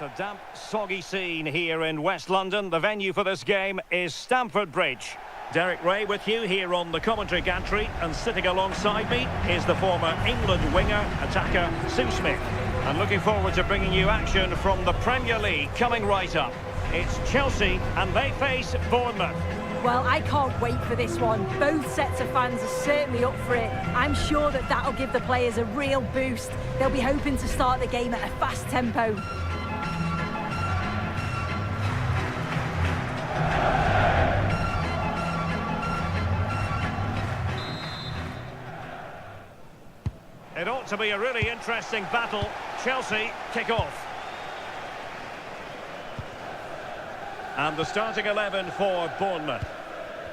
A damp, soggy scene here in West London. The venue for this game is Stamford Bridge. Derek Ray with you here on the commentary gantry, and sitting alongside me is the former England winger, attacker Sue Smith. And looking forward to bringing you action from the Premier League coming right up. It's Chelsea and they face Bournemouth. Well, I can't wait for this one. Both sets of fans are certainly up for it. I'm sure that'll give the players a real boost. They'll be hoping to start the game at a fast tempo. It ought to be a really interesting battle. Chelsea kick off. And the starting 11 for Bournemouth.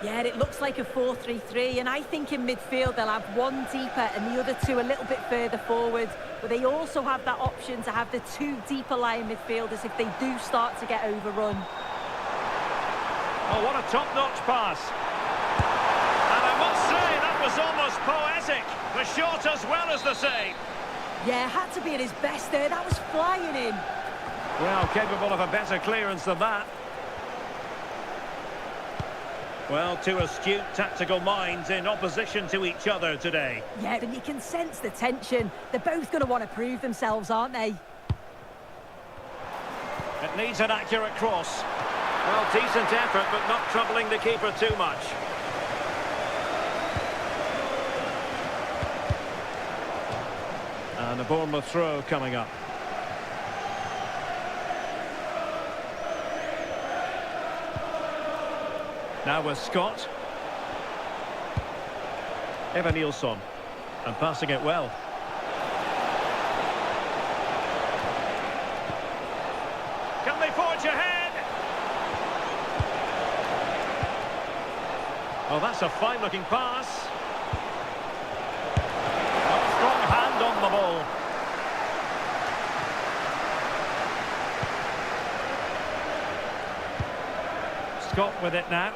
Yeah, it looks like a 4-3-3, and I think in midfield they'll have one deeper and the other two a little bit further forward. But they also have that option to have the two deeper lying midfielders if they do start to get overrun. Oh, what a top-notch pass. And I must say, that was almost poetic. The shot as well as the save. Yeah, had to be at his best there. That was flying in. Well, capable of a better clearance than that. Well, two astute tactical minds in opposition to each other today. Yeah, and you can sense the tension. They're both going to want to prove themselves, aren't they? It needs an accurate cross. Well, decent effort, but not troubling the keeper too much. And a Bournemouth throw coming up. Now with Scott. Eva Nilsson. And passing it well. Can they forge ahead? Oh, that's a fine-looking pass. A strong hand on the ball. Scott with it now.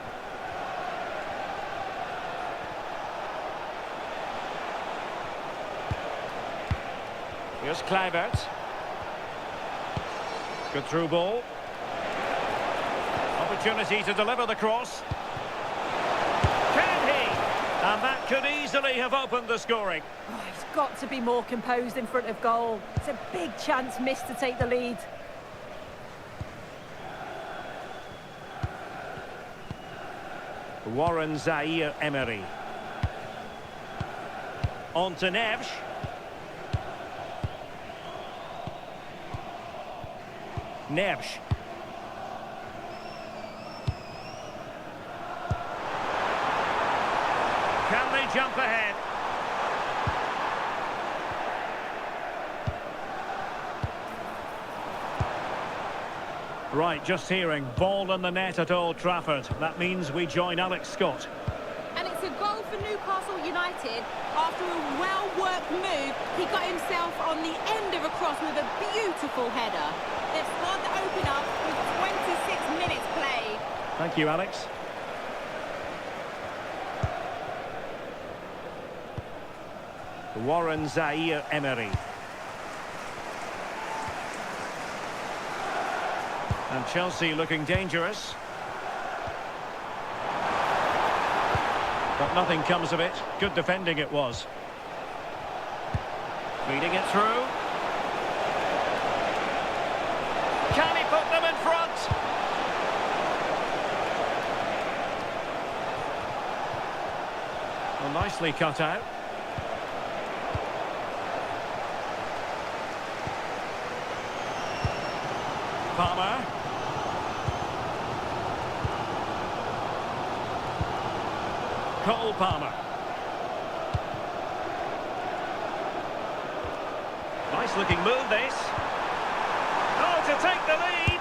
Here's Kluivert. Good through ball. Opportunity to deliver the cross. Can he? And that could easily have opened the scoring. Oh, he's got to be more composed in front of goal. It's a big chance missed to take the lead. Warren Zaire-Emery. On to Neves. Neves. Can they jump ahead? Right, just hearing ball in the net at Old Trafford. That means we join Alex Scott. And it's a goal for Newcastle United. After a well-worked move, he got himself on the end of a cross with a beautiful header. They've scored the opener with 26 minutes played. Thank you, Alex. Warren Zaire-Emery. And Chelsea looking dangerous. But nothing comes of it. Good defending it was. Feeding it through. Can he put them in front? Well, nicely cut out. Palmer. Cole Palmer. Nice looking move this. Oh, to take the lead.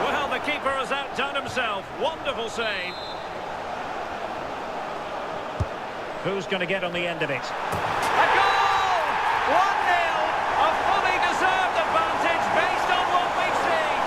Well, the keeper has outdone himself. Wonderful save. Who's going to get on the end of it? A goal! 1-0. A fully deserved advantage based on what we've seen.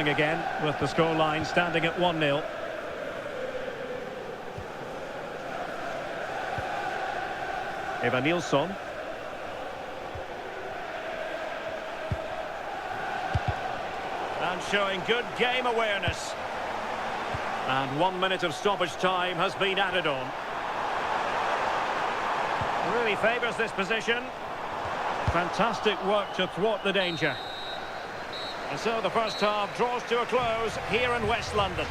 rolling again with the scoreline standing at 1-0. Eva Nilsson. And showing good game awareness. And 1 minute of stoppage time has been added on. Really favours this position. Fantastic work to thwart the danger. And so the first half draws to a close here in West London.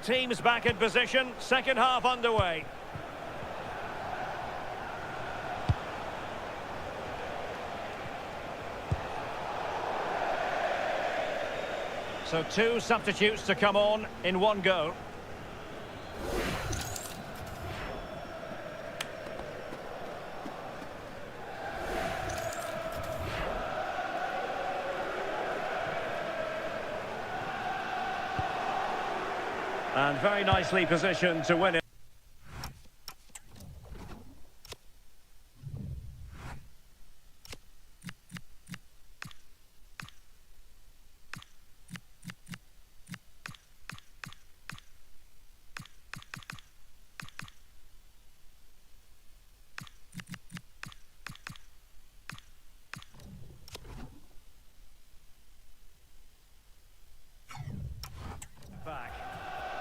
Teams back in position, second half underway. So 2 substitutes to come on in one go. And very nicely positioned to win it. Back.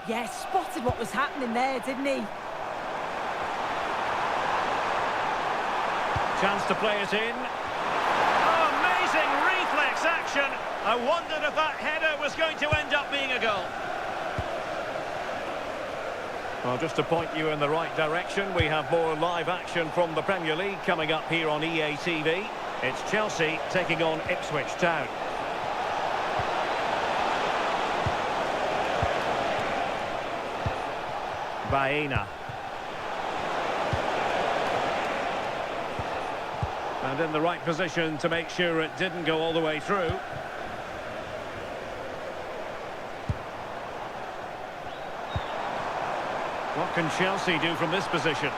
Yeah, spotted what was happening there, didn't he? Chance to play it in. Oh, amazing reflex action. I wondered if that header was going to end up being a goal. Well, just to point you in the right direction, we have more live action from the Premier League coming up here on EA TV. It's Chelsea taking on Ipswich Town. Baena. And in the right position to make sure it didn't go all the way through. can Chelsea do from this position?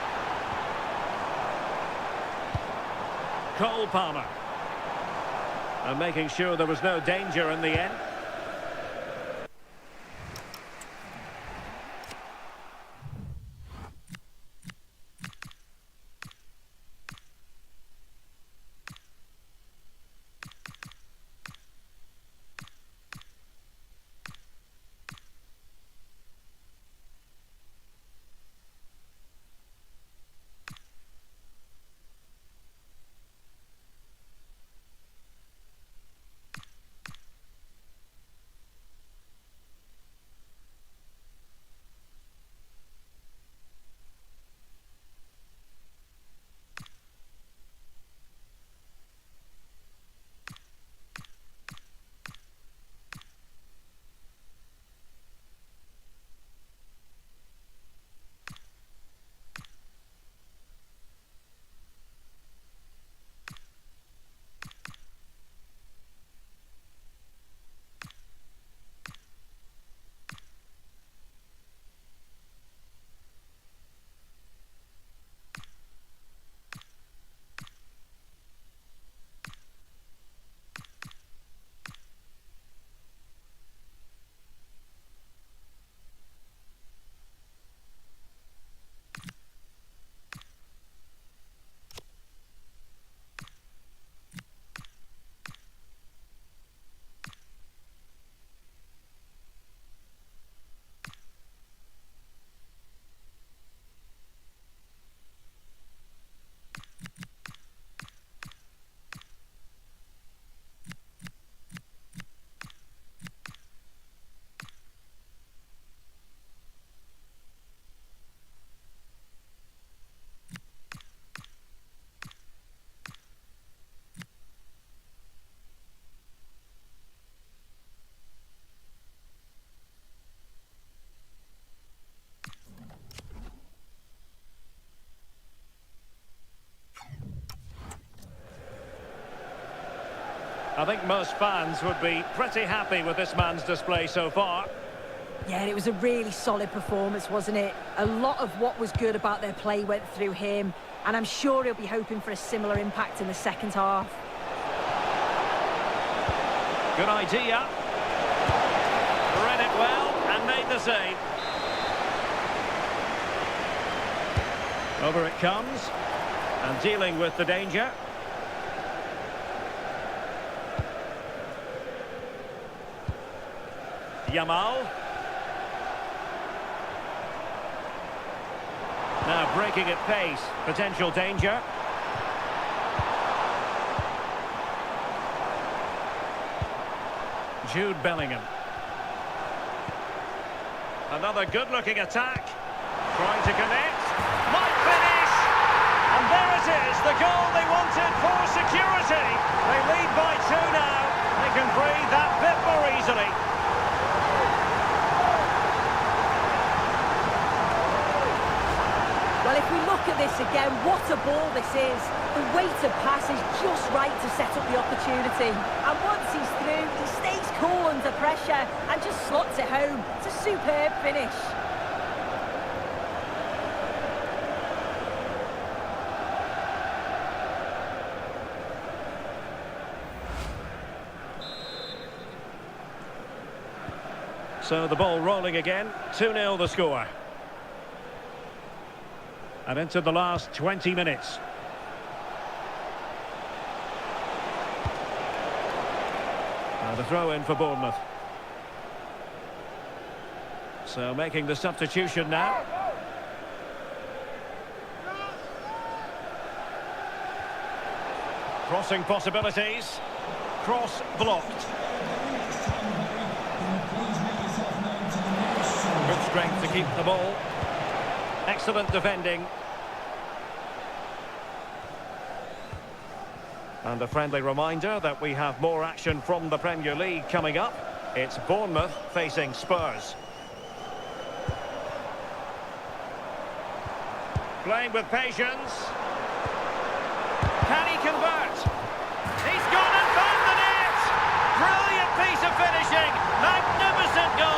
Cole Palmer. And making sure there was no danger in the end. I think most fans would be pretty happy with this man's display so far. Yeah, it was a really solid performance, wasn't it? A lot of what was good about their play went through him, and I'm sure he'll be hoping for a similar impact in the second half. Good idea. Read it well and made the save. Over it comes, and dealing with the danger. Yamal. Now breaking at pace, potential danger. Jude Bellingham. Another good-looking attack. Trying to connect. Might finish! And there it is, the goal they wanted for security. They lead by 2 now. They can breathe that bit more easily. Well, if we look at this again, what a ball this is. The weighted pass is just right to set up the opportunity. And once he's through, he stays cool under pressure and just slots it home. It's a superb finish. So the ball rolling again, 2-0 the score. And into the last 20 minutes. And the throw in for Bournemouth. So making the substitution now. Crossing possibilities. Cross blocked. Good strength to keep the ball. Excellent defending. And a friendly reminder that we have more action from the Premier League coming up. It's Bournemouth facing Spurs. Playing with patience. Can he convert? He's gone and found the net! Brilliant piece of finishing! Magnificent goal!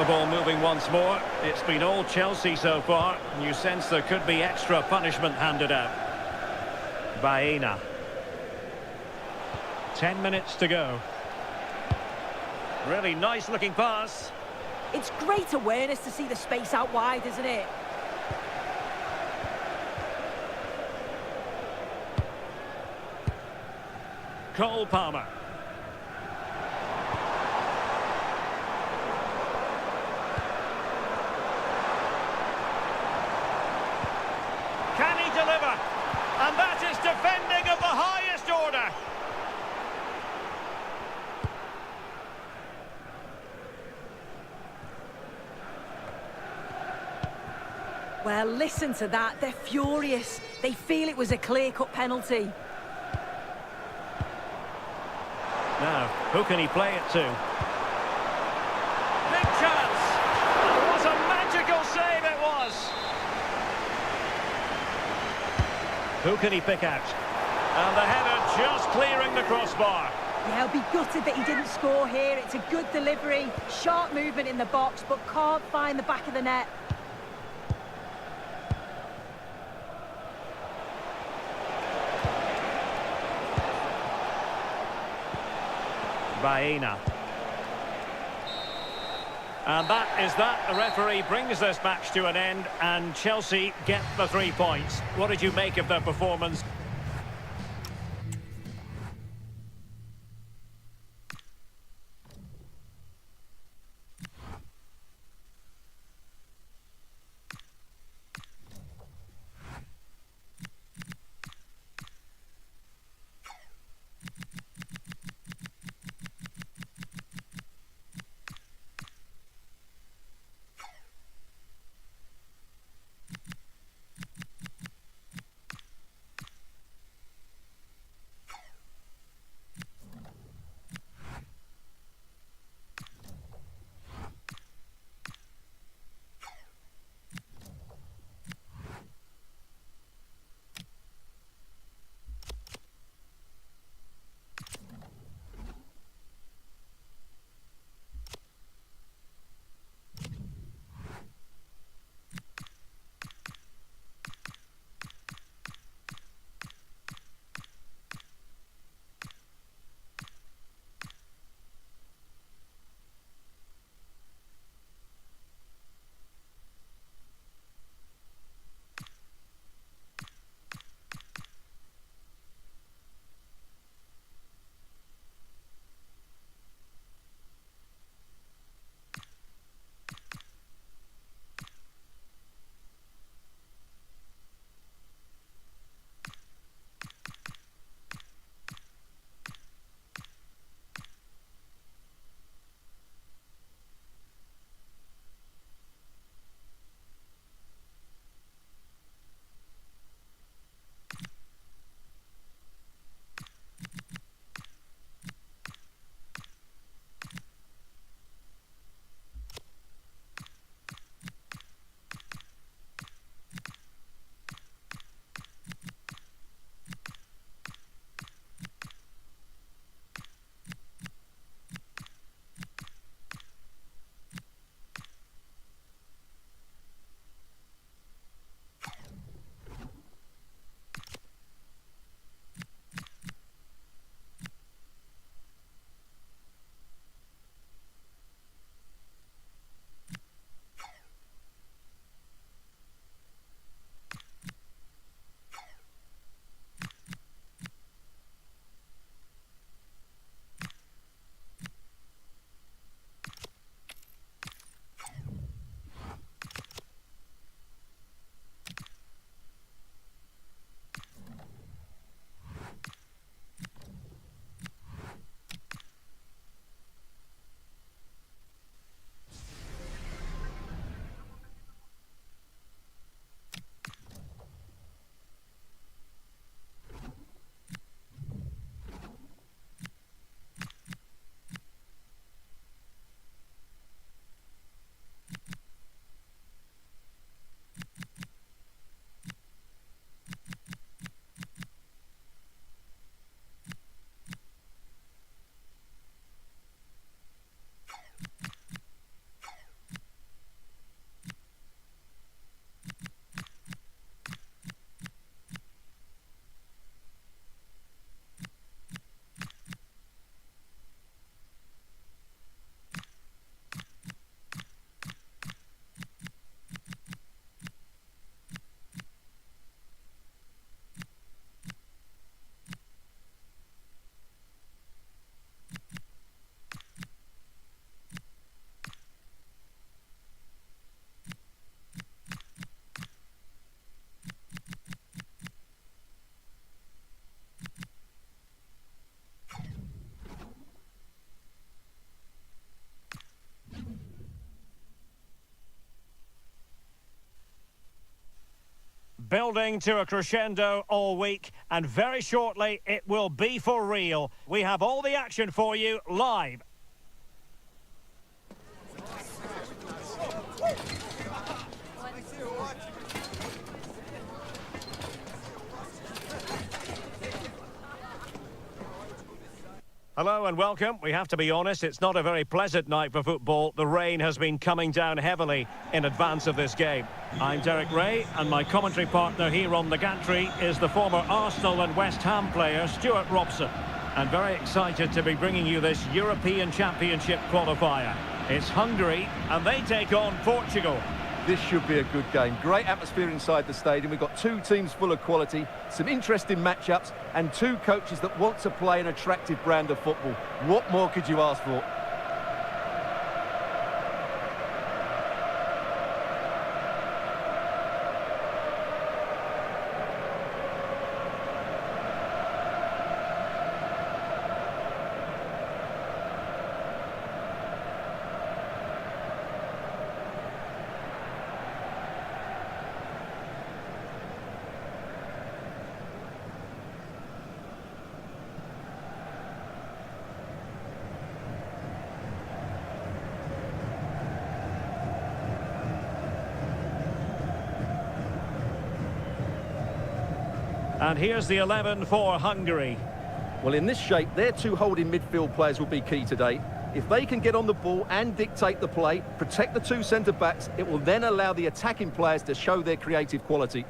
ball moving once more. It's been all Chelsea so far. You sense there could be extra punishment handed out. Baena. 10 minutes to go. Really nice looking pass. It's great awareness to see the space out wide, isn't it? Cole Palmer. Can he deliver? And that is defending of the highest order. Well, listen to that. They're furious. They feel it was a clear-cut penalty. Now, who can he play it to? Big chance! What a magical save it was! Who can he pick out? And the header just clearing the crossbar. Yeah, I'll be gutted that he didn't score here. It's a good delivery, sharp movement in the box, but can't find the back of the net. Baena. And that is that. The referee brings this match to an end and Chelsea get the 3 points. What did you make of their performance? building to a crescendo all week, and very shortly it will be for real. We have all the action for you live. Hello and welcome. We have to be honest, it's not a very pleasant night for football. The rain has been coming down heavily in advance of this game. I'm Derek Ray, and my commentary partner here on the gantry is the former Arsenal and West Ham player, Stuart Robson. And very excited to be bringing you this European Championship qualifier. It's Hungary, and they take on Portugal. This should be a good game. Great atmosphere inside the stadium. We've got two teams full of quality, some interesting matchups, and two coaches that want to play an attractive brand of football. What more could you ask for? And here's the 11 for Hungary. Well, in this shape, their two holding midfield players will be key today. If they can get on the ball and dictate the play, protect the two centre-backs, it will then allow the attacking players to show their creative quality.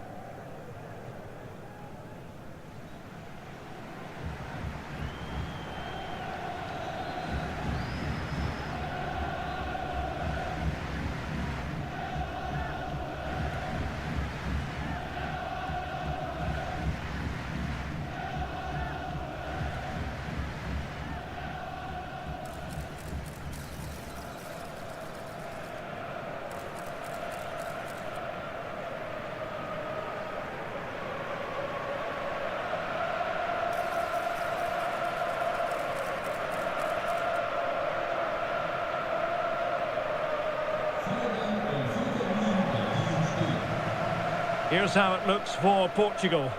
Here's how it looks for Portugal.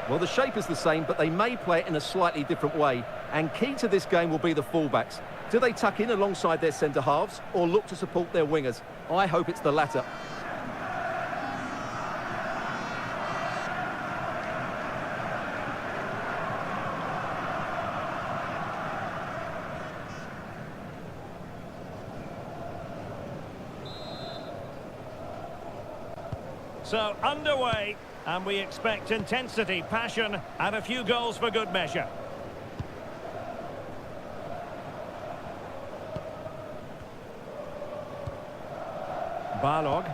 Well, the shape is the same, but they may play it in a slightly different way. And key to this game will be the fullbacks. Do they tuck in alongside their centre-halves or look to support their wingers? I hope it's the latter. So, underway, and we expect intensity, passion, and a few goals for good measure. Balog.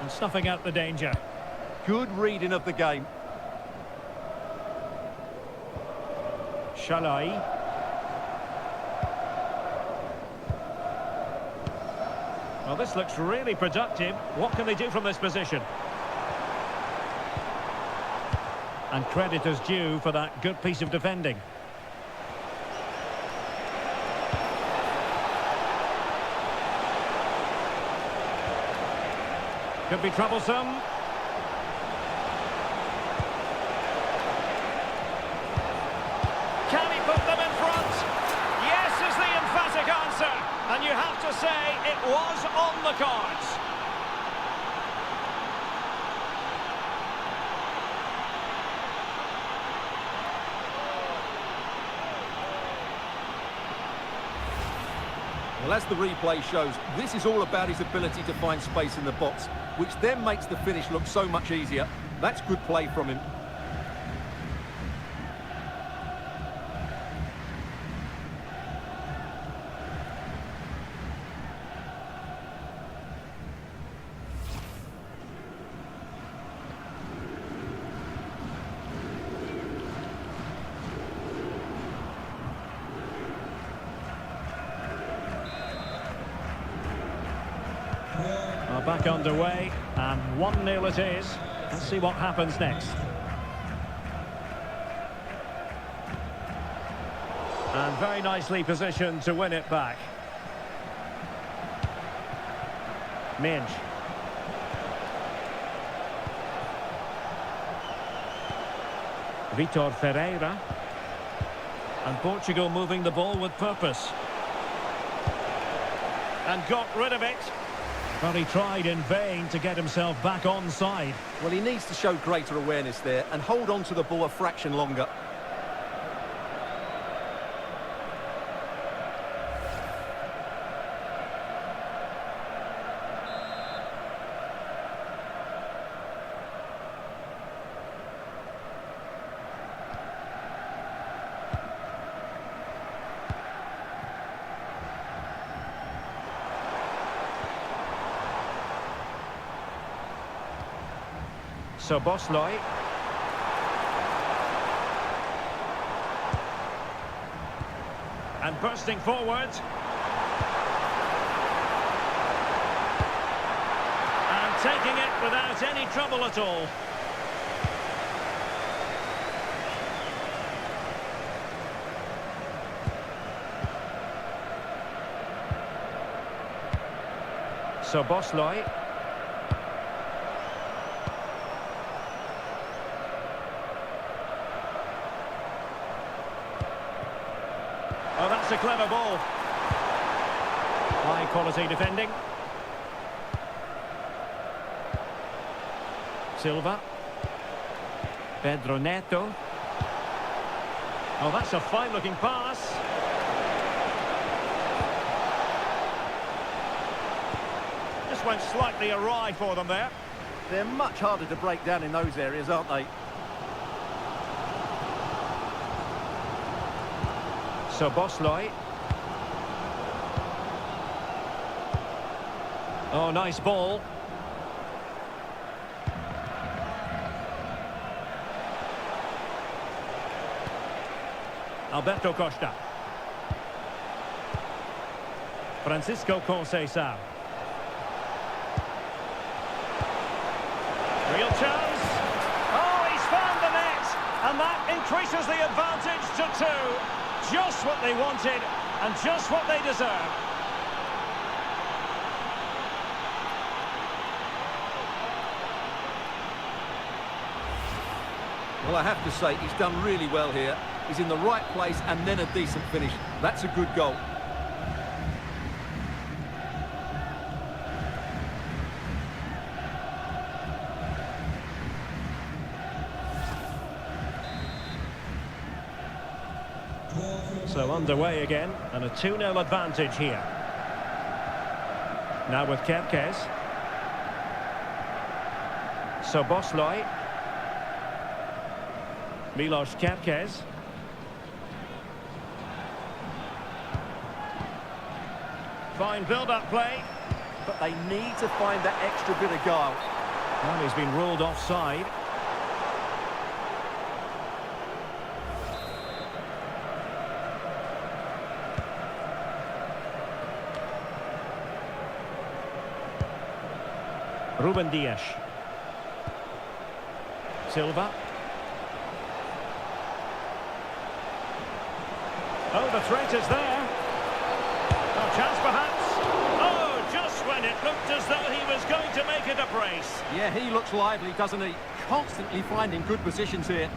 And snuffing out the danger. Good reading of the game. Shalai. Well, this looks really productive. What can they do from this position? And credit is due for that good piece of defending. Could be troublesome. Can he put them in front? Yes is the emphatic answer. And you have to say it was on the cards. Well, as the replay shows, this is all about his ability to find space in the box, which then makes the finish look so much easier. That's good play from him. Back underway, and 1-0 it is. Let's see what happens next. And very nicely positioned to win it back. Minge. Vitor Ferreira. And Portugal moving the ball with purpose. And got rid of it. But he tried in vain to get himself back onside. Well, he needs to show greater awareness there and hold on to the ball a fraction longer. So Bosley. And bursting forward. And taking it without any trouble at all. So Bosley. Oh, that's a clever ball. High quality defending. Silva. Pedro Neto. Oh, that's a fine looking pass. Just went slightly awry for them there. They're much harder to break down in those areas, aren't they? So Bosley. Oh, nice ball. Alberto Costa. Francisco Conceição. Real chance. Oh, he's found the net. And that increases the advantage to 2. Just what they wanted, and just what they deserve. Well, I have to say, he's done really well here. He's in the right place and then a decent finish. That's a good goal. So underway again, and a 2-0 advantage here. Now with Kerkez. So Bosley. Milos Kerkez. Fine build-up play. But they need to find that extra bit of guile. Well, he's been ruled offside. Ruben Dias. Silva. Oh, the threat is there. A chance perhaps. Oh, just when it looked as though he was going to make it a brace. Yeah, he looks lively, doesn't he? Constantly finding good positions here.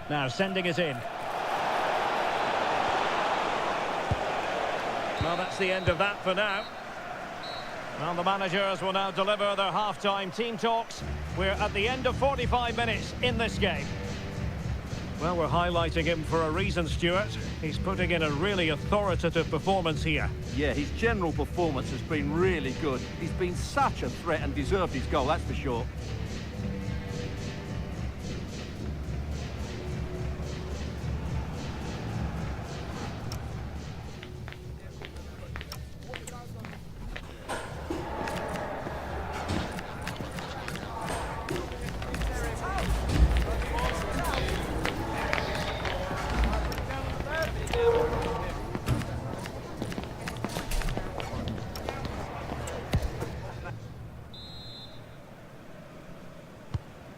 Now sending it in. Well, that's the end of that for now. Well, the managers will now deliver their half-time team talks. We're at the end of 45 minutes in this game. Well, we're highlighting him for a reason, Stuart. He's putting in a really authoritative performance here. Yeah, his general performance has been really good. He's been such a threat and deserved his goal, that's for sure.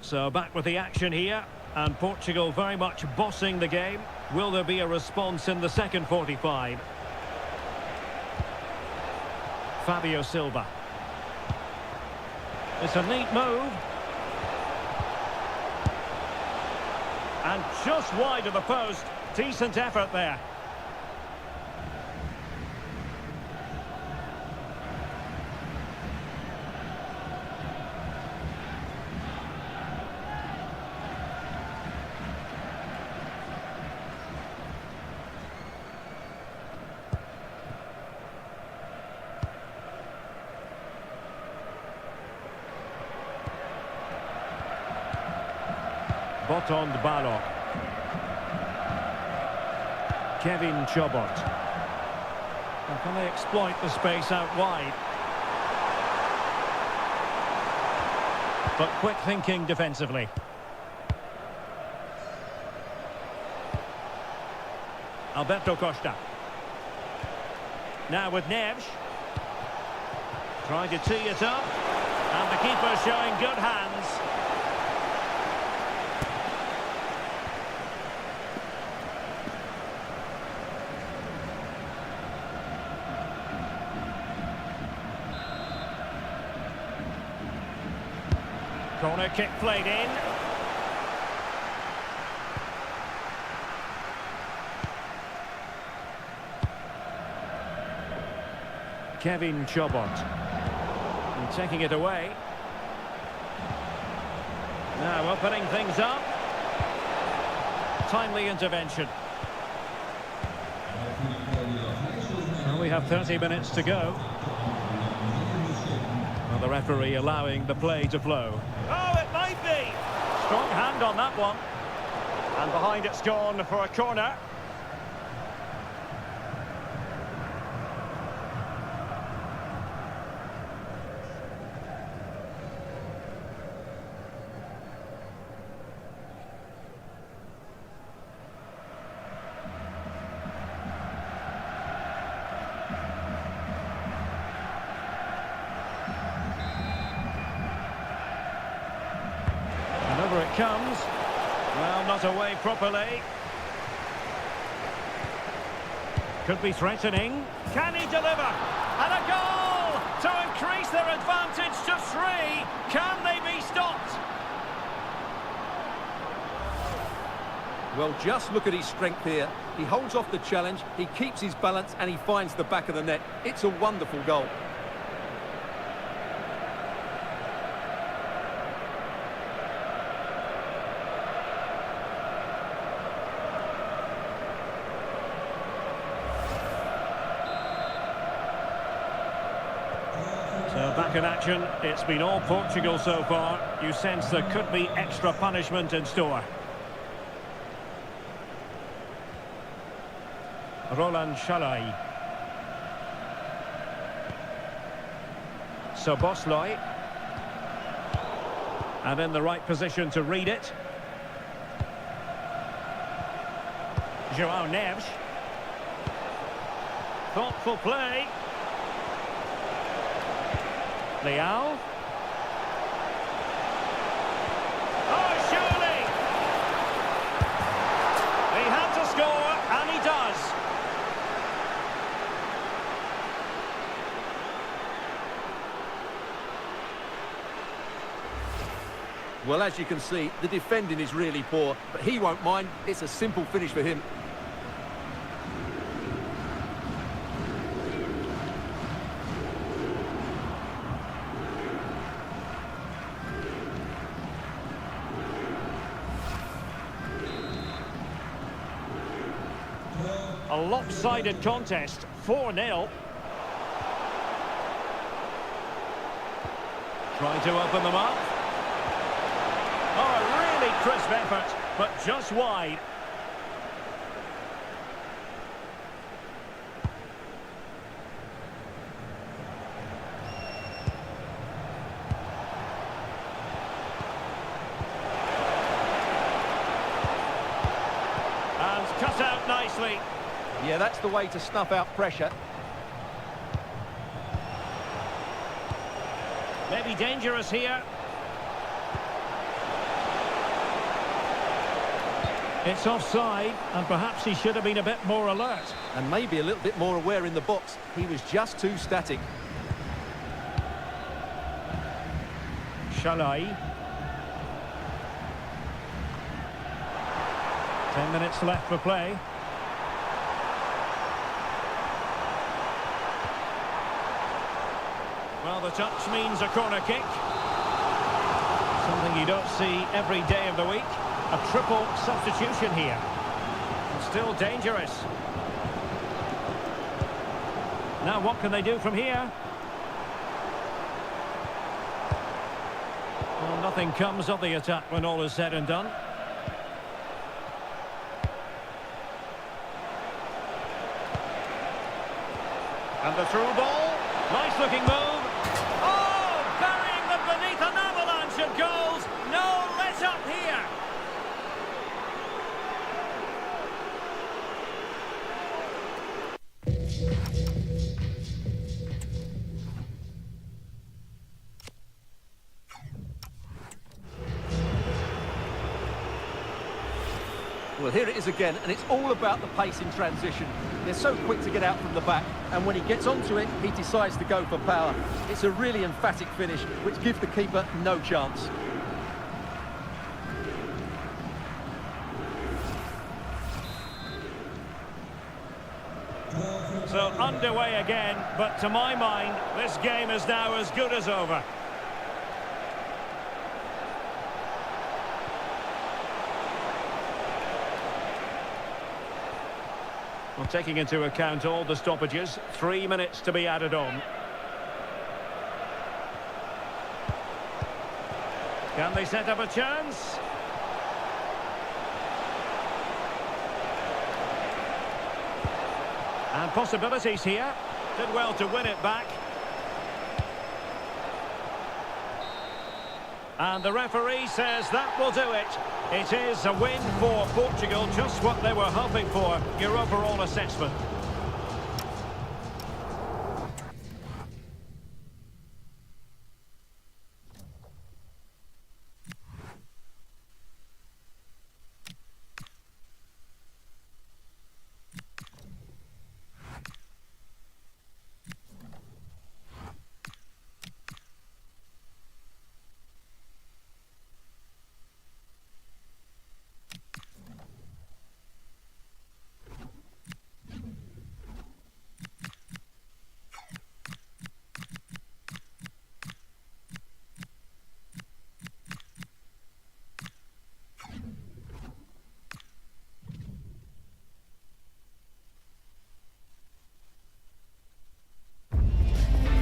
So back with the action here, and Portugal very much bossing the game. Will there be a response in the second 45? Fabio Silva. It's a neat move. And just wide of the post. Decent effort there. Botond Balog. Kevin Chobot. And can they exploit the space out wide? But quick thinking defensively. Alberto Costa. Now with Neves. Trying to tee it up. And the keeper showing good hands. Corner kick played in. Kevin Chobot. And taking it away. Now opening things up. Timely intervention. And we have 30 minutes to go. Well, the referee allowing the play to flow. Oh, it might be! Strong hand on that one. And behind it's gone for a corner. Over it comes. Well, not away properly. Could be threatening. Can he deliver? And a goal to increase their advantage to 3. Can they be stopped? Well, just look at his strength here. He holds off the challenge, he keeps his balance, and he finds the back of the net. It's a wonderful goal. So back in action, it's been all Portugal so far. You sense there could be extra punishment in store. Roland Shalai. Szoboszlai. And in the right position to read it. João Neves. Thoughtful play. Leal. Oh, surely! He had to score, and he does. Well, as you can see, the defending is really poor, but he won't mind. It's a simple finish for him. A lopsided contest, 4-0. Trying to open them up. Oh, a really crisp effort, but just wide. And cut out nicely. Yeah, that's the way to snuff out pressure. Maybe dangerous here. It's offside, and perhaps he should have been a bit more alert. And maybe a little bit more aware in the box. He was just too static. Shalai. 10 minutes left for play. Well, the touch means a corner kick. Something you don't see every day of the week. A triple substitution here. Still dangerous. Now what can they do from here? Well, nothing comes of the attack when all is said and done. And the through ball. Nice looking move. Oh, burying them beneath an avalanche of goals. No let up here. Well, here it is again, and it's all about the pace in transition. They're so quick to get out from the back, and when he gets onto it, he decides to go for power. It's a really emphatic finish, which gives the keeper no chance. So underway again, but to my mind, this game is now as good as over. Well, taking into account all the stoppages, 3 minutes to be added on. Can they set up a chance? And possibilities here. Did well to win it back. And the referee says that will do it. It is a win for Portugal, just what they were hoping for. Your overall assessment.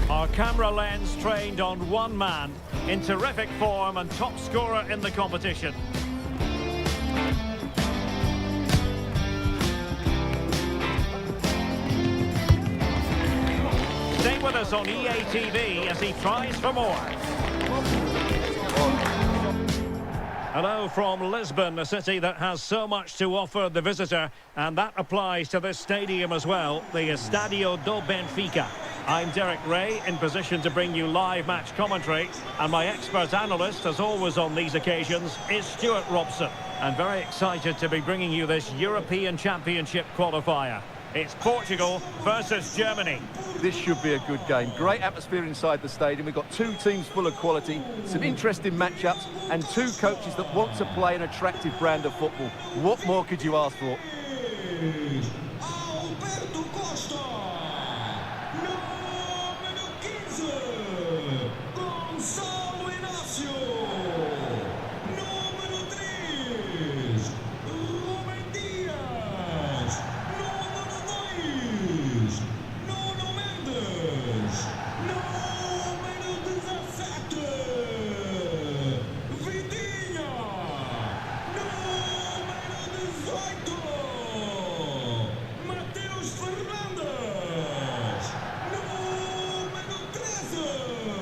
Our camera lens trained on one man, in terrific form and top scorer in the competition. Stay with us on EA TV as he tries for more. Hello from Lisbon, a city that has so much to offer the visitor, and that applies to this stadium as well, the Estádio do Benfica. I'm Derek Ray, in position to bring you live match commentary, and my expert analyst, as always on these occasions, is Stuart Robson. And very excited to be bringing you this European Championship qualifier. It's Portugal versus Germany. This should be a good game. Great atmosphere inside the stadium. We've got two teams full of quality, some interesting matchups, and two coaches that want to play an attractive brand of football. What more could you ask for?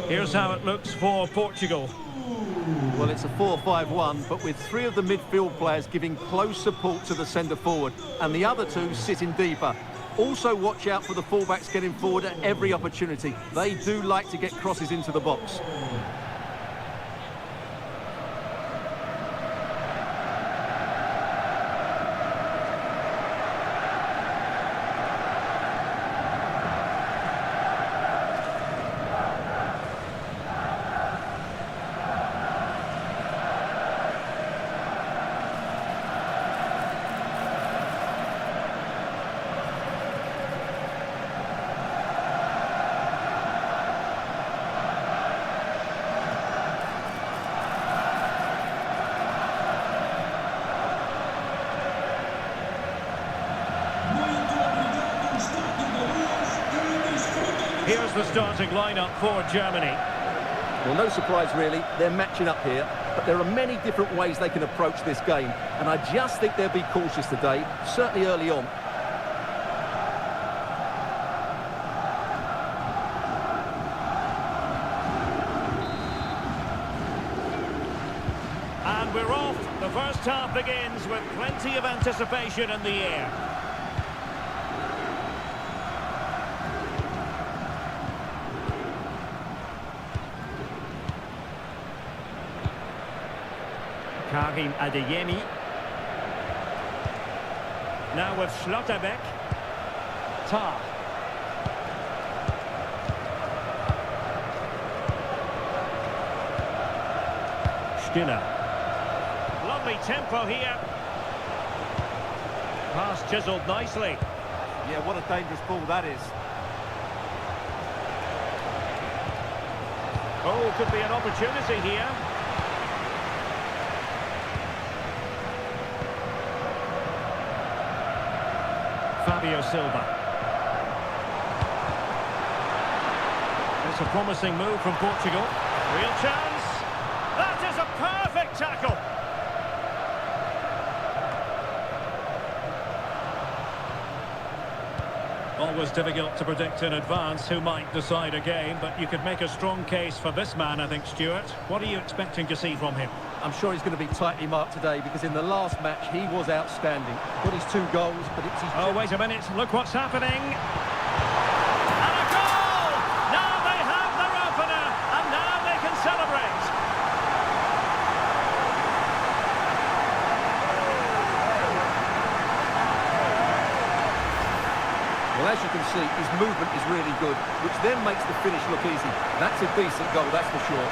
Here's how it looks for Portugal. Well, it's a 4-5-1, but with three of the midfield players giving close support to the centre forward, and the other two sitting deeper. Also watch out for the fullbacks getting forward at every opportunity. They do like to get crosses into the box. Here's the starting lineup for Germany. Well, no surprise really, they're matching up here, but there are many different ways they can approach this game, and I just think they'll be cautious today, certainly early on. And we're off. The first half begins with plenty of anticipation in the air. Karim Adeyemi. Now with Schlotterbeck. Tah. Stiller. Lovely tempo here. Pass chiselled nicely. Yeah, what a dangerous ball that is. Oh, could be an opportunity here. Fabio Silva. It's a promising move from Portugal. Real chance. That is a perfect tackle. Always difficult to predict in advance who might decide a game, but you could make a strong case for this man, I think, Stuart. What are you expecting to see from him? I'm sure he's going to be tightly marked today because in the last match he was outstanding. Got his 2 goals, but it's his... Oh, wait a minute. Look what's happening. And a goal! Now they have their opener, and now they can celebrate. Well, as you can see, his movement is really good, which then makes the finish look easy. That's a decent goal, that's for sure.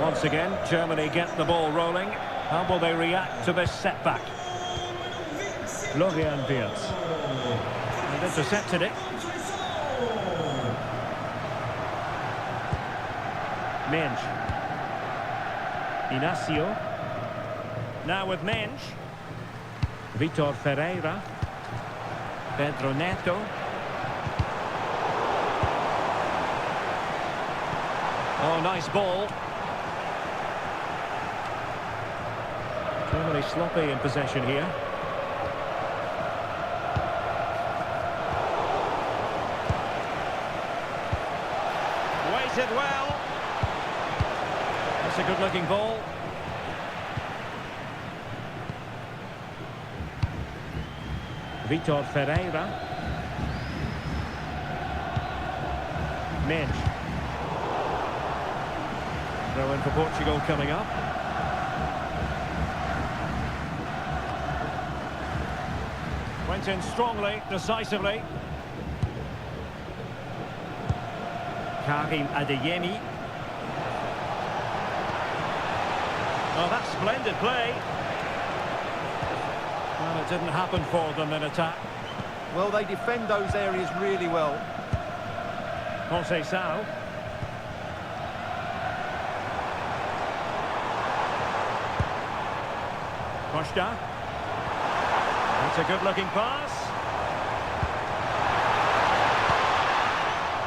Once again, Germany get the ball rolling. How will they react to this setback? Florian Wirtz. And intercepted it. Mensch. Inacio. Now with Mensch. Vitor Ferreira. Pedro Neto. Oh, nice ball. Germany sloppy in possession here. Waited well. That's a good-looking ball. Vitor Ferreira. Mensch. Throw in for Portugal coming up. Went in strongly, decisively. Karim Adeyemi. Oh, that's splendid play. Well, it didn't happen for them in attack. Well, they defend those areas really well. Conceição. Costa. It's a good-looking pass.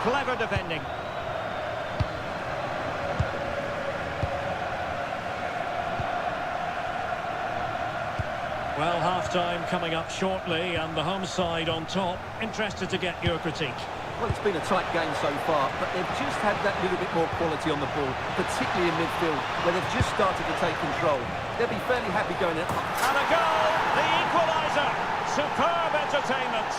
Clever defending. Well, half-time coming up shortly, and the home side on top. Interested to get your critique. Well, it's been a tight game so far, but they've just had that little bit more quality on the ball, particularly in midfield, where they've just started to take control. They'll be fairly happy going in. And a goal! The equaliser! Superb entertainment!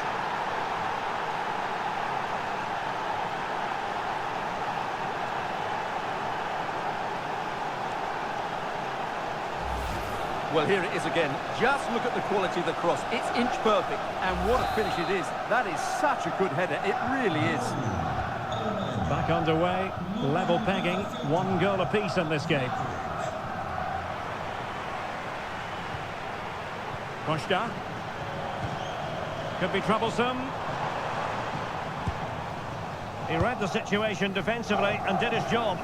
Well, here it is again. Just look at the quality of the cross. It's inch perfect, and what a finish it is. That is such a good header. It really is. Back underway, level pegging, 1 goal apiece in this game. Costa. Could be troublesome. He read the situation defensively and did his job.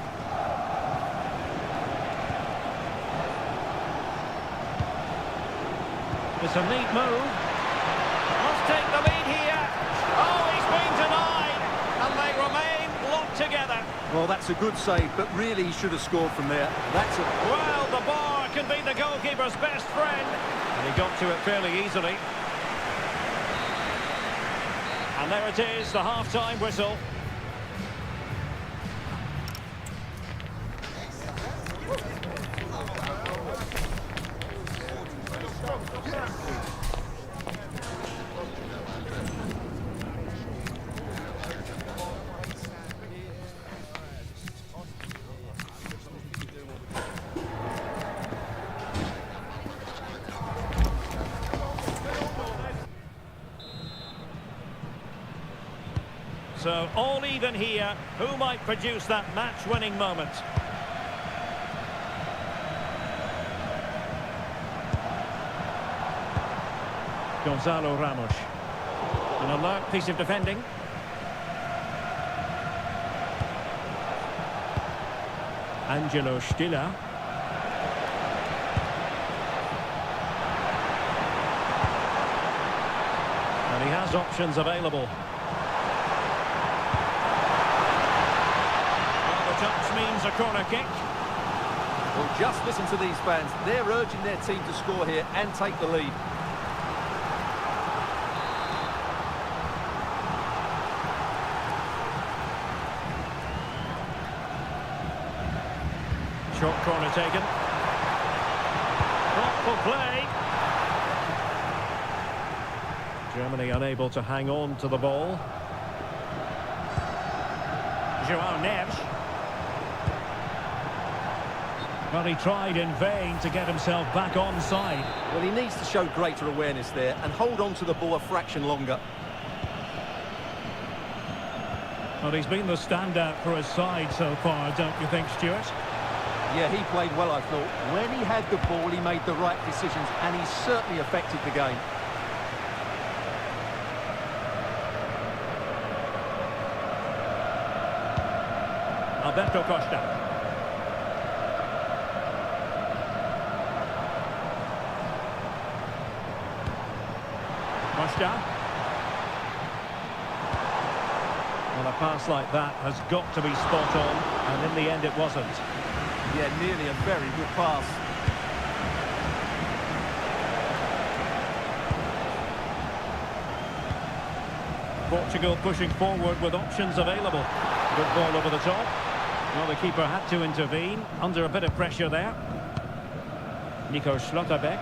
It's a neat move. Must take the lead here. Oh, he's been denied. And they remain locked together. Well, that's a good save, but really he should have scored from there. That's a... Well, the bar can be the goalkeeper's best friend. And he got to it fairly easily. And there it is, the half-time whistle. So, all even here. Who might produce that match-winning moment? Gonzalo Ramos. An alert piece of defending. Angelo Stiller. And he has options available. Touch means a corner kick. Well, just listen to these fans. They're urging their team to score here and take the lead. Short corner taken. Thoughtful play. Germany unable to hang on to the ball. Joao Neves. Well, he tried in vain to get himself back onside. Well, he needs to show greater awareness there and hold on to the ball a fraction longer. Well, he's been the standout for his side so far, don't you think, Stuart? Yeah, he played well, I thought. When he had the ball, he made the right decisions, and he certainly affected the game. Alberto Costa. Costa. Well, a pass like that has got to be spot on, and in the end it wasn't. Yeah, nearly a very good pass. Portugal pushing forward with options available. Good ball over the top. Well, the keeper had to intervene, under a bit of pressure there. Nico Schlotterbeck.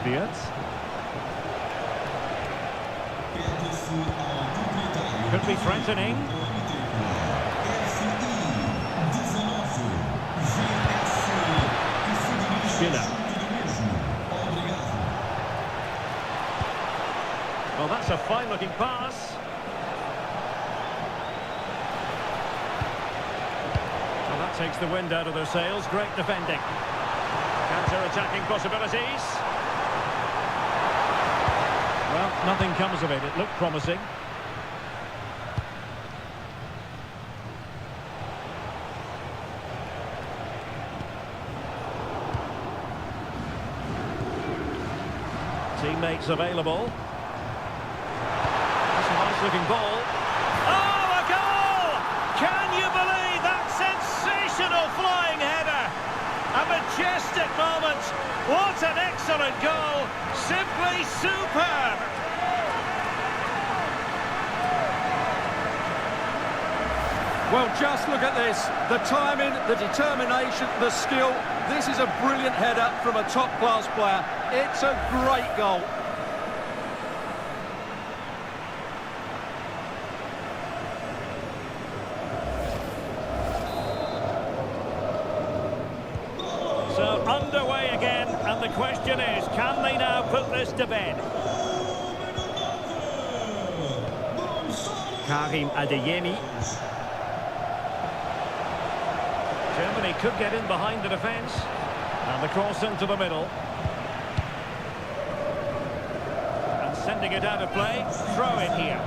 Beard. Could be threatening. Stiller. Well, that's a fine-looking pass. Well, that takes the wind out of their sails. Great defending. Counter-attacking possibilities. Well, nothing comes of it. It looked promising. Teammates available. That's a nice-looking ball. Oh, a goal! Can you believe that sensational flying header? A majestic moment. What an excellent goal. Simply superb. Well, just look at this. The timing, the determination, the skill. This is a brilliant header from a top-class player. It's a great goal. So underway again, and the question is, can they now put this to bed? Karim Adeyemi. Germany They could get in behind the defence. And the cross into the middle. And sending it out of play. Throw in here.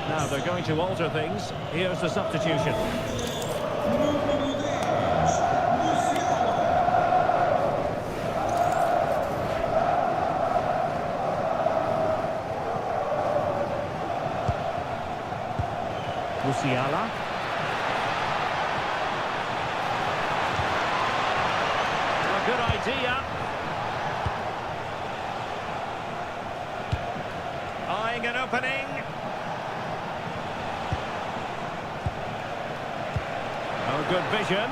Now they're going to alter things. Here's the substitution. Musiala. A good idea. Eyeing an opening. Oh, good vision.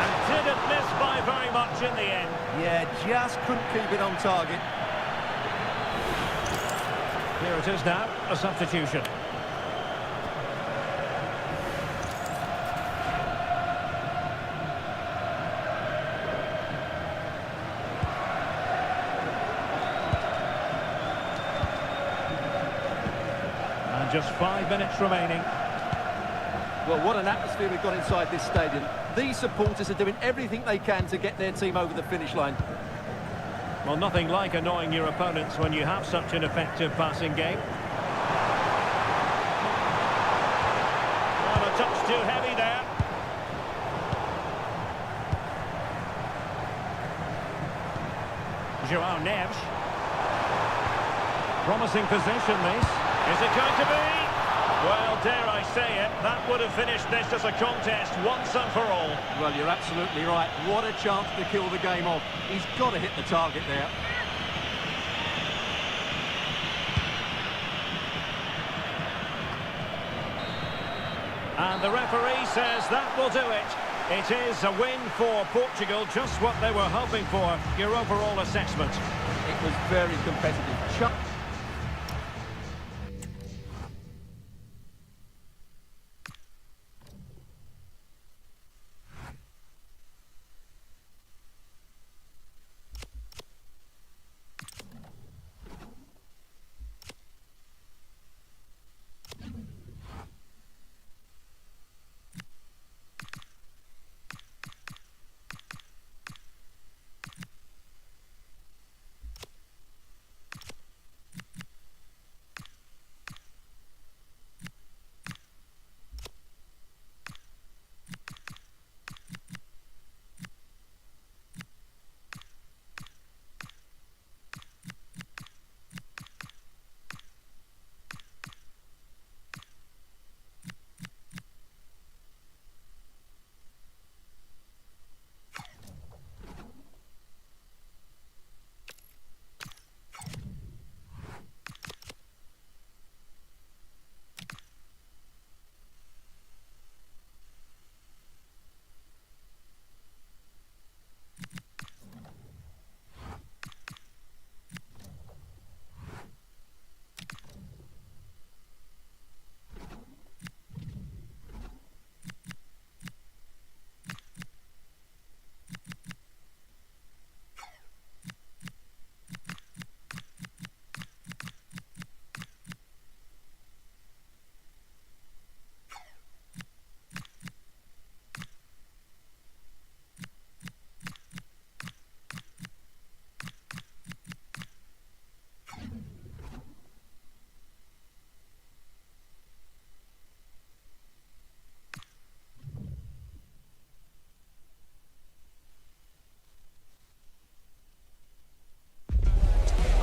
And didn't miss by very much in the end. Yeah, just couldn't keep it on target. Here it is now, a substitution. And just 5 minutes remaining. Well, what an atmosphere we've got inside this stadium. These supporters are doing everything they can to get their team over the finish line. Well, nothing like annoying your opponents when you have such an effective passing game. Well, a touch too heavy there. Joao Neves. Promising position, this. Is it going to be? Well, dare I say it, that would have finished this as a contest once and for all. Well, you're absolutely right. What a chance to kill the game off. He's got to hit the target there. And the referee says that will do it. It is a win for Portugal, just what they were hoping for. Your overall assessment? It was very competitive.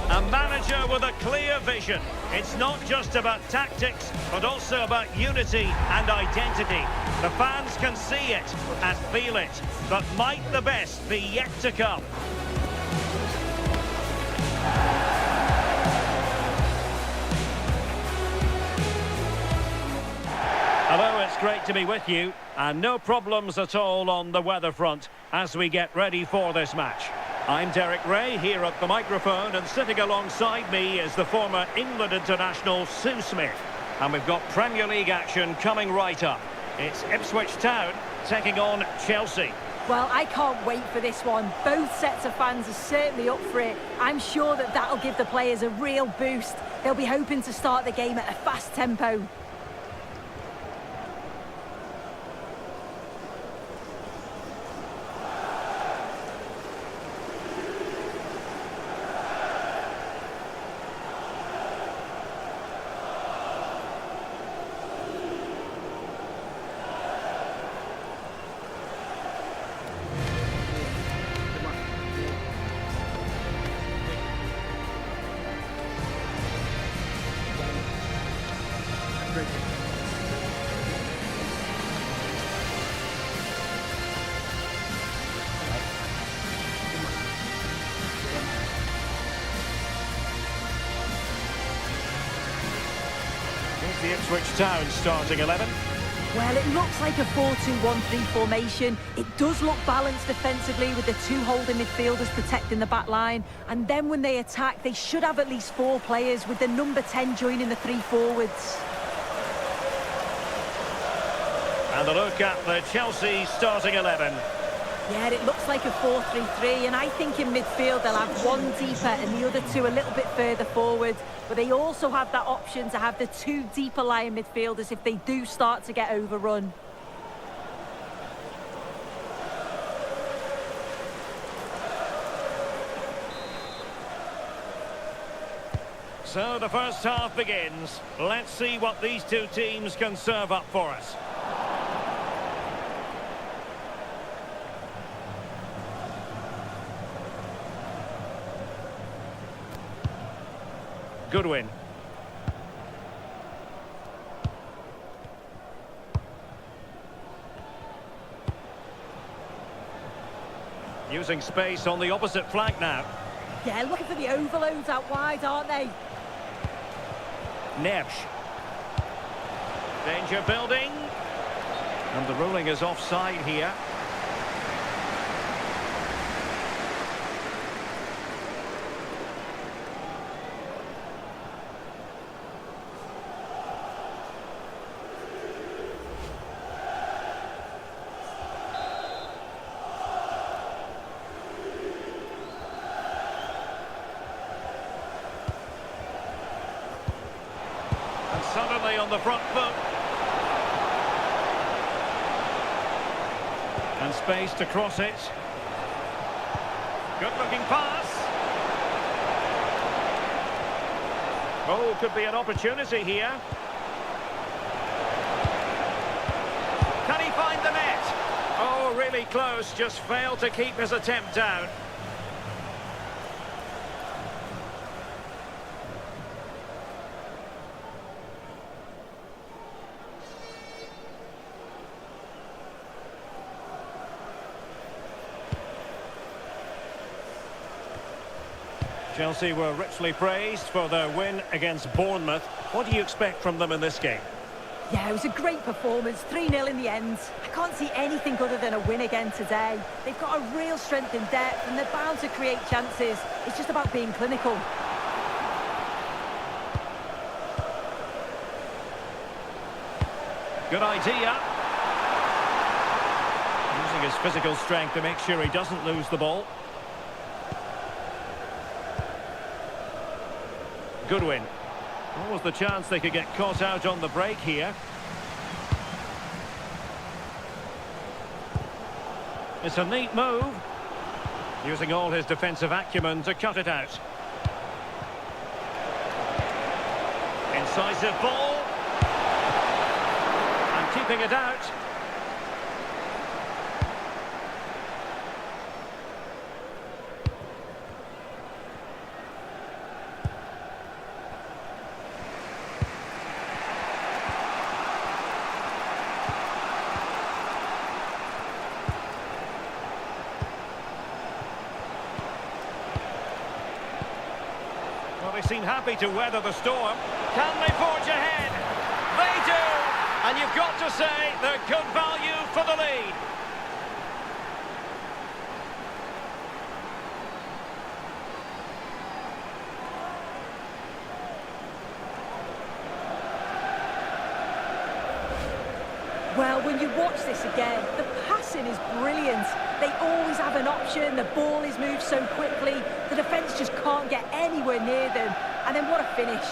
A manager with a clear vision. It's not just about tactics, but also about unity and identity. The fans can see it and feel it, but might the best be yet to come? Hello, it's great to be with you, and no problems at all on the weather front as we get ready for this match. I'm Derek Ray here at the microphone, and sitting alongside me is the former England international Sue Smith. And we've got Premier League action coming right up. It's Ipswich Town taking on Chelsea. Well, I can't wait for this one. Both sets of fans are certainly up for it. I'm sure that that'll give the players a real boost. They'll be hoping to start the game at a fast tempo. The Ipswich Town starting 11. Well, it looks like a 4-2-1-3 formation. It does look balanced defensively with the two holding midfielders protecting the back line. And then when they attack, they should have at least 4 players with the number 10 joining the 3 forwards. And a look at the Chelsea starting 11. Yeah, it looks like a 4-3-3, and I think in midfield they'll have one deeper and the other 2 a little bit further forward. But they also have that option to have the 2 deeper lying midfielders if they do start to get overrun. So the first half begins. Let's see what these two teams can serve up for us. Goodwin. Using space on the opposite flank now. Yeah, looking for the overloads out wide, aren't they? Neves. Danger building. And the ruling is offside here. Suddenly on the front foot. And space to cross it. Good looking pass. Oh, could be an opportunity here. Can he find the net? Oh, really close, just failed to keep his attempt down. Chelsea were richly praised for their win against Bournemouth. What do you expect from them in this game? Yeah, it was a great performance, 3-0 in the end. I can't see anything other than a win again today. They've got a real strength in depth and they're bound to create chances. It's just about being clinical. Good idea. Using his physical strength to make sure he doesn't lose the ball. Goodwin. What was the chance they could get caught out on the break here? It's a neat move. Using all his defensive acumen to cut it out. Incisive ball. And keeping it out. They seem happy to weather the storm. Can they forge ahead? They do! And you've got to say they're good value for the lead. Well, when you watch this again, the passing is brilliant. They always have an option, the ball is moved so quickly, the defence just can't get anywhere near them. And then what a finish.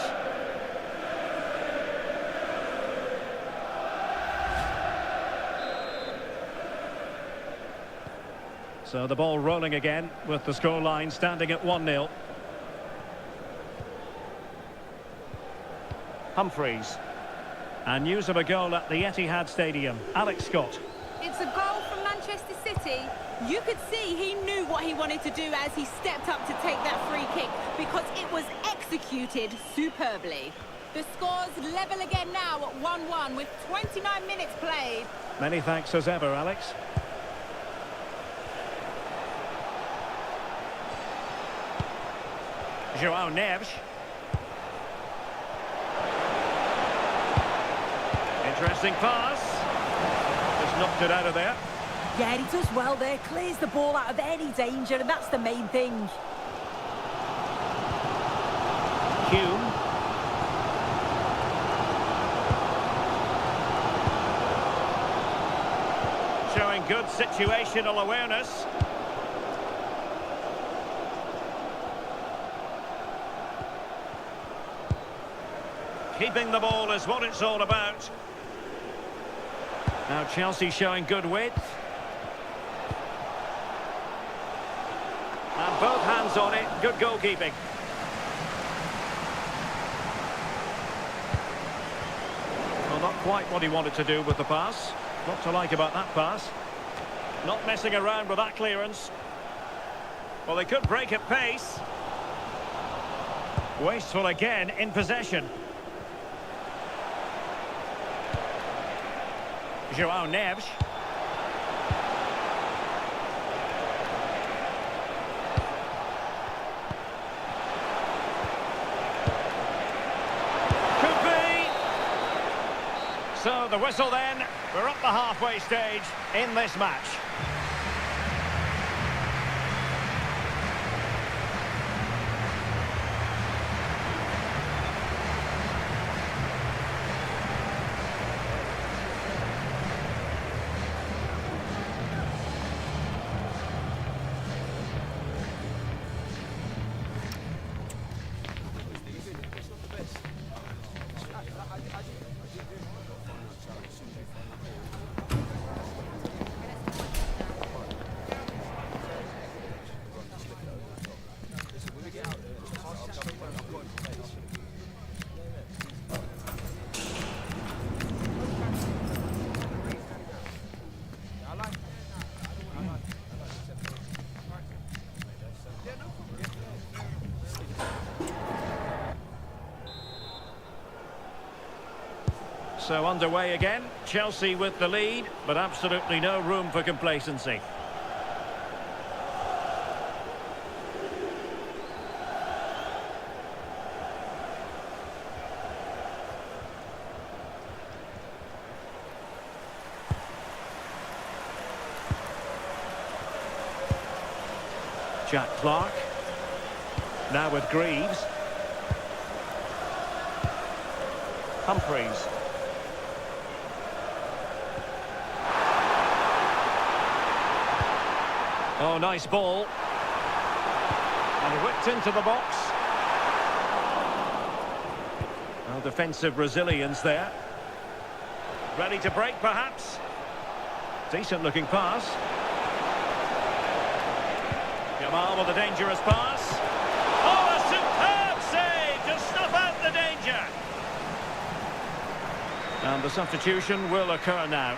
So the ball rolling again with the scoreline standing at 1-0. Humphreys. And news of a goal at the Etihad Stadium. Alex Scott. It's a goal from Manchester City. You could see he knew what he wanted to do as he stepped up to take that free kick because it was executed superbly. The score's level again now at 1-1 with 29 minutes played. Many thanks as ever, Alex. João Neves. Pressing pass. Just knocked it out of there. Yeah, he does well there. Clears the ball out of any danger, and that's the main thing. Hume. Showing good situational awareness. Keeping the ball is what it's all about. Now Chelsea showing good width. And both hands on it. Good goalkeeping. Well, not quite what he wanted to do with the pass. Not to like about that pass. Not messing around with that clearance. Well, they could break at pace. Wasteful again in possession. João Neves. Could be. So the whistle then. We're up the halfway stage in this match. So underway again, Chelsea with the lead, but absolutely no room for complacency. Jack Clark, now with Greaves. Humphreys. Oh, nice ball. And whipped into the box. Well, defensive resilience there. Ready to break, perhaps. Decent-looking pass. Jamal with a dangerous pass. Oh, a superb save to snuff out the danger. And the substitution will occur now.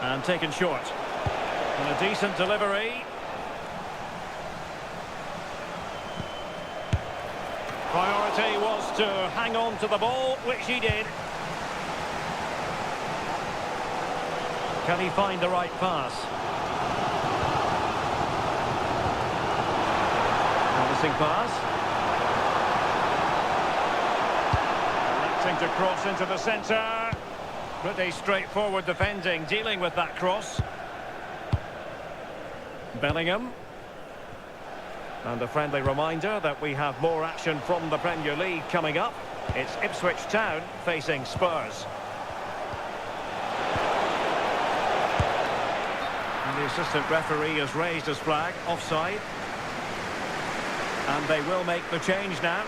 And taken short. And a decent delivery. Priority was to hang on to the ball, which he did. Can he find the right pass? Promising pass. Electing to cross into the centre. Pretty straightforward defending, dealing with that cross. Bellingham. And a friendly reminder that we have more action from the Premier League coming up. It's Ipswich Town facing Spurs. And the assistant referee has raised his flag, offside. And they will make the change now.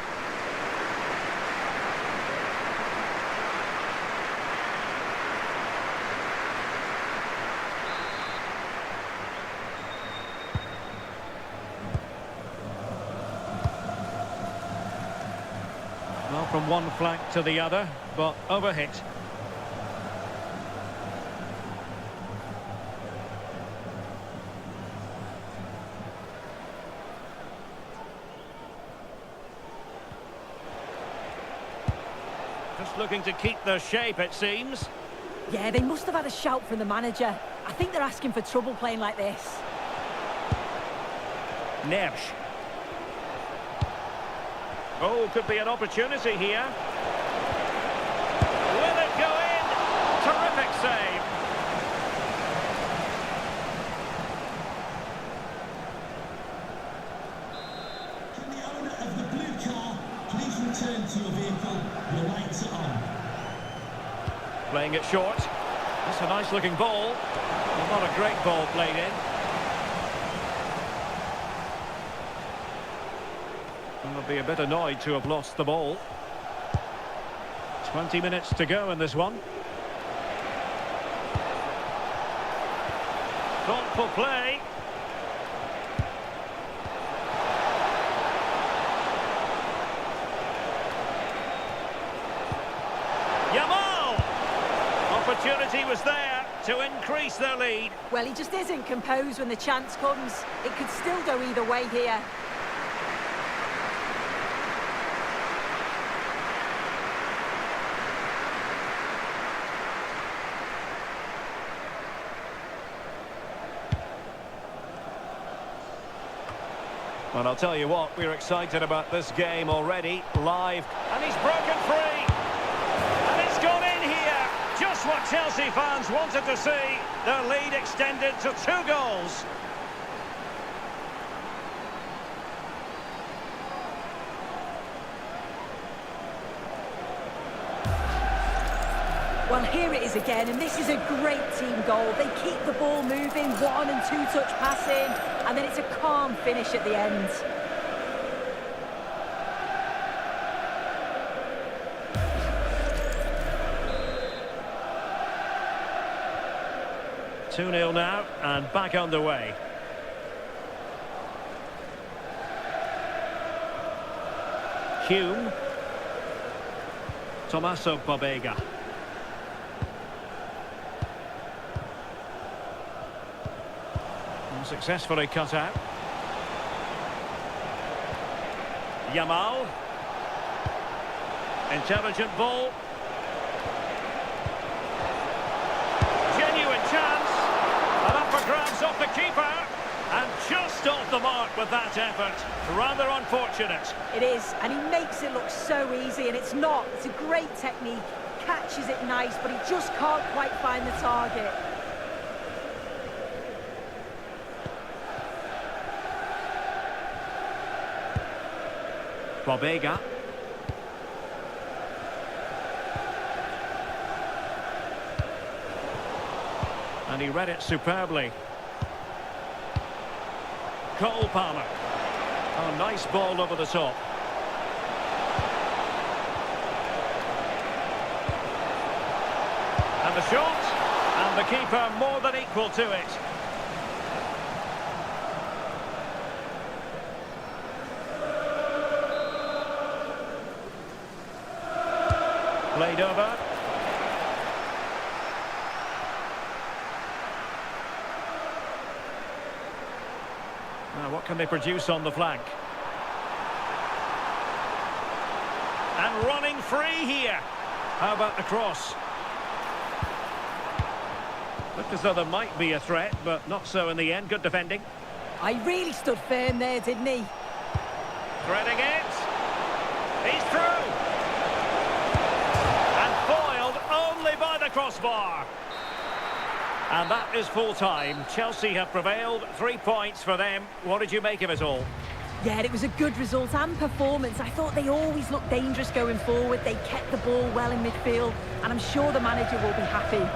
Well, from one flank to the other, but overhit. Just looking to keep the shape, it seems. Yeah, they must have had a shout from the manager. I think they're asking for trouble playing like this. Neves. Oh, could be an opportunity here. Will it go in? Terrific save. Can the owner of the blue car please return to your vehicle? Your lights are on. Playing it short. That's a nice looking ball. Well, not a great ball played in. And they'll be a bit annoyed to have lost the ball. 20 minutes to go in this one. Thoughtful play. Yamal! Opportunity was there to increase their lead. Well, he just isn't composed when the chance comes. It could still go either way here. Well, I'll tell you what, we're excited about this game already, live. And he's broken free! And it's gone in here! Just what Chelsea fans wanted to see. Their lead extended to 2 goals. Well, here it is again, and this is a great team goal. They keep the ball moving, 1- and 2-touch passing, and then it's a calm finish at the end. Two 2-0 now, and back underway. Hume. Tommaso Pobega. Successfully cut out. Yamal. Intelligent ball. Genuine chance. And up for grabs off the keeper. And just off the mark with that effort. Rather unfortunate. It is, and he makes it look so easy, and it's not. It's a great technique. Catches it nice, but he just can't quite find the target. Pobega. And he read it superbly. Cole Palmer. Oh, nice ball over the top. And the shot. And the keeper more than equal to it. Played over. Now, what can they produce on the flank? And running free here. How about the cross? Looked as though there might be a threat, but not so in the end. Good defending. I really stood firm there, didn't he? Threading it. He's through. By the crossbar. And that is full time. Chelsea have prevailed. 3 points for them. What did you make of it all? Yeah, it was a good result and performance. I thought they always looked dangerous going forward. They kept the ball well in midfield, and I'm sure the manager will be happy.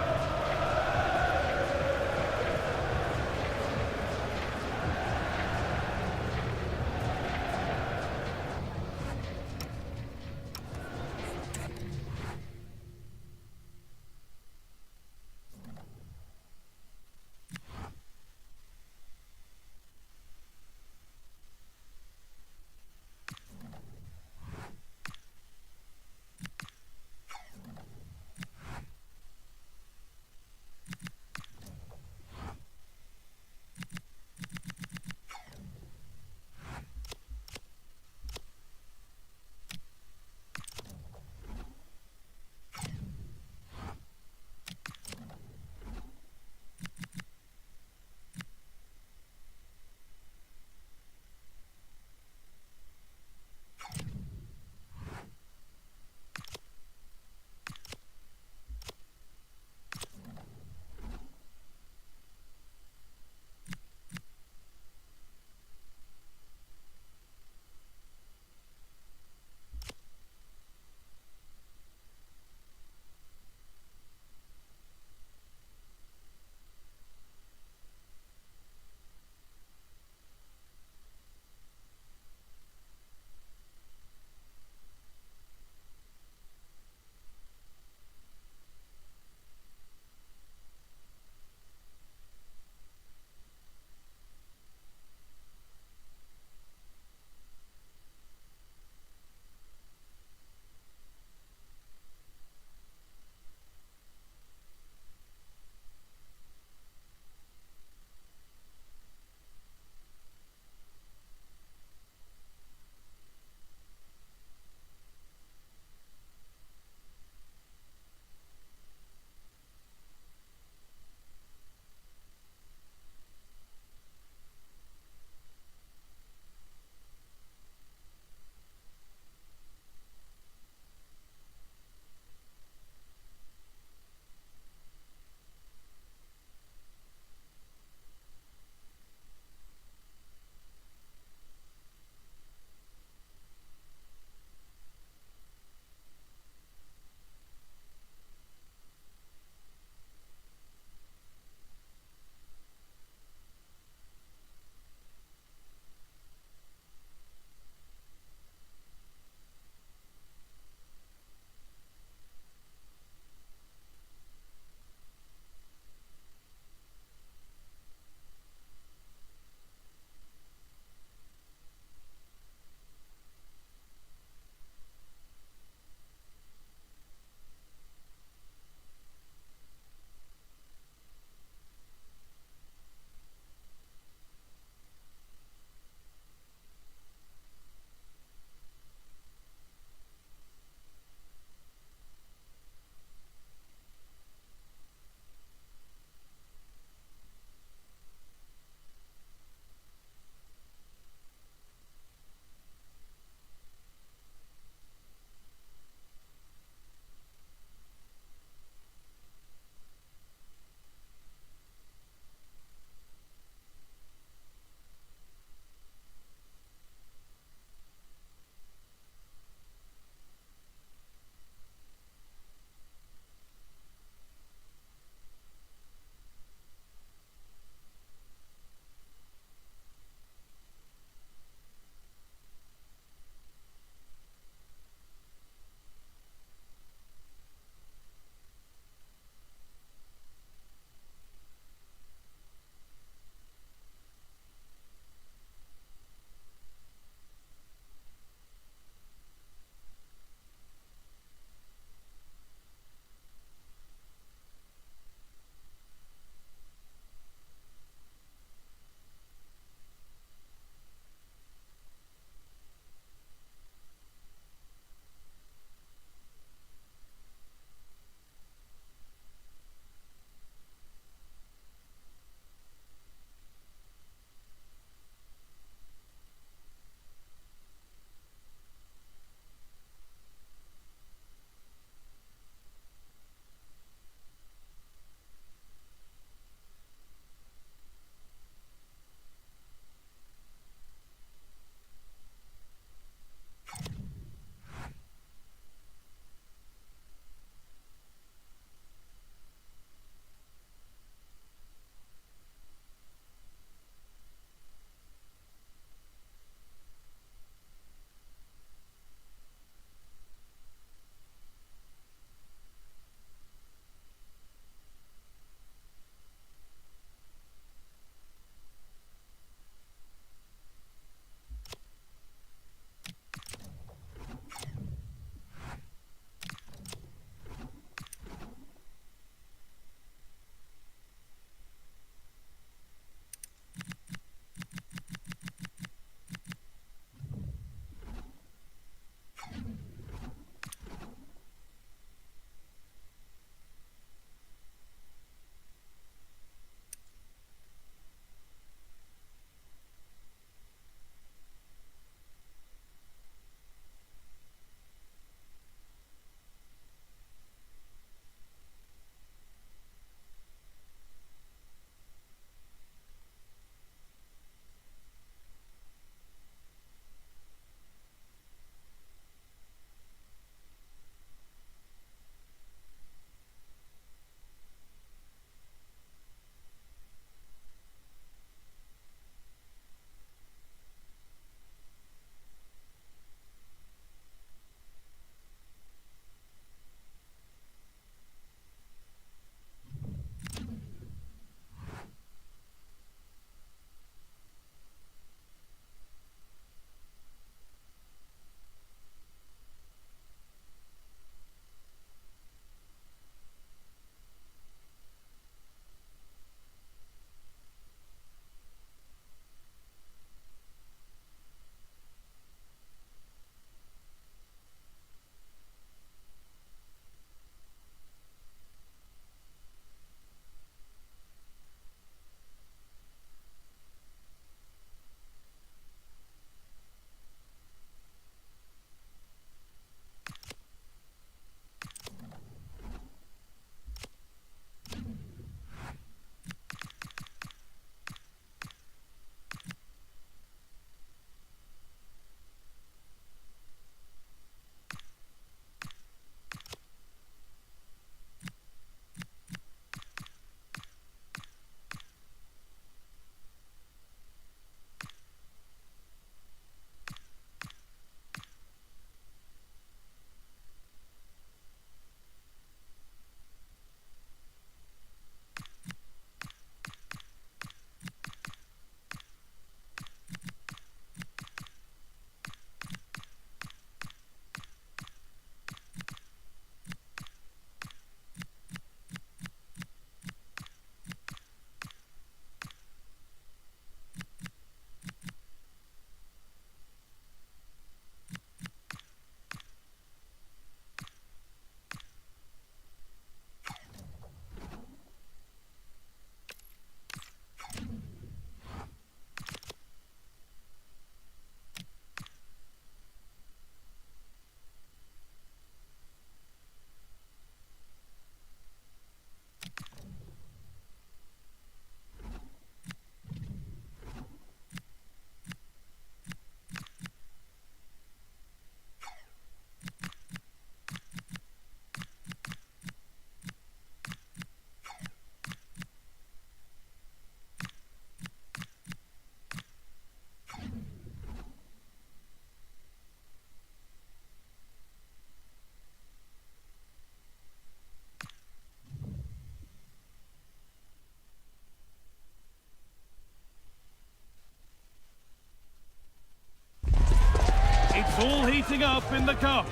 heating up in the cup.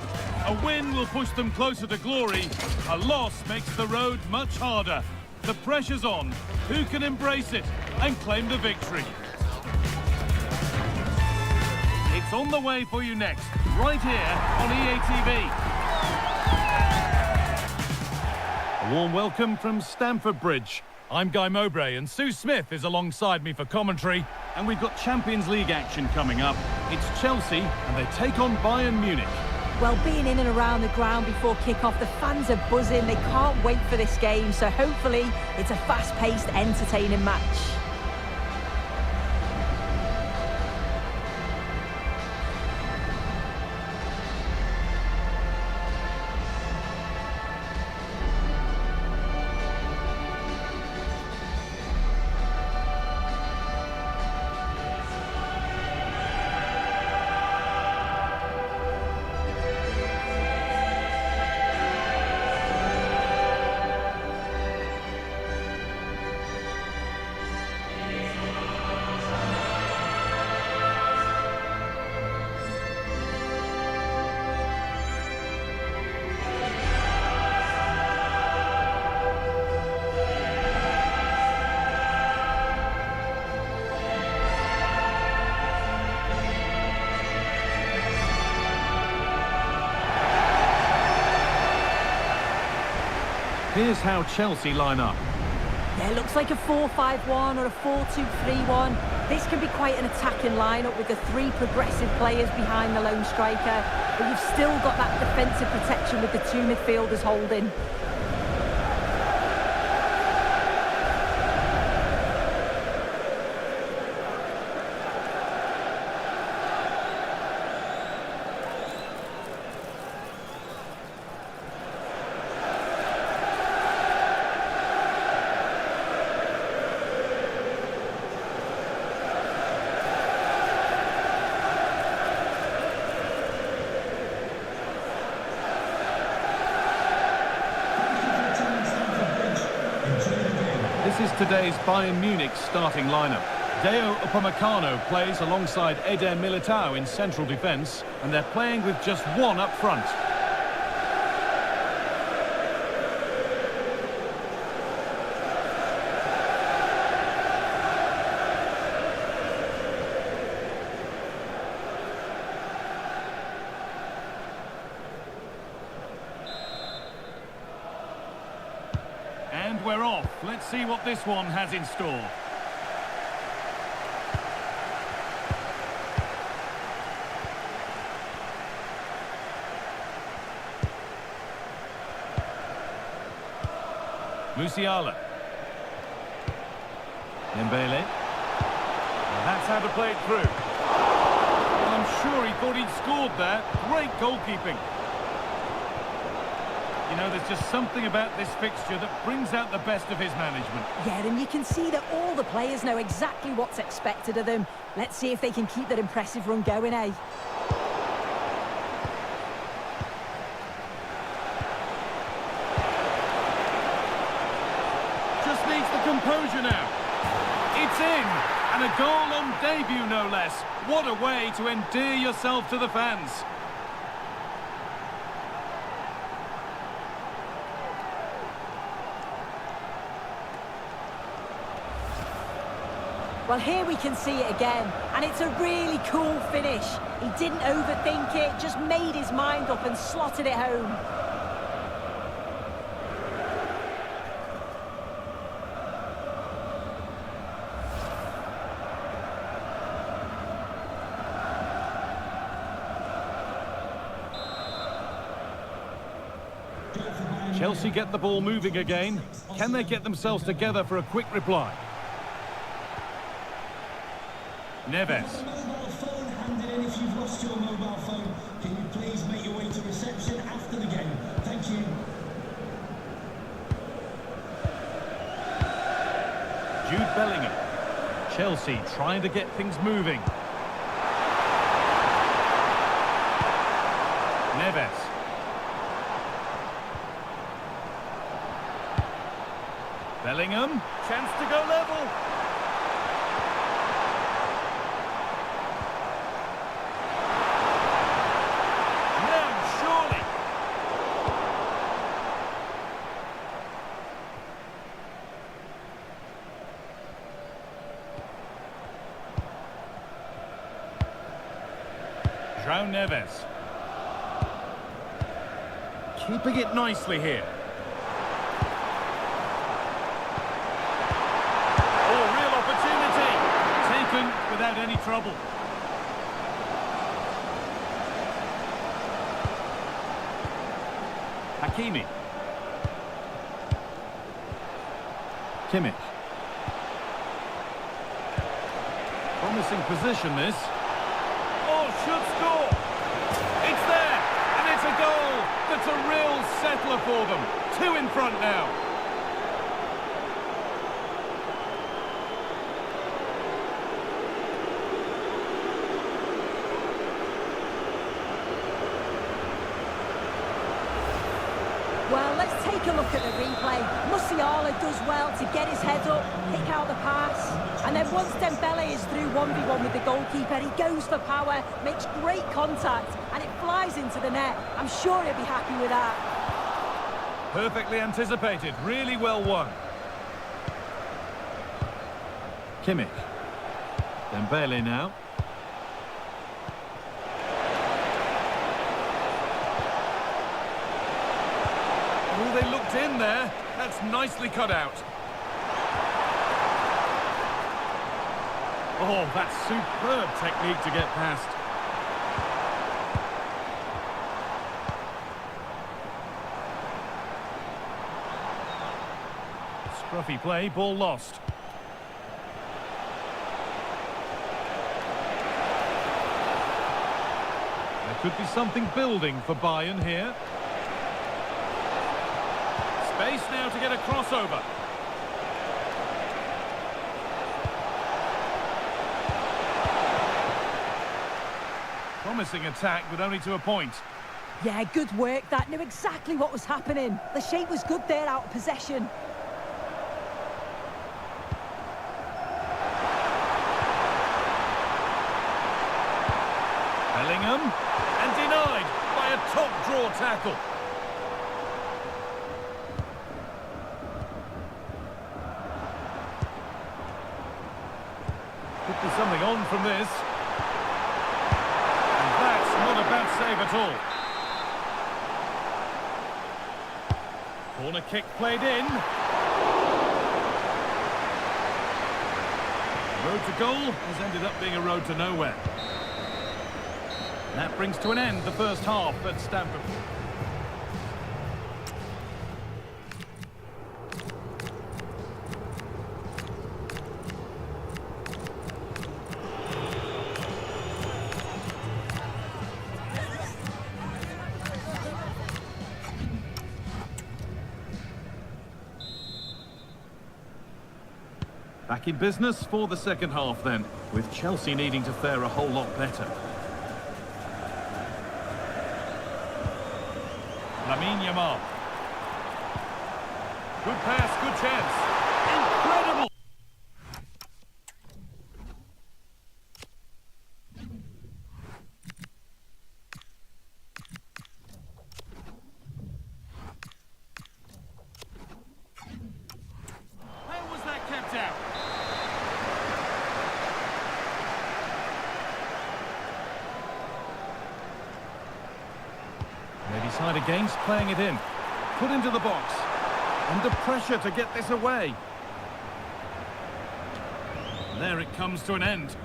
A win will push them closer to glory. A loss makes the road much harder. The pressure's on. Who can embrace it and claim the victory? It's on the way for you next, right here on EA TV. A warm welcome from Stamford Bridge. I'm Guy Mowbray and Sue Smith is alongside me for commentary. And we've got Champions League action coming up. It's Chelsea and they take on Bayern Munich. Well, being in and around the ground before kick-off, the fans are buzzing. They can't wait for this game, so hopefully it's a fast-paced, entertaining match. Here's how Chelsea line up. Yeah, it looks like a 4-5-1 or a 4-2-3-1. This can be quite an attacking lineup with the three progressive players behind the lone striker. But you've still got that defensive protection with the two midfielders holding. This is today's Bayern Munich starting lineup. Deo Upamecano plays alongside Eder Militao in central defence, and they're playing with just one up front. And we're off. Let's see what this one has in store. Musiala. Dembele. And that's how to play it through. Well, I'm sure he thought he'd scored there. Great goalkeeping. You know, there's just something about this fixture that brings out the best of his management. Yeah, and you can see that all the players know exactly what's expected of them. Let's see if they can keep that impressive run going, eh? Just needs the composure now. It's in! And a goal on debut, no less. What a way to endear yourself to the fans. Well, here we can see it again, and it's a really cool finish. He didn't overthink it, just made his mind up and slotted it home. Chelsea get the ball moving again. Can they get themselves together for a quick reply? Neves. Mobile phone handed in if you've lost your mobile phone. Can you please make your way to reception after the game? Thank you. Jude Bellingham. Chelsea trying to get things moving. Neves. Bellingham. Chance to go level. João Neves. Keeping it nicely here. Oh, real opportunity. Taken without any trouble. Hakimi. Kimmich. Promising position, this. Oh, should score. It's there, and it's a goal. That's a real settler for them. 2 in front now. Well, let's take a look at the replay. Musiala does well to get his head up, pick out the pass, and then once Dembele is through 1v1 with the goalkeeper, he goes for power, makes great contact, and it flies into the net. I'm sure he'll be happy with that. Perfectly anticipated, really well won. Kimmich. Dembele now. Oh, they looked in there. That's nicely cut out. Oh, that's superb technique to get past. Scruffy play, ball lost. There could be something building for Bayern here. Space now to get a crossover. Promising attack, but only to a point. Yeah, good work. That knew exactly what was happening. The shape was good there out of possession. Bellingham, and denied by a top draw tackle. Could be something on from this. And that's not a bad save at all. Corner kick played in. The road to goal has ended up being a road to nowhere. That brings to an end the first half at Stamford. Back in business for the second half then, with Chelsea needing to fare a whole lot better. Yamal. Good pass, good chance. Incredible! How was that kept out? They decide against playing it in. Put into the box. Under pressure to get this away. There it comes to an end.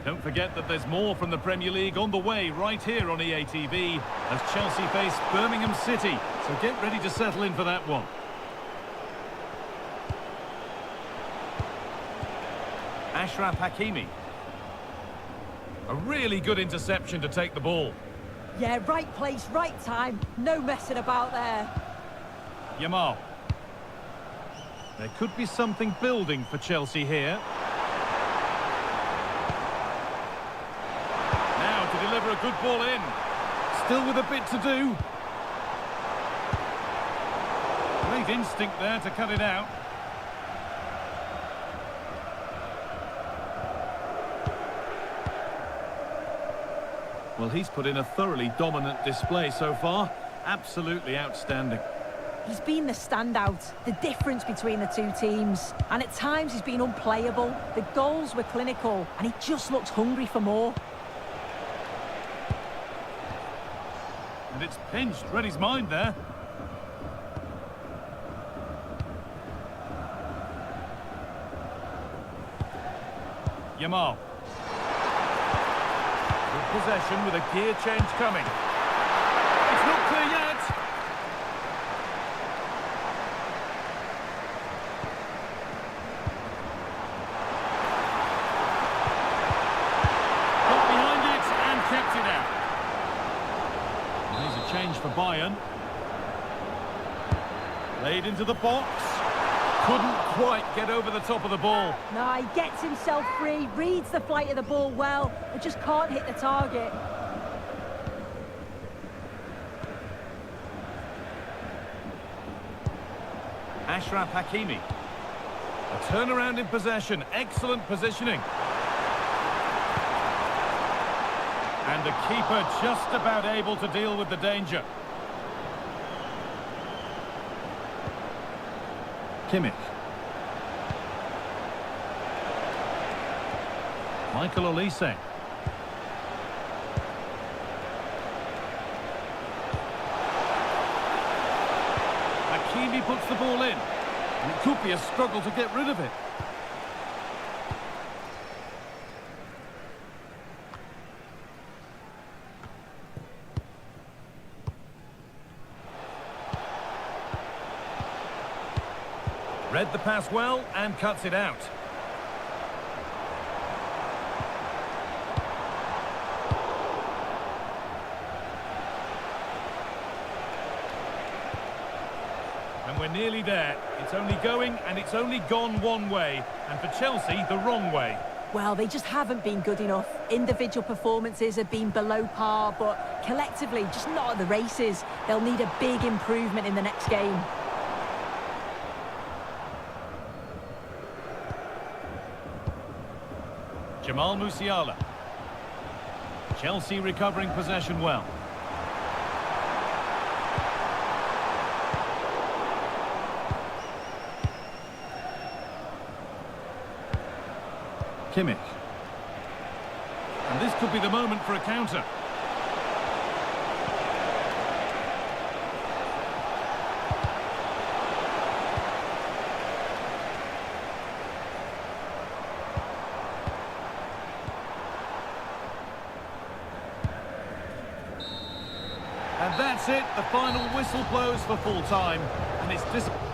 Don't forget that there's more from the Premier League on the way right here on EA TV as Chelsea face Birmingham City. So get ready to settle in for that one. Achraf Hakimi. A really good interception to take the ball. Yeah, right place, right time. No messing about there. Yamal. There could be something building for Chelsea here. Now to deliver a good ball in. Still with a bit to do. Great instinct there to cut it out. Well, he's put in a thoroughly dominant display so far. Absolutely outstanding. He's been the standout, the difference between the two teams. And at times he's been unplayable. The goals were clinical and he just looks hungry for more. And it's pinched, read his mind there. Yamal. Good possession with a gear change coming. It's not clear yet. Got behind it and kept it out. There's a change for Bayern. Played into the box. Couldn't quite get over the top of the ball. No, he gets himself free, reads the flight of the ball well, but just can't hit the target. Ashraf Hakimi. A turnaround in possession. Excellent positioning. And the keeper just about able to deal with the danger. Kimmich. Michael Olise. Hakimi puts the ball in. And it could be a struggle to get rid of it. Read the pass well and cuts it out. And we're nearly there. It's only going and it's only gone one way. And for Chelsea, the wrong way. Well, they just haven't been good enough. Individual performances have been below par, but collectively, just not at the races. They'll need a big improvement in the next game. Jamal Musiala. Chelsea recovering possession well. Kimmich. And this could be the moment for a counter. And that's it, the final whistle blows for full time, and it's disappointing.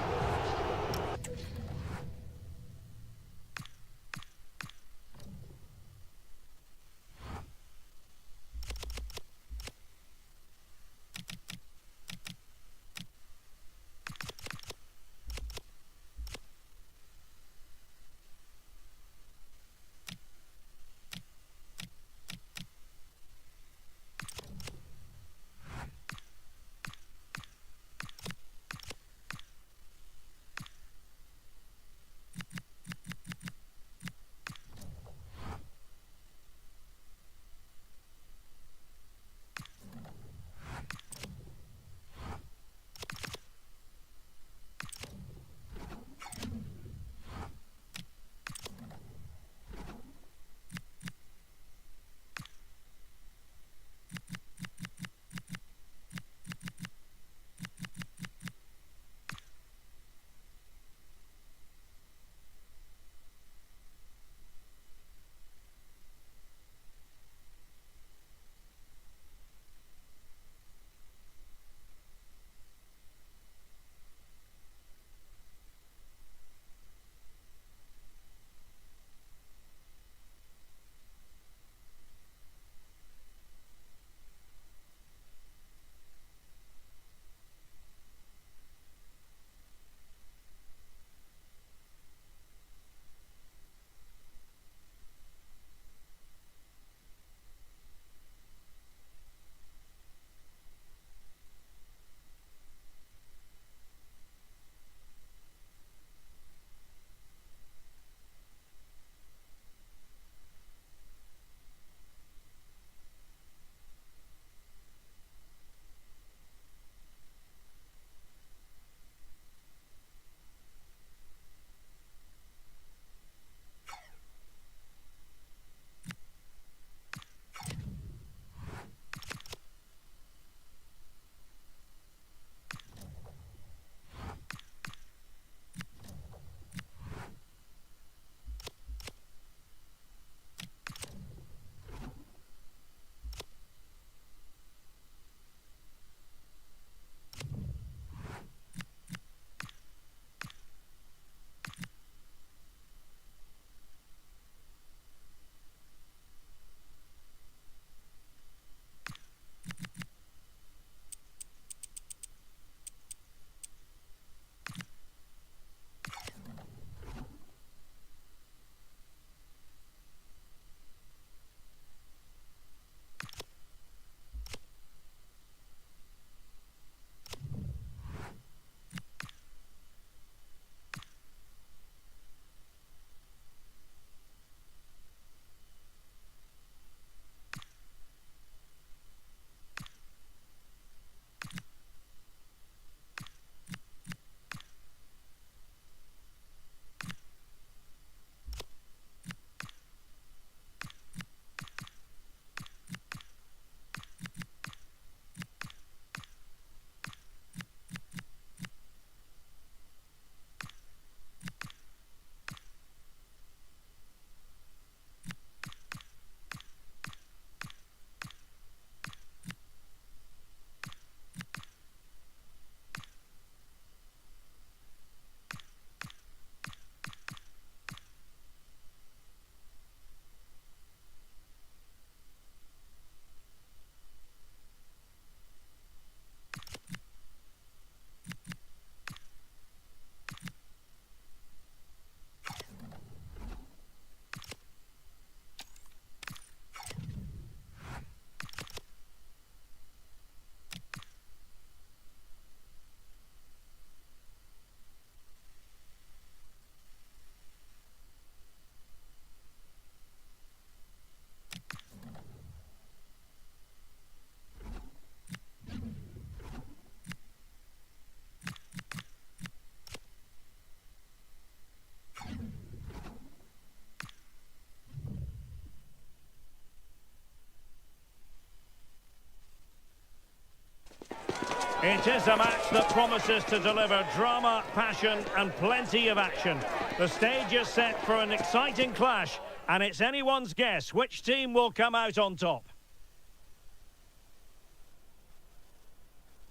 It is a match that promises to deliver drama, passion and plenty of action. The stage is set for an exciting clash, and it's anyone's guess which team will come out on top.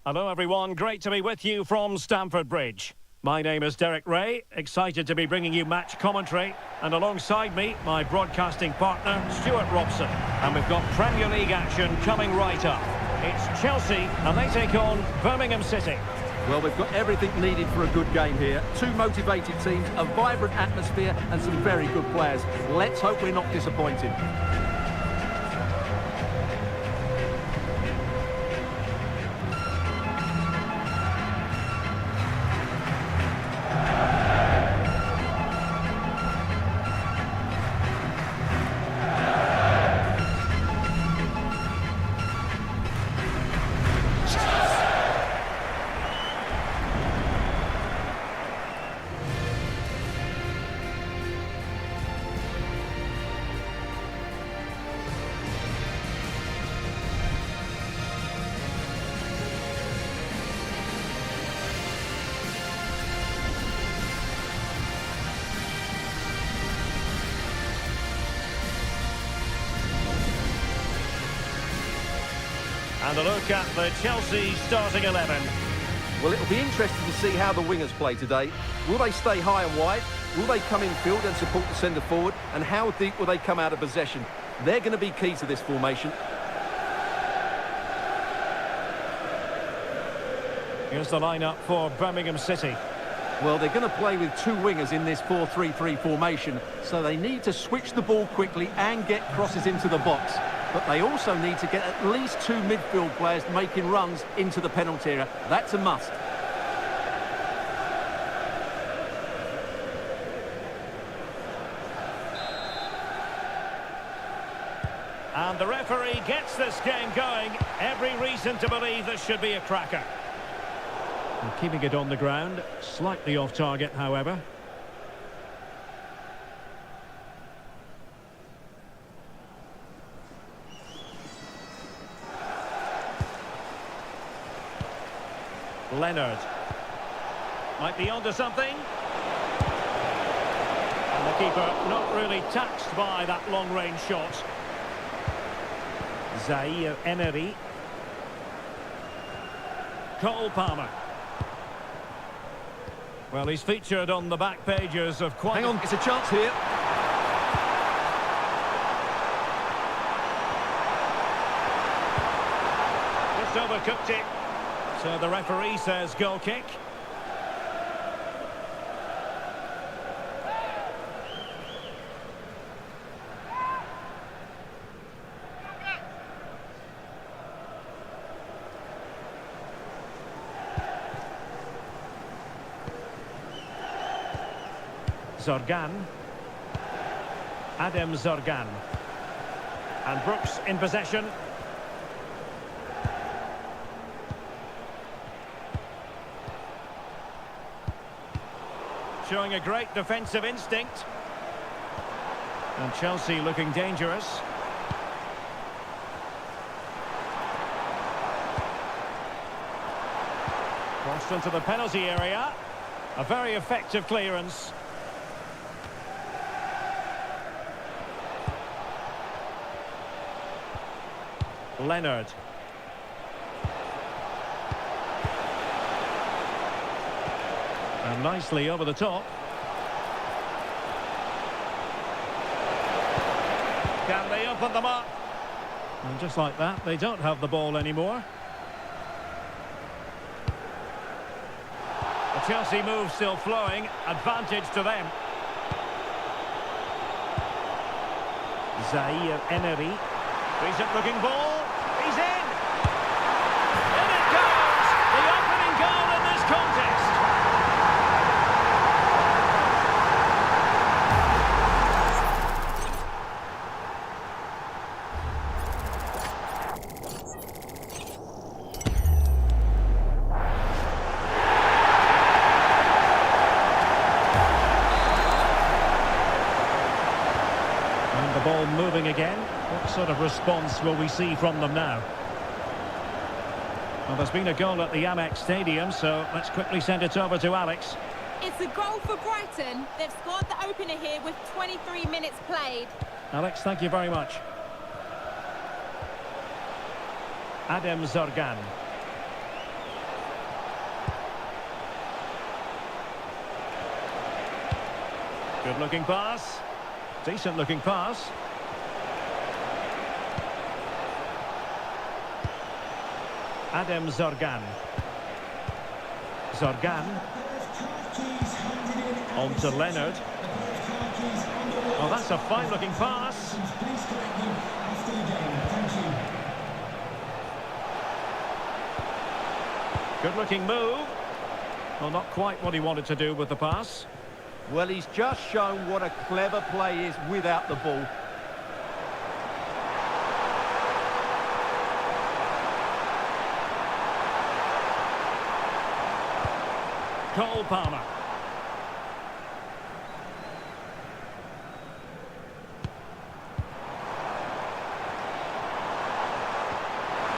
Hello everyone, great to be with you from Stamford Bridge. My name is Derek Ray, excited to be bringing you match commentary, and alongside me, my broadcasting partner, Stuart Robson. And we've got Premier League action coming right up. It's Chelsea, and they take on Birmingham City. Well, we've got everything needed for a good game here. Two motivated teams, a vibrant atmosphere, and some very good players. Let's hope we're not disappointed. And a look at the Chelsea starting 11. Well, it'll be interesting to see how the wingers play today. Will they stay high and wide? Will they come in field and support the centre forward? And how deep will they come out of possession? They're going to be key to this formation. Here's the lineup for Birmingham City. Well, they're going to play with two wingers in this 4-3-3 formation, so they need to switch the ball quickly and get crosses into the box. But they also need to get at least two midfield players making runs into the penalty area. That's a must. And the referee gets this game going. Every reason to believe this should be a cracker. And keeping it on the ground, slightly off target, however. Leonard might be onto something, and the keeper not really taxed by that long-range shot. Zaire Emery, Cole Palmer. Well, he's featured on the back pages of quite... Hang on, it's a chance here. Just overcooked it. So the referee says goal kick. Zorgan. Adam Zorgan. And Brooks in possession. Showing a great defensive instinct. And Chelsea looking dangerous. Crossed into the penalty area. A very effective clearance. Leonard. And nicely over the top. Can they open them up? And just like that, they don't have the ball anymore. The Chelsea move still flowing. Advantage to them. Zaire Emery. Decent looking ball. He's in. In it goes. The opening goal in this contest. And the ball moving again. What sort of response will we see from them now? Well, there's been a goal at the Amex Stadium, so let's quickly send it over to Alex. It's a goal for Brighton. They've scored the opener here with 23 minutes played. Alex, thank you very much. Adem Zorgan. Good looking pass. Decent looking pass. Adem Zorgan. Zorgan. On to Leonard. Oh, that's a fine looking pass. Please correct them after the game. Thank you. Good looking move. Well, not quite what he wanted to do with the pass. Well, he's just shown what a clever play is without the ball. Cole Palmer.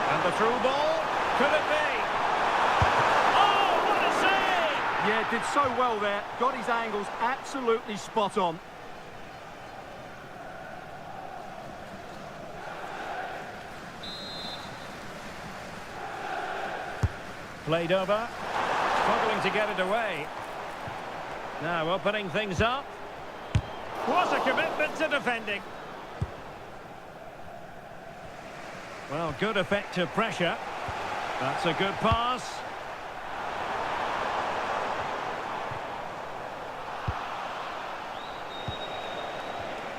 And the through ball. Could it be? Oh, what a save! Yeah, did so well there. Got his angles absolutely spot on. Played over. Struggling to get it away. Now opening things up. What a commitment to defending. Well, good effective pressure. That's a good pass.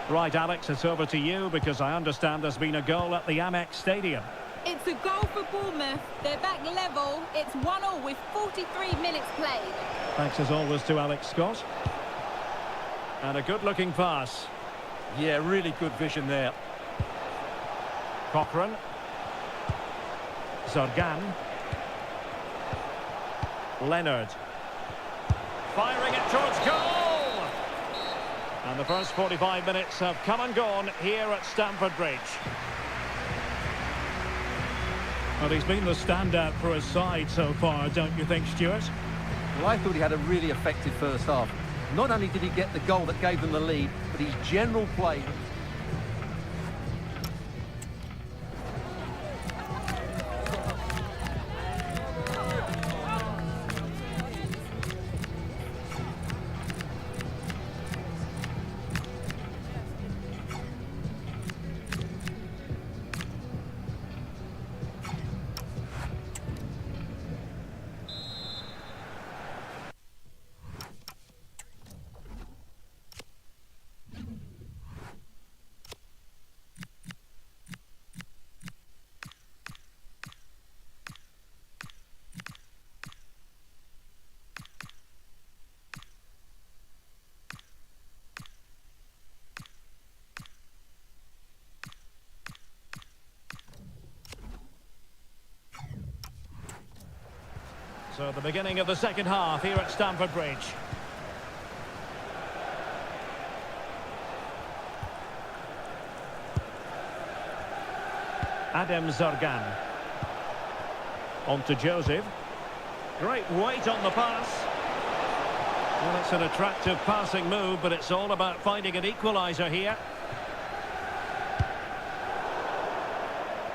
Right, Alex, it's over to you because I understand there's been a goal at the Amex Stadium. It's a goal for Bournemouth. They're back level. It's 1-1 with 43 minutes played. Thanks as always to Alex Scott. And a good looking pass. Yeah, really good vision there. Cochrane. Zorgan. Leonard. Firing it towards goal! And the first 45 minutes have come and gone here at Stamford Bridge. Well, he's been the standout for his side so far, don't you think, Stuart? Well, I thought he had a really effective first half. Not only did he get the goal that gave them the lead, but his general play... So the beginning of the second half here at Stamford Bridge. Adem Zorgan. On to Joseph. Great weight on the pass. Well, it's an attractive passing move, but it's all about finding an equaliser here.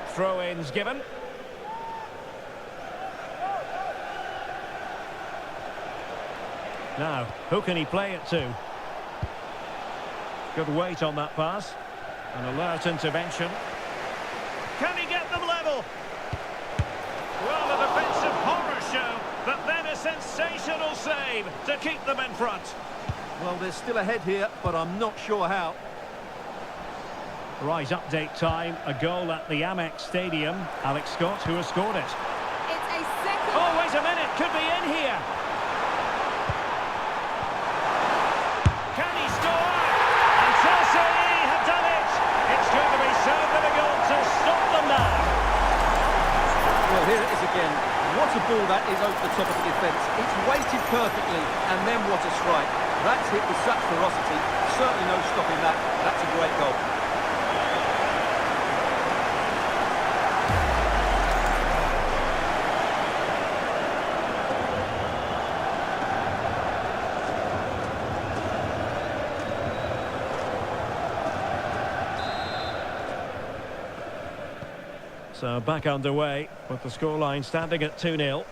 Throw-ins given. Now, who can he play it to? Good weight on that pass. An alert intervention. Can he get them level? Well, a defensive horror show, but then a sensational save to keep them in front. Well, they're still ahead here, but I'm not sure how. Right, update time. A goal at the Amex Stadium. Alex Scott, who has scored it. It's a second... Oh, wait a minute. Could be in here. Can he score? And Chelsea have done it. It's going to be so difficult to stop them now. Well, here it is again. What a ball that is over the top of the defence. It's weighted perfectly, and then what a strike. That's hit with such ferocity. Certainly no stopping that. That's a great goal. So back underway with the scoreline standing at 2-0.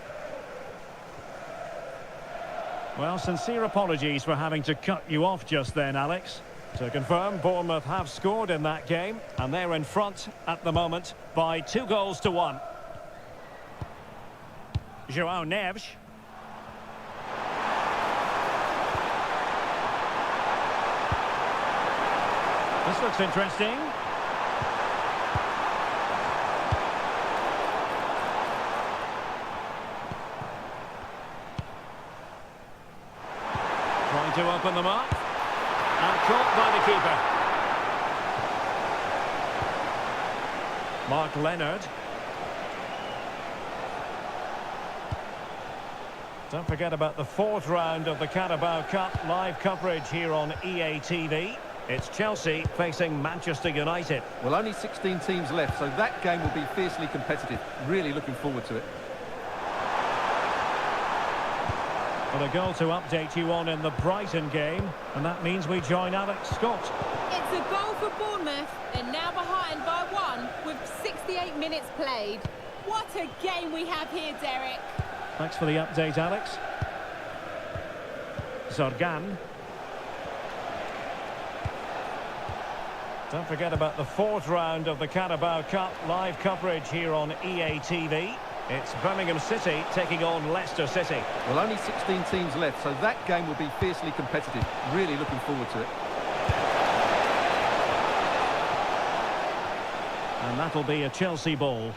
Well, sincere apologies for having to cut you off just then, Alex. To confirm, Bournemouth have scored in that game, and they're in front at the moment by 2-1. João Neves. This looks interesting. Trying to open them up. And caught by the keeper. Mark Leonard. Don't forget about the fourth round of the Carabao Cup live coverage here on EA TV. It's Chelsea facing Manchester United. Well, only 16 teams left, so that game will be fiercely competitive. Really looking forward to it. Well, a goal to update you on in the Brighton game, and that means we join Alex Scott. It's a goal for Bournemouth, and now behind by 1 with 68 minutes played. What a game we have here, Derek. Thanks for the update, Alex. Zorgan. Don't forget about the fourth round of the Carabao Cup live coverage here on EA TV. It's Birmingham City taking on Leicester City. Well, only 16 teams left, so that game will be fiercely competitive. Really looking forward to it. And that'll be a Chelsea ball.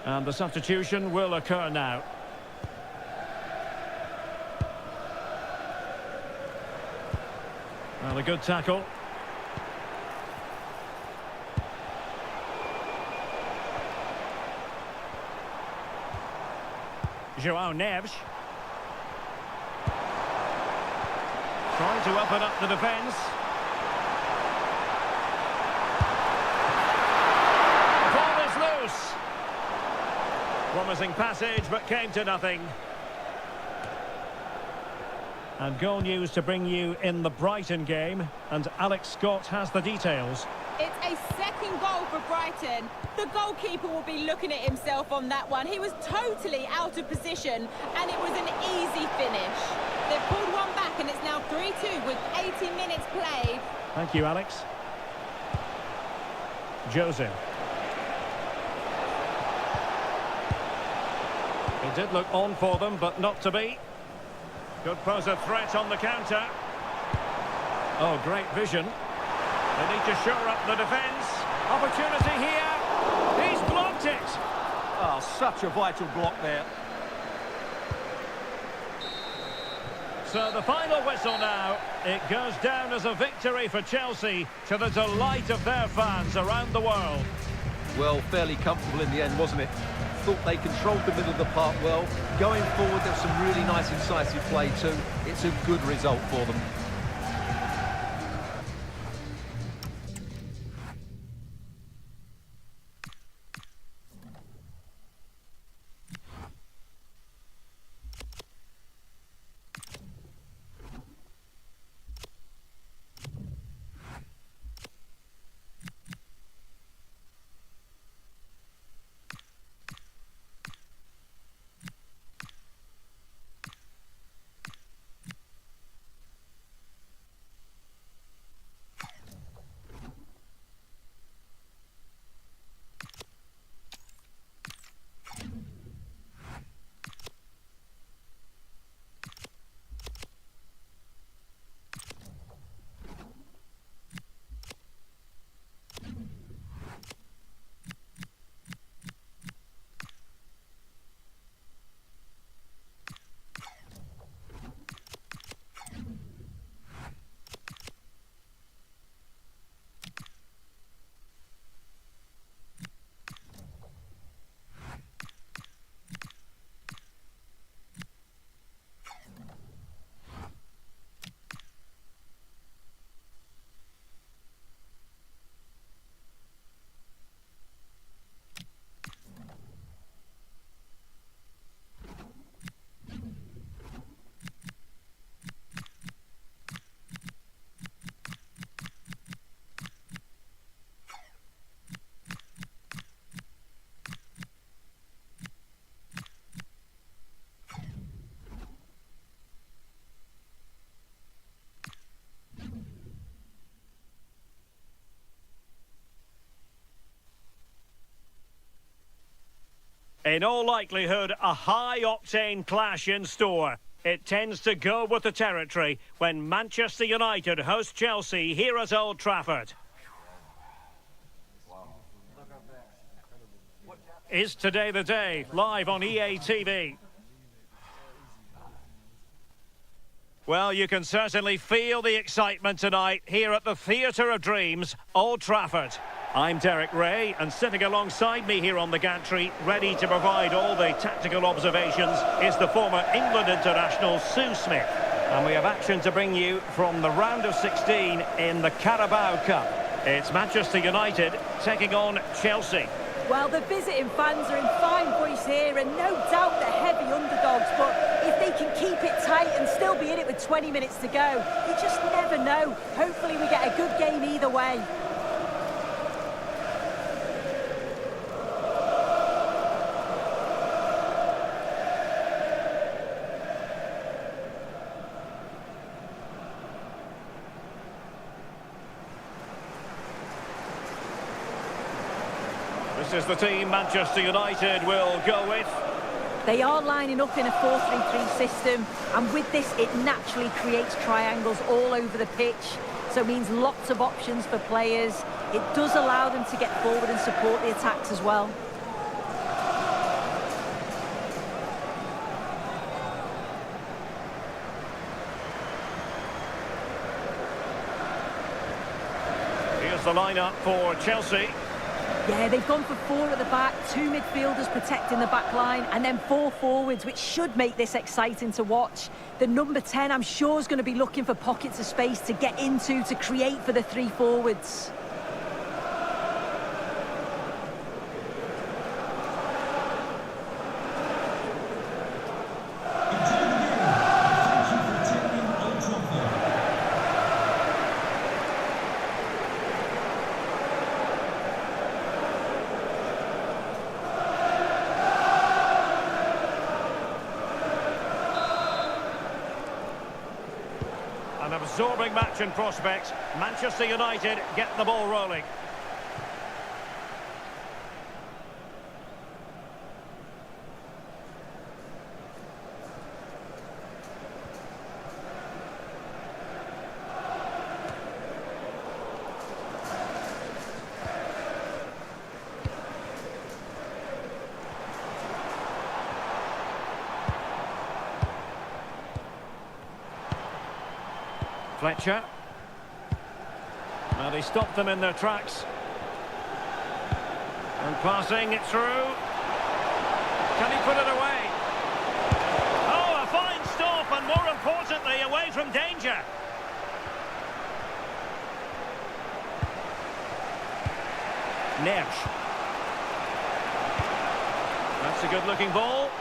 And the substitution will occur now. Well, a good tackle. João Neves. Trying to open up the defence. Ball is loose. Promising passage, but came to nothing. And goal news to bring you in the Brighton game. And Alex Scott has the details. It's a second goal for Brighton. The goalkeeper will be looking at himself on that one. He was totally out of position, and it was an easy finish. They've pulled one back, and it's now 3-2 with 80 minutes played. Thank you, Alex. Jose. He did look on for them, but not to be. Could pose a threat on the counter. Oh, great vision. They need to shore up the defence. Opportunity here. He's blocked it. Oh, such a vital block there. So the final whistle now. It goes down as a victory for Chelsea, to the delight of their fans around the world. Well, fairly comfortable in the end, wasn't it? Thought they controlled the middle of the park well. Going forward, there was some really nice incisive play too. It's a good result for them. In all likelihood, a high-octane clash in store. It tends to go with the territory when Manchester United host Chelsea here at Old Trafford. Is today the day, live on EA TV. Well, you can certainly feel the excitement tonight here at the Theatre of Dreams, Old Trafford. I'm Derek Ray, and sitting alongside me here on the gantry, ready to provide all the tactical observations, is the former England international Sue Smith. And we have action to bring you from the round of 16 in the Carabao Cup. It's Manchester United taking on Chelsea. Well, the visiting fans are in fine voice here, and no doubt they're heavy underdogs, but if they can keep it tight and still be in it with 20 minutes to go, you just never know. Hopefully we get a good game either way. This is the team Manchester United will go with. They are lining up in a 4-3-3 system, and with this it naturally creates triangles all over the pitch, so it means lots of options for players. It does allow them to get forward and support the attacks as well. Here's the lineup for Chelsea. Yeah, they've gone for 4 at the back, 2 midfielders protecting the back line, and then 4 forwards, which should make this exciting to watch. The number 10, I'm sure, is going to be looking for pockets of space to get into, to create for the 3 forwards. An absorbing match in prospect. Manchester United get the ball rolling. Fletcher. Now they stopped them in their tracks. And passing it through. Can he put it away? Oh, a fine stop, and more importantly, away from danger. Nersch. That's a good-looking ball.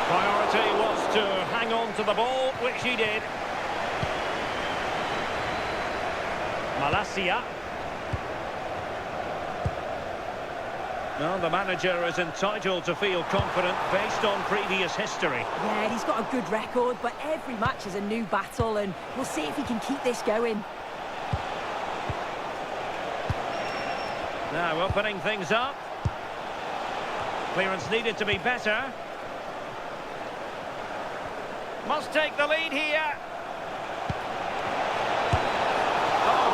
Priority was to hang on to the ball, which he did. Malacia. Well, the manager is entitled to feel confident based on previous history. Yeah, he's got a good record, but every match is a new battle, and we'll see if he can keep this going. Now opening things up. Clearance needed to be better. Must take the lead here.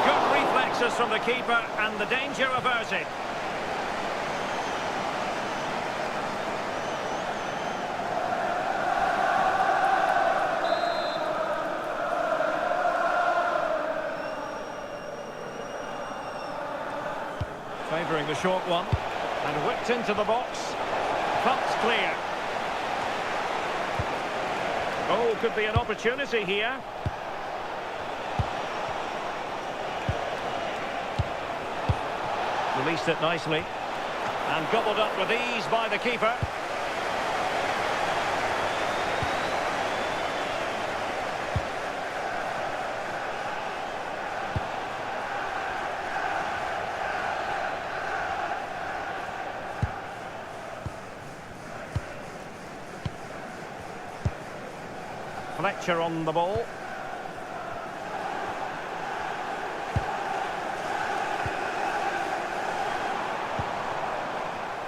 Good reflexes from the keeper, and the danger averted. Favouring the short one, and whipped into the box. Pumped clear. Oh, could be an opportunity here. Released it nicely, and gobbled up with ease by the keeper. Fletcher on the ball.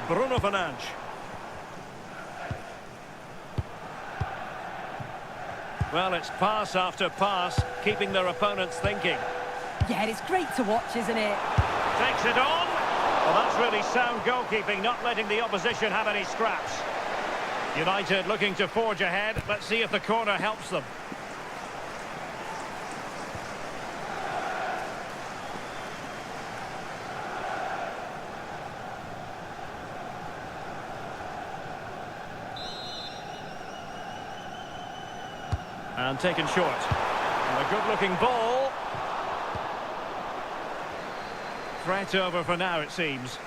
Bruno Fernandes. Well, it's pass after pass, keeping their opponents thinking. Yeah, it's great to watch, isn't it? Takes it on. Well, that's really sound goalkeeping, not letting the opposition have any scraps. United looking to forge ahead. Let's see if the corner helps them. And taken short. And a good-looking ball. Threat over for now, it seems.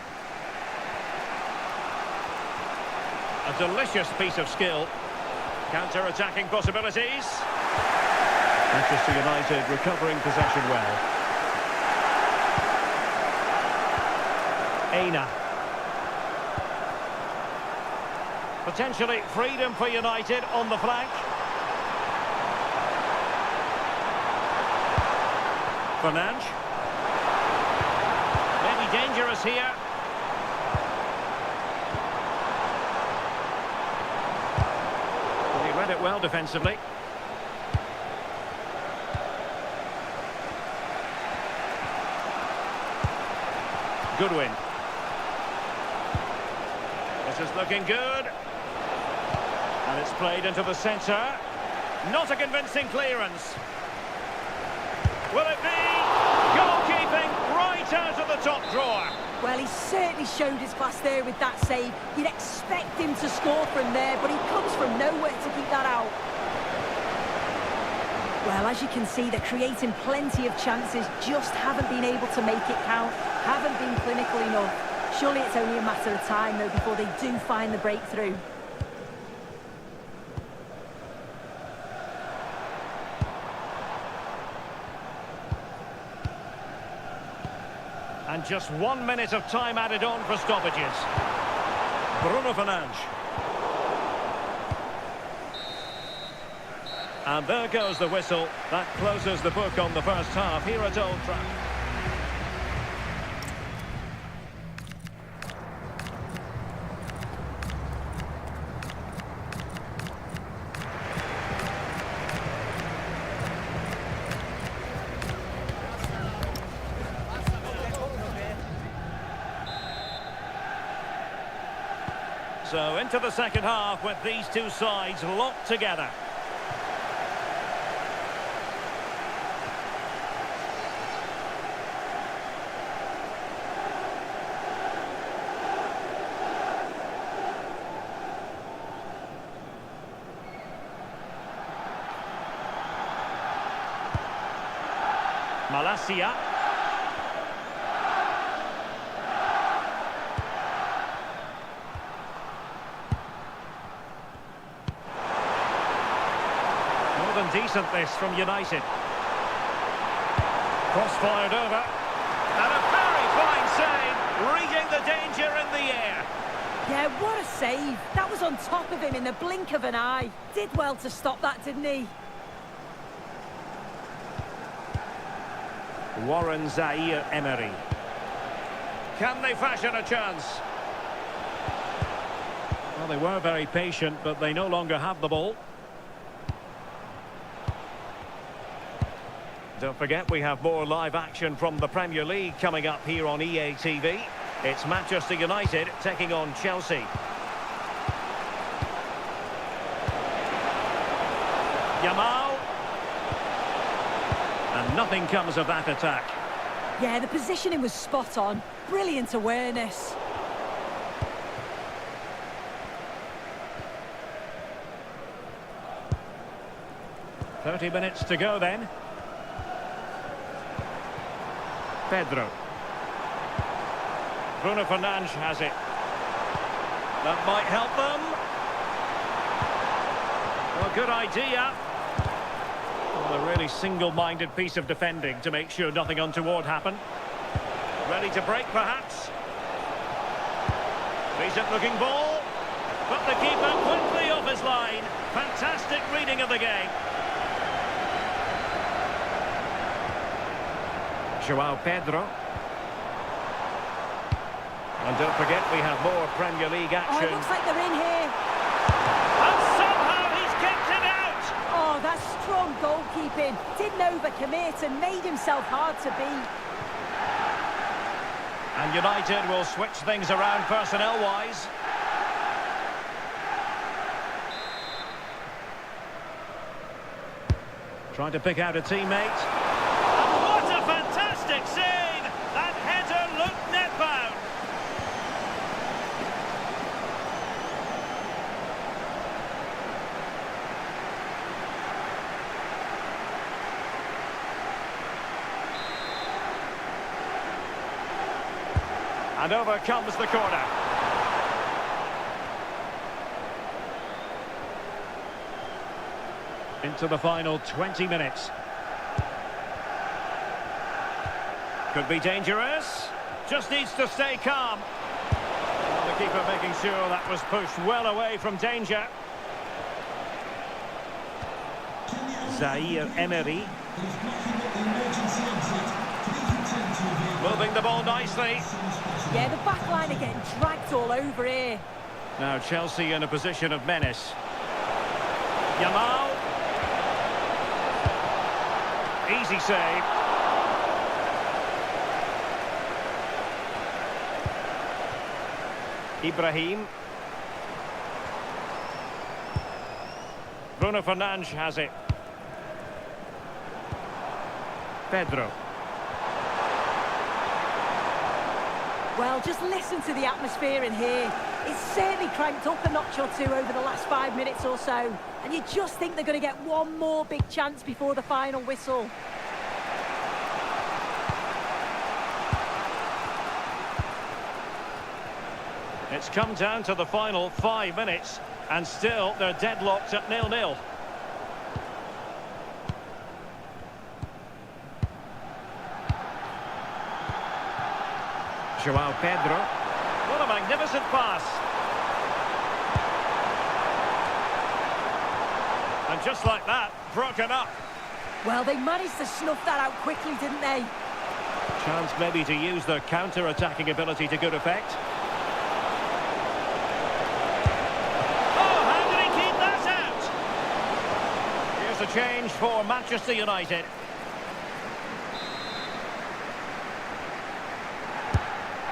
A delicious piece of skill. Counter-attacking possibilities. Manchester United recovering possession well. Aina. Potentially freedom for United on the flank. Fernandes. Maybe dangerous here. Well, he read it well defensively. Goodwin. This is looking good. And it's played into the centre. Not a convincing clearance. Will it be? Goalkeeping right out of the top drawer. Well, he certainly showed his class there with that save. You'd expect him to score from there, but he comes from nowhere to keep that out. Well, as you can see, they're creating plenty of chances, just haven't been able to make it count, haven't been clinical enough. Surely it's only a matter of time, though, before they do find the breakthrough. And just 1 minute of time added on for stoppages. Bruno Fernandes. And there goes the whistle. That closes the book on the first half here at Old Trafford. So into the second half with these two sides locked together. Malacia. Decent this from United. Cross-fired over. And a very fine save, reading the danger in the air. Yeah, what a save. That was on top of him in the blink of an eye. Did well to stop that, didn't he? Warren Zaire-Emery. Can they fashion a chance? Well, they were very patient, but they no longer have the ball. Don't forget, we have more live action from the Premier League coming up here on EA TV. It's Manchester United taking on Chelsea. Yamal. And nothing comes of that attack. Yeah, the positioning was spot on. Brilliant awareness. "30 minutes to go then. Pedro. Bruno Fernandes has it. That might help them. Well, good idea. Well, a really single-minded piece of defending to make sure nothing untoward happened. Ready to break, perhaps. Decent-looking ball. But the keeper quickly off his line. Fantastic reading of the game. João Pedro. And don't forget, we have more Premier League action. Oh, it looks like they're in here. And somehow he's kept it out! Oh, Well, that's strong goalkeeping. Didn't overcommit and made himself hard to beat. And United will switch things around personnel-wise. Trying to pick out a teammate. And what a fantastic save! That header looked net-bound. And over comes the corner. Into the final 20 minutes. Could be dangerous. Just needs to stay calm. Well, the keeper making sure that was pushed well away from danger. Zaire Emery. Moving the ball nicely. Yeah, the back line are getting dragged all over here. Now Chelsea in a position of menace. Yamal. Easy save. Ibrahim. Bruno Fernandes has it. Pedro. Well, just listen to the atmosphere in here. It's certainly cranked up a notch or two over the last 5 minutes or so. And you just think they're going to get one more big chance before the final whistle. It's come down to the final 5 minutes, and still they're deadlocked at 0-0. João Pedro. What a magnificent pass. And just like that, broken up. Well, they managed to snuff that out quickly, didn't they? Chance maybe to use their counter-attacking ability to good effect. Oh, how did he keep that out? Here's a change for Manchester United.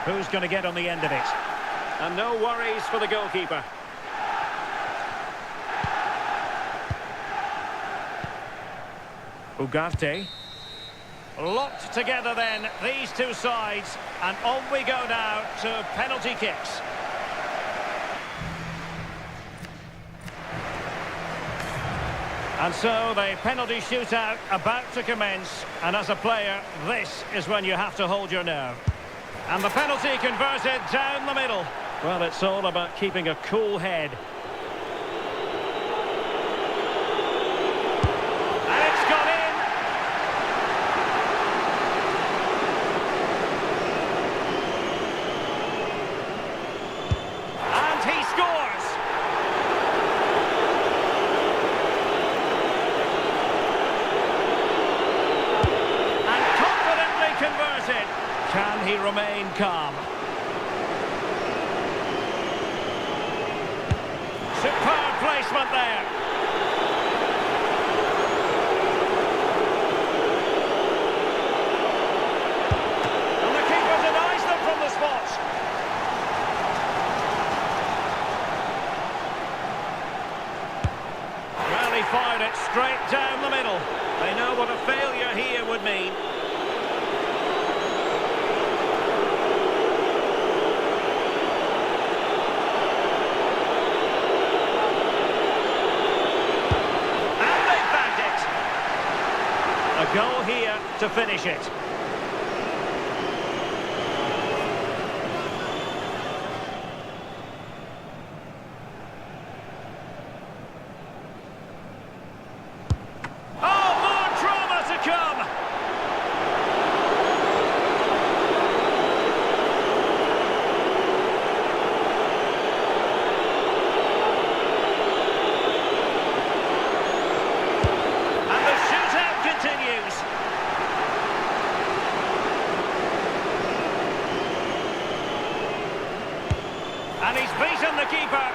Who's going to get on the end of it? And no worries for the goalkeeper. Ugarte. Locked together then, these two sides. And on we go now to penalty kicks. And so the penalty shootout about to commence. And as a player, this is when you have to hold your nerve. And the penalty converted down the middle. Well, it's all about keeping a cool head. And it's gone in. And he scores. And confidently converted. Can he remain calm? Superb placement there. And the keeper denies them from the spot. Well, he fired it straight down the middle. They know what a failure here would mean. A goal here to finish it. Oh, more drama to come! And the shootout continues. And he's beaten the keeper.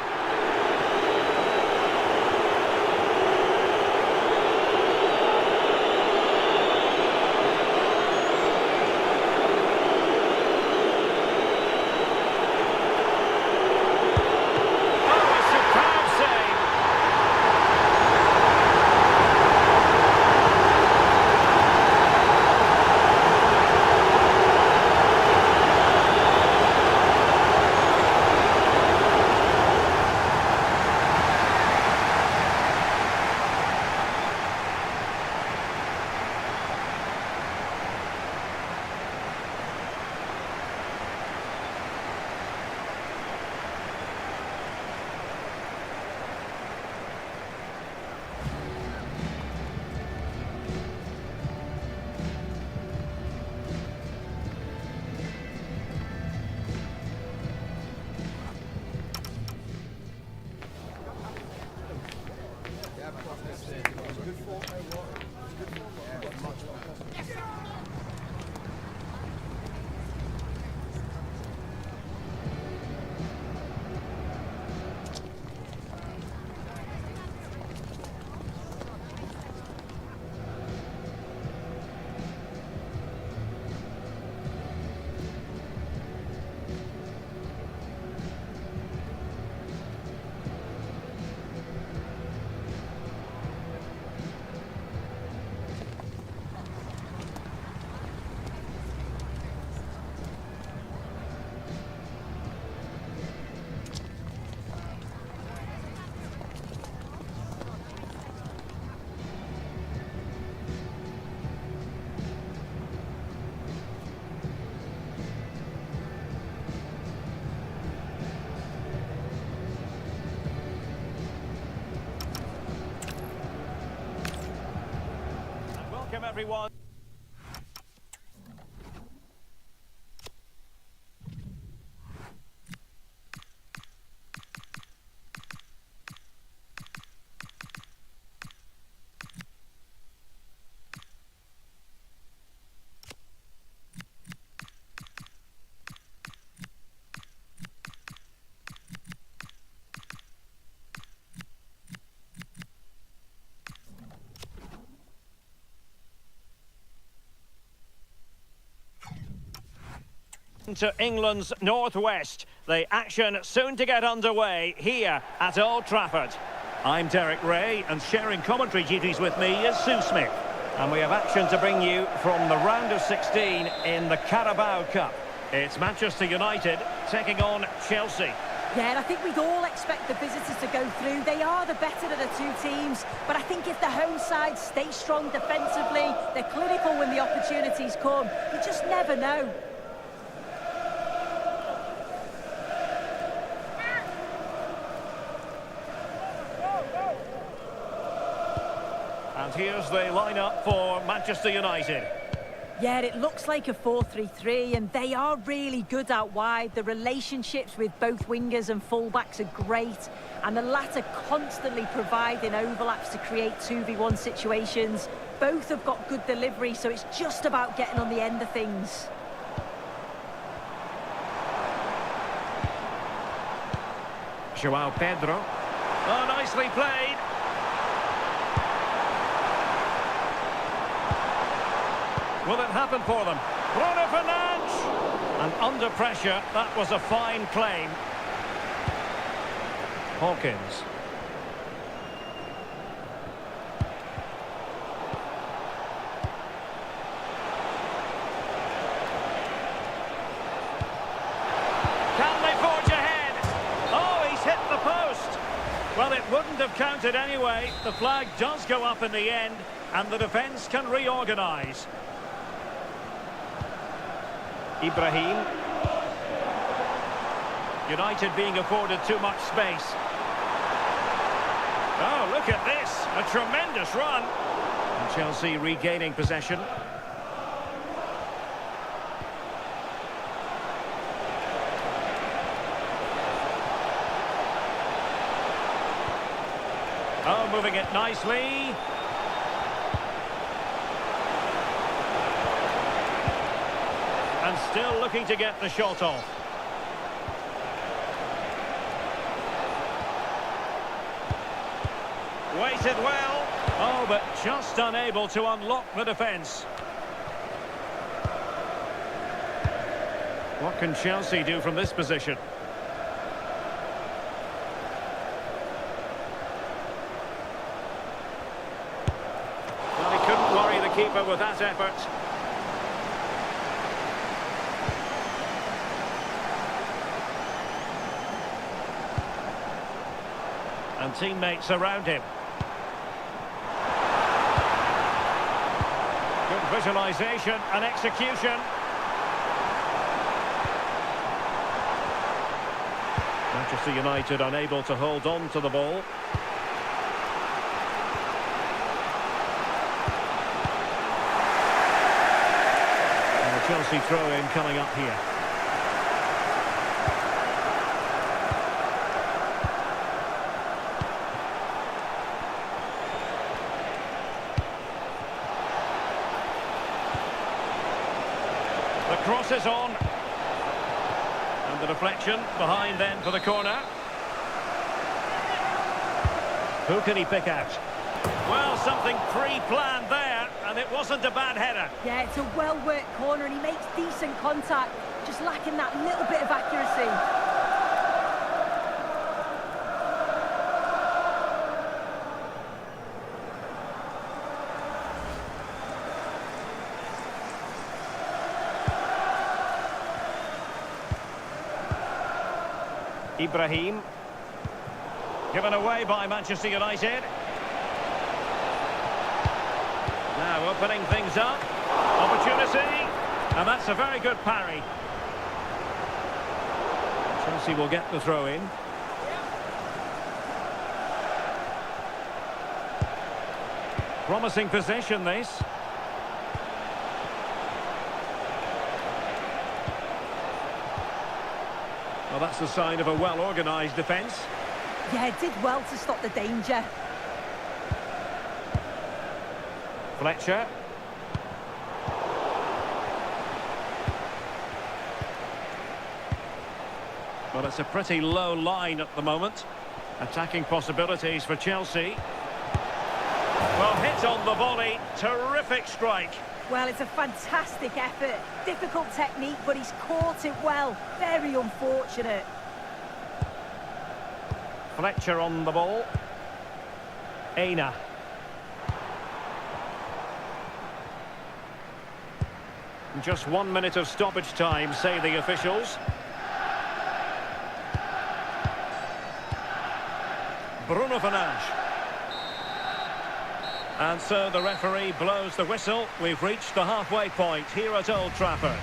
Welcome, everyone. To England's northwest. The action soon to get underway here at Old Trafford. I'm Derek Ray, and sharing commentary duties with me is Sue Smith. And we have action to bring you from the round of 16 in the Carabao Cup. It's Manchester United taking on Chelsea. Yeah, and I think we'd all expect the visitors to go through. They are the better of the two teams, but I think if the home side stay strong defensively, they're clinical when the opportunities come. You just never know. And here's the lineup for Manchester United. Yeah, it looks like a 4-3-3, and they are really good out wide. The relationships with both wingers and fullbacks are great, and the latter constantly providing overlaps to create 2v1 situations. Both have got good delivery, so it's just about getting on the end of things. João Pedro. Oh, nicely played. Will it happen for them? Bruno Fernandes! And under pressure, that was a fine claim. Hawkins. Can they forge ahead? Oh, he's hit the post. Well, it wouldn't have counted anyway. The flag does go up in the end, and the defence can reorganise. Ibrahim. United being afforded too much space. Oh, look at this. A tremendous run. And Chelsea regaining possession. Oh, moving it nicely. And still looking to get the shot off. Waited well. Oh, but just unable to unlock the defence. What can Chelsea do from this position? Well, he couldn't worry the keeper with that effort. And teammates around him. Good visualisation and execution. Manchester United unable to hold on to the ball. And the Chelsea throw-in coming up here. The cross is on. And the deflection behind then for the corner. Who can he pick out? Well, something pre-planned there, and it wasn't a bad header. Yeah, it's a well-worked corner, and he makes decent contact, just lacking that little bit of accuracy. Ibrahim. Given away by Manchester United. Now opening things up. Opportunity. And that's a very good parry. Chelsea will get the throw in. Promising possession this. Well, that's the sign of a well-organised defence. Yeah, did well to stop the danger. Fletcher. Well, it's a pretty low line at the moment. Attacking possibilities for Chelsea. Well, hit on the volley. Terrific strike. Well, it's a fantastic effort. Difficult technique, but he's caught it well. Very unfortunate. Fletcher on the ball. Aina. Just 1 minute of stoppage time, say the officials. Bruno Fernandes. And so the referee blows the whistle. We've reached the halfway point here at Old Trafford.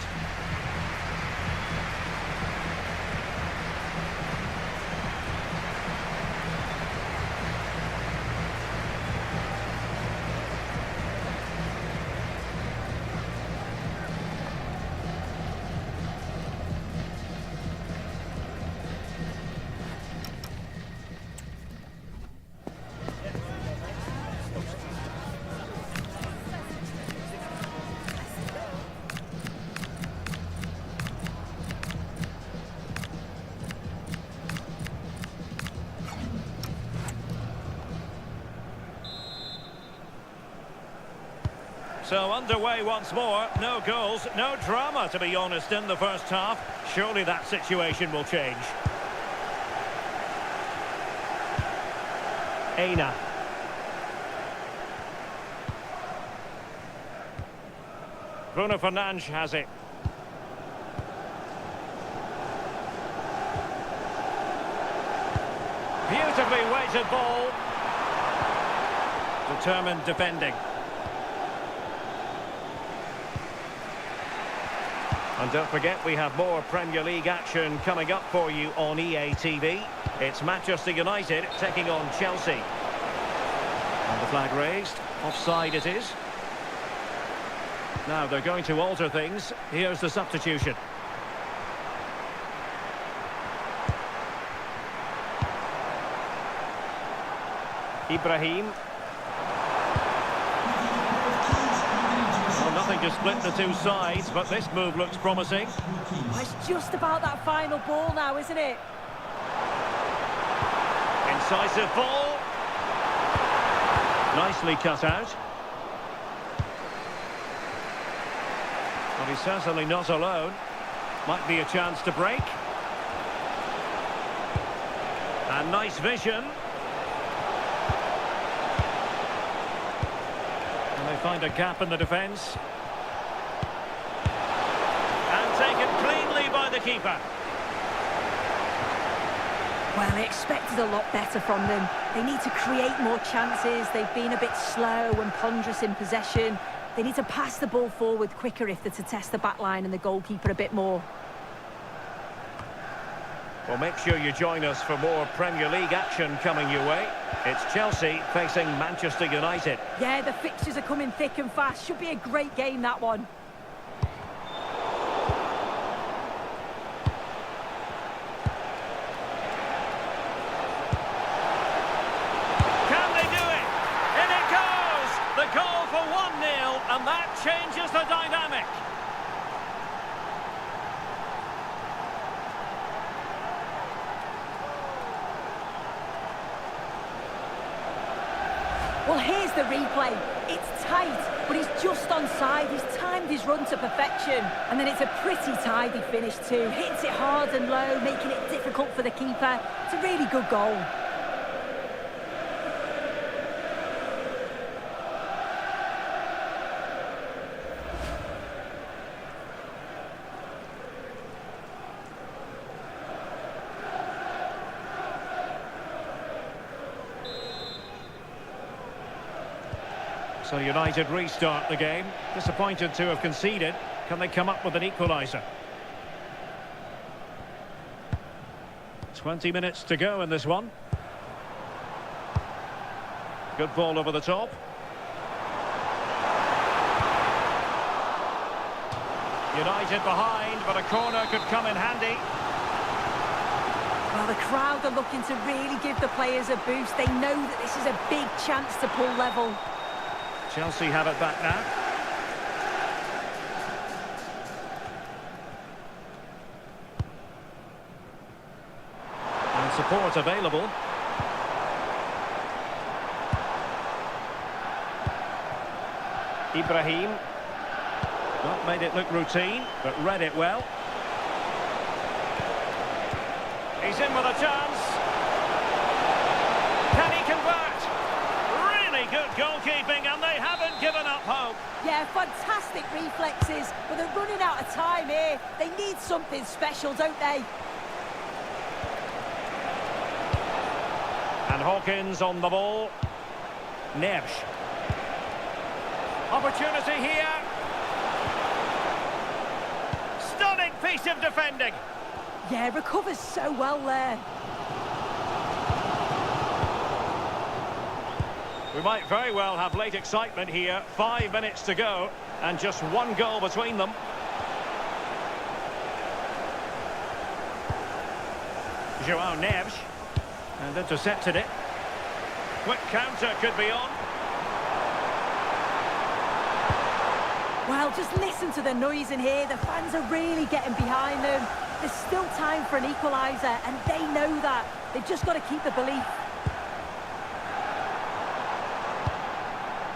So underway once more. No goals, no drama, to be honest, in the first half. Surely that situation will change. Aina. Bruno Fernandes has it. Beautifully weighted ball. Determined defending. And don't forget, we have more Premier League action coming up for you on EA TV. It's Manchester United taking on Chelsea. And the flag raised. Offside it is. Now they're going to alter things. Here's the substitution. Ibrahim. Nothing to split the two sides, but this move looks promising. It's just about that final ball now, isn't it? Incisive ball. Nicely cut out. But he's certainly not alone. Might be a chance to break. And nice vision. And they find a gap in the defence. Taken cleanly by the keeper. Well, they expected a lot better from them. They need to create more chances. They've been a bit slow and ponderous in possession. They need to pass the ball forward quicker if they're to test the back line and the goalkeeper a bit more. Well, make sure you join us for more Premier League action coming your way. It's Chelsea facing Manchester United. Yeah, the fixtures are coming thick and fast. Should be a great game, that one. And that changes the dynamic. Well, here's the replay. It's tight, but he's just onside. He's timed his run to perfection. And then it's a pretty tidy finish too. Hits it hard and low, making it difficult for the keeper. It's a really good goal. So United restart the game. Disappointed to have conceded. Can they come up with an equaliser? 20 minutes to go in this one. Good ball over the top. United behind, but a corner could come in handy. Well, the crowd are looking to really give the players a boost. They know that this is a big chance to pull level. Chelsea have it back now. And support available. Ibrahim. Not made it look routine, but read it well. He's in with a chance. Can he convert? Really good goalkeeping, and they haven't given up hope. Yeah, fantastic reflexes, but they're running out of time here. They need something special, don't they? And Hawkins on the ball. Neves. Opportunity here. Stunning piece of defending. Yeah, recovers so well there. We might very well have late excitement here. 5 minutes to go, and just one goal between them. João Neves. And intercepted it. Quick counter could be on. Well, just listen to the noise in here. The fans are really getting behind them. There's still time for an equaliser, and they know that. They've just got to keep the belief.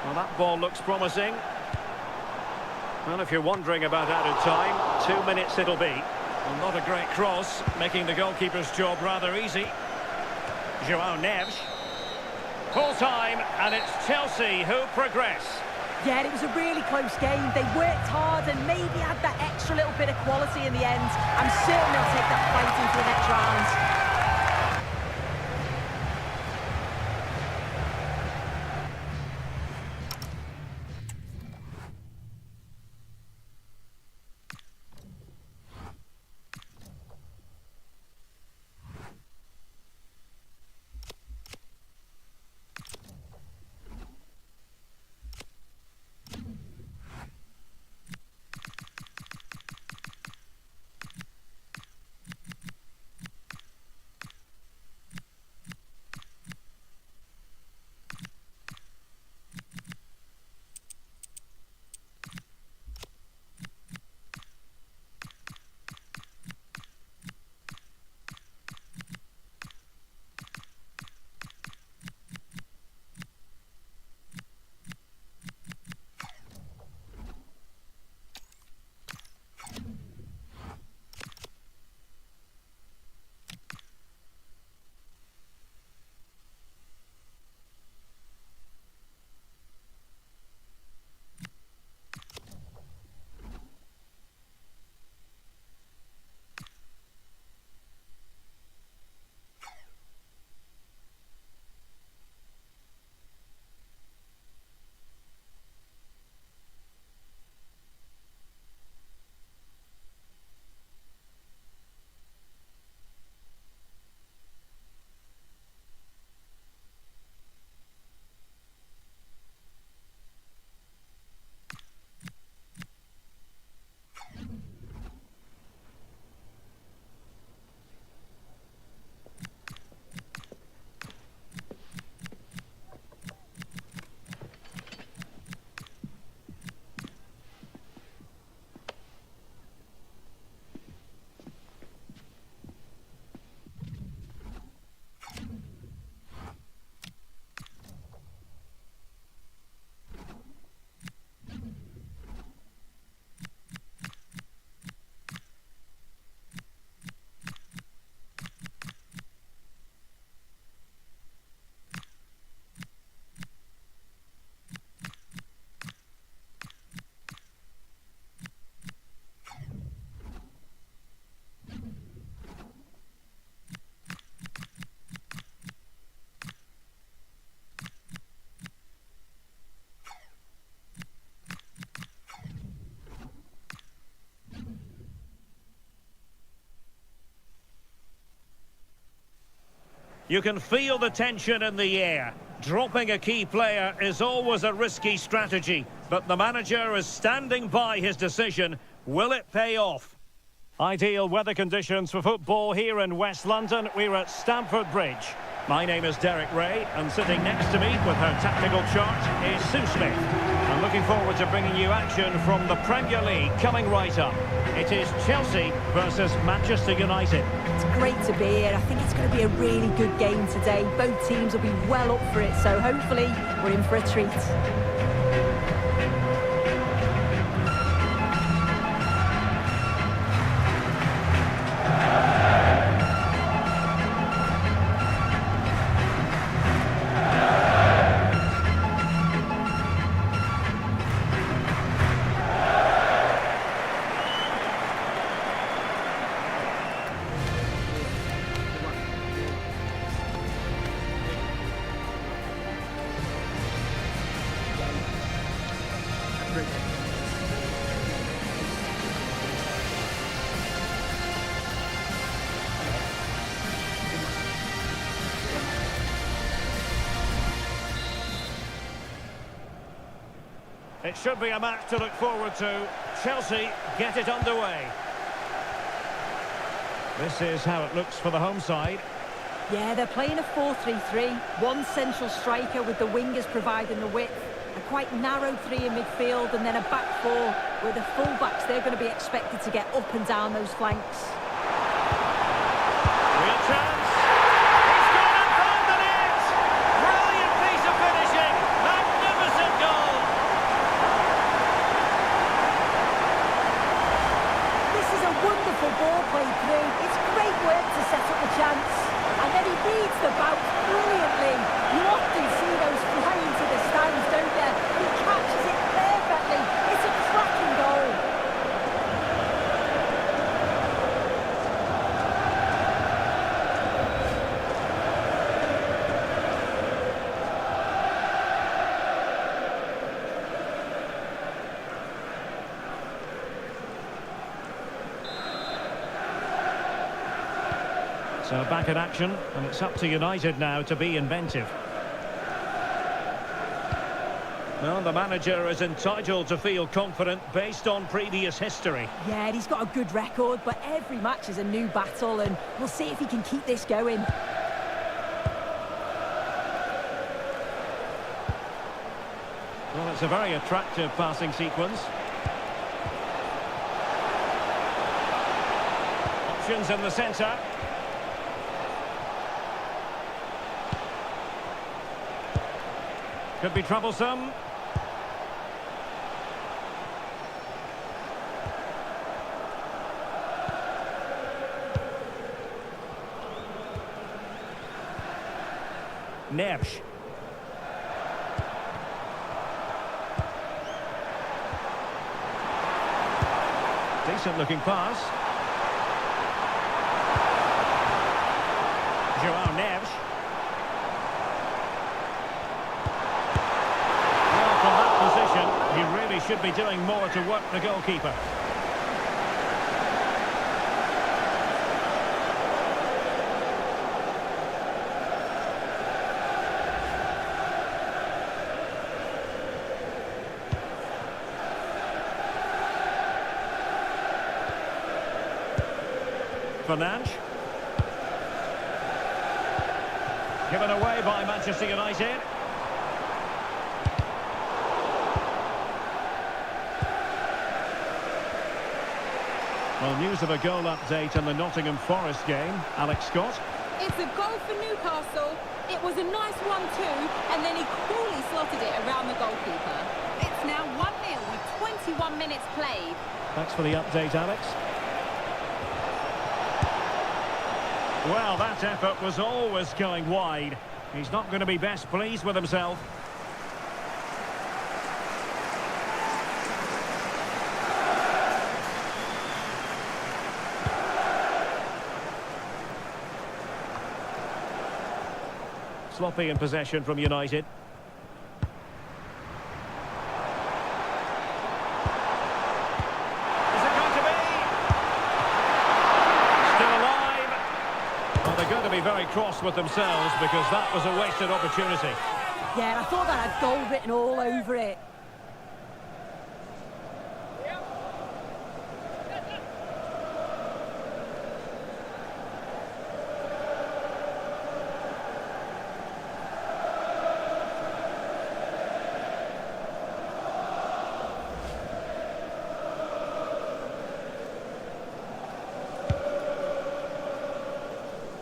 Well, that ball looks promising. Well, if you're wondering about added time, 2 minutes it'll be. Well, not a great cross, making the goalkeeper's job rather easy. João Neves. Full time, and it's Chelsea who progress. Yeah, it was a really close game. They worked hard and maybe had that extra little bit of quality in the end. I'm certain they'll take that fight into the next round. You can feel the tension in the air. Dropping a key player is always a risky strategy, but the manager is standing by his decision. Will it pay off? Ideal weather conditions for football here in West London. We're at Stamford Bridge. My name is Derek Ray, and sitting next to me with her tactical chart is Sue Smith. I'm looking forward to bringing you action from the Premier League coming right up. It is Chelsea versus Manchester United. It's great to be here. I think it's going to be a really good game today. Both teams will be well up for it, so hopefully we're in for a treat. It should be a match to look forward to. Chelsea get it underway. This is how it looks for the home side. Yeah, they're playing a 4-3-3. One central striker with the wingers providing the width. A quite narrow three in midfield, and then a back four where the full-backs, they're going to be expected to get up and down those flanks. Real chance. He's gone and found the net. Brilliant piece of finishing. Magnificent goal. This is a wonderful ball played through. It's great work to set up the chance. And then he reads the bounce brilliantly. You often see those flying to the stands, don't you? He catches it perfectly. It's a cracking goal. So back in action, and it's up to United now to be inventive. Well, the manager is entitled to feel confident based on previous history. Yeah, he's got a good record, but every match is a new battle, and we'll see if he can keep this going. Well, it's a very attractive passing sequence. Options in the centre. Could be troublesome. Neves. Decent looking pass. Joao Neves. Well, from that position, he really should be doing more to work the goalkeeper. Fernandes. Given away by Manchester United. Well, news of a goal update in the Nottingham Forest game. Alex Scott. It's a goal for Newcastle. It was a nice 1-2, and then he coolly slotted it around the goalkeeper. It's now 1-0 with 21 minutes played. Thanks for the update, Alex. Well, that effort was always going wide. He's not going to be best pleased with himself. Sloppy in possession from United. Is it going to be? Still alive. Well, they're going to be very cross with themselves because that was a wasted opportunity. Yeah, I thought that had goal written all over it.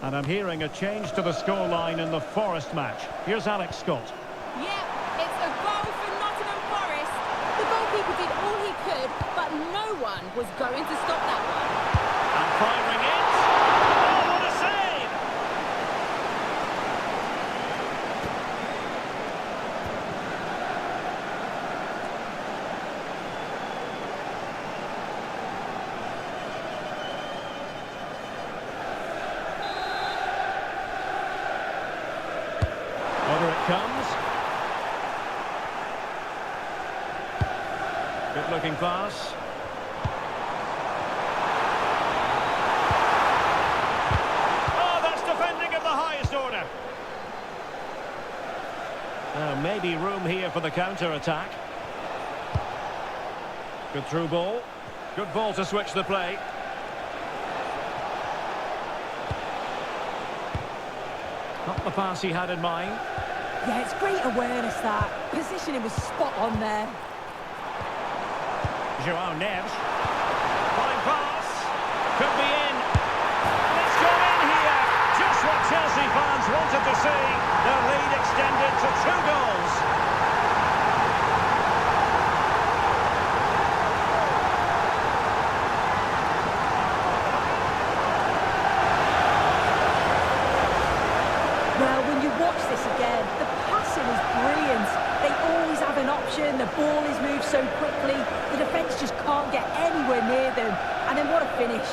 And I'm hearing a change to the scoreline in the Forest match. Here's Alex Scott. Yeah, it's a goal for Nottingham Forest. The goalkeeper did all he could, but no one was going to stop that one. And firing it. Oh, what a save! Over it comes. Good looking pass. Oh, that's defending of the highest order. Now maybe room here for the counter-attack. Good through ball. Good ball to switch the play. Not the pass he had in mind. Yeah, it's great awareness, that. Positioning was spot on there. Joao Neves. Fine pass. Could be in. And it's gone in here. Just what Chelsea fans wanted to see. Their lead extended to 2 goals. Well, when you watch this again, the passing is brilliant. They always have an option. The ball is moved so quickly. The defence just can't get anywhere near them. And then what a finish.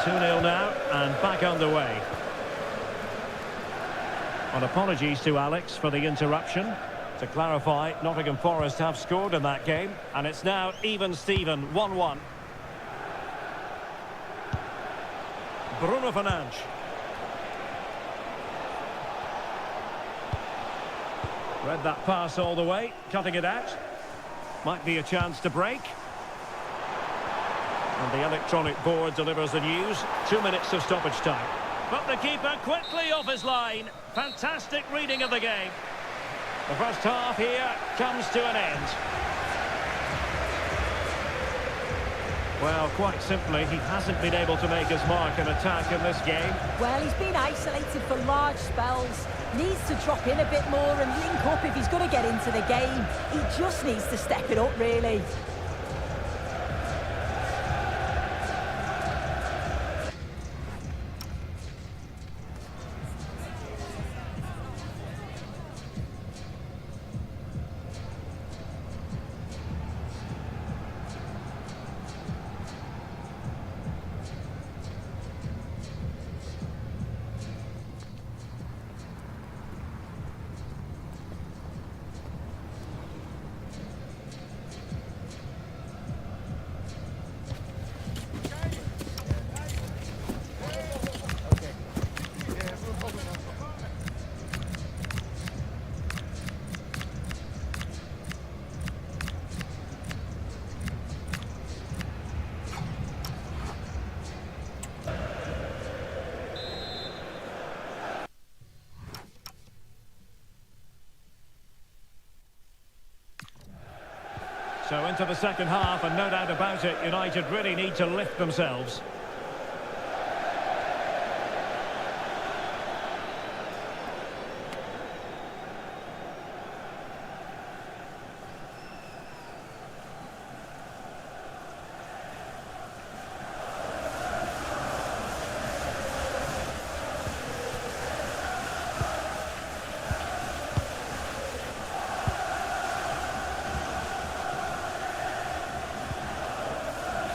Two-nil now, and back underway. Well, apologies to Alex for the interruption. To clarify, Nottingham Forest have scored in that game, and it's now even Steven, 1-1. Bruno Fernandes. Read that pass all the way, cutting it out. Might be a chance to break. And the electronic board delivers the news. 2 minutes of stoppage time. But the keeper quickly off his line. Fantastic reading of the game. The first half here comes to an end. Well, quite simply, he hasn't been able to make his mark and attack in this game. Well, he's been isolated for large spells. Needs to drop in a bit more and link up if he's going to get into the game. He just needs to step it up, really. So into the second half, and no doubt about it, United really need to lift themselves.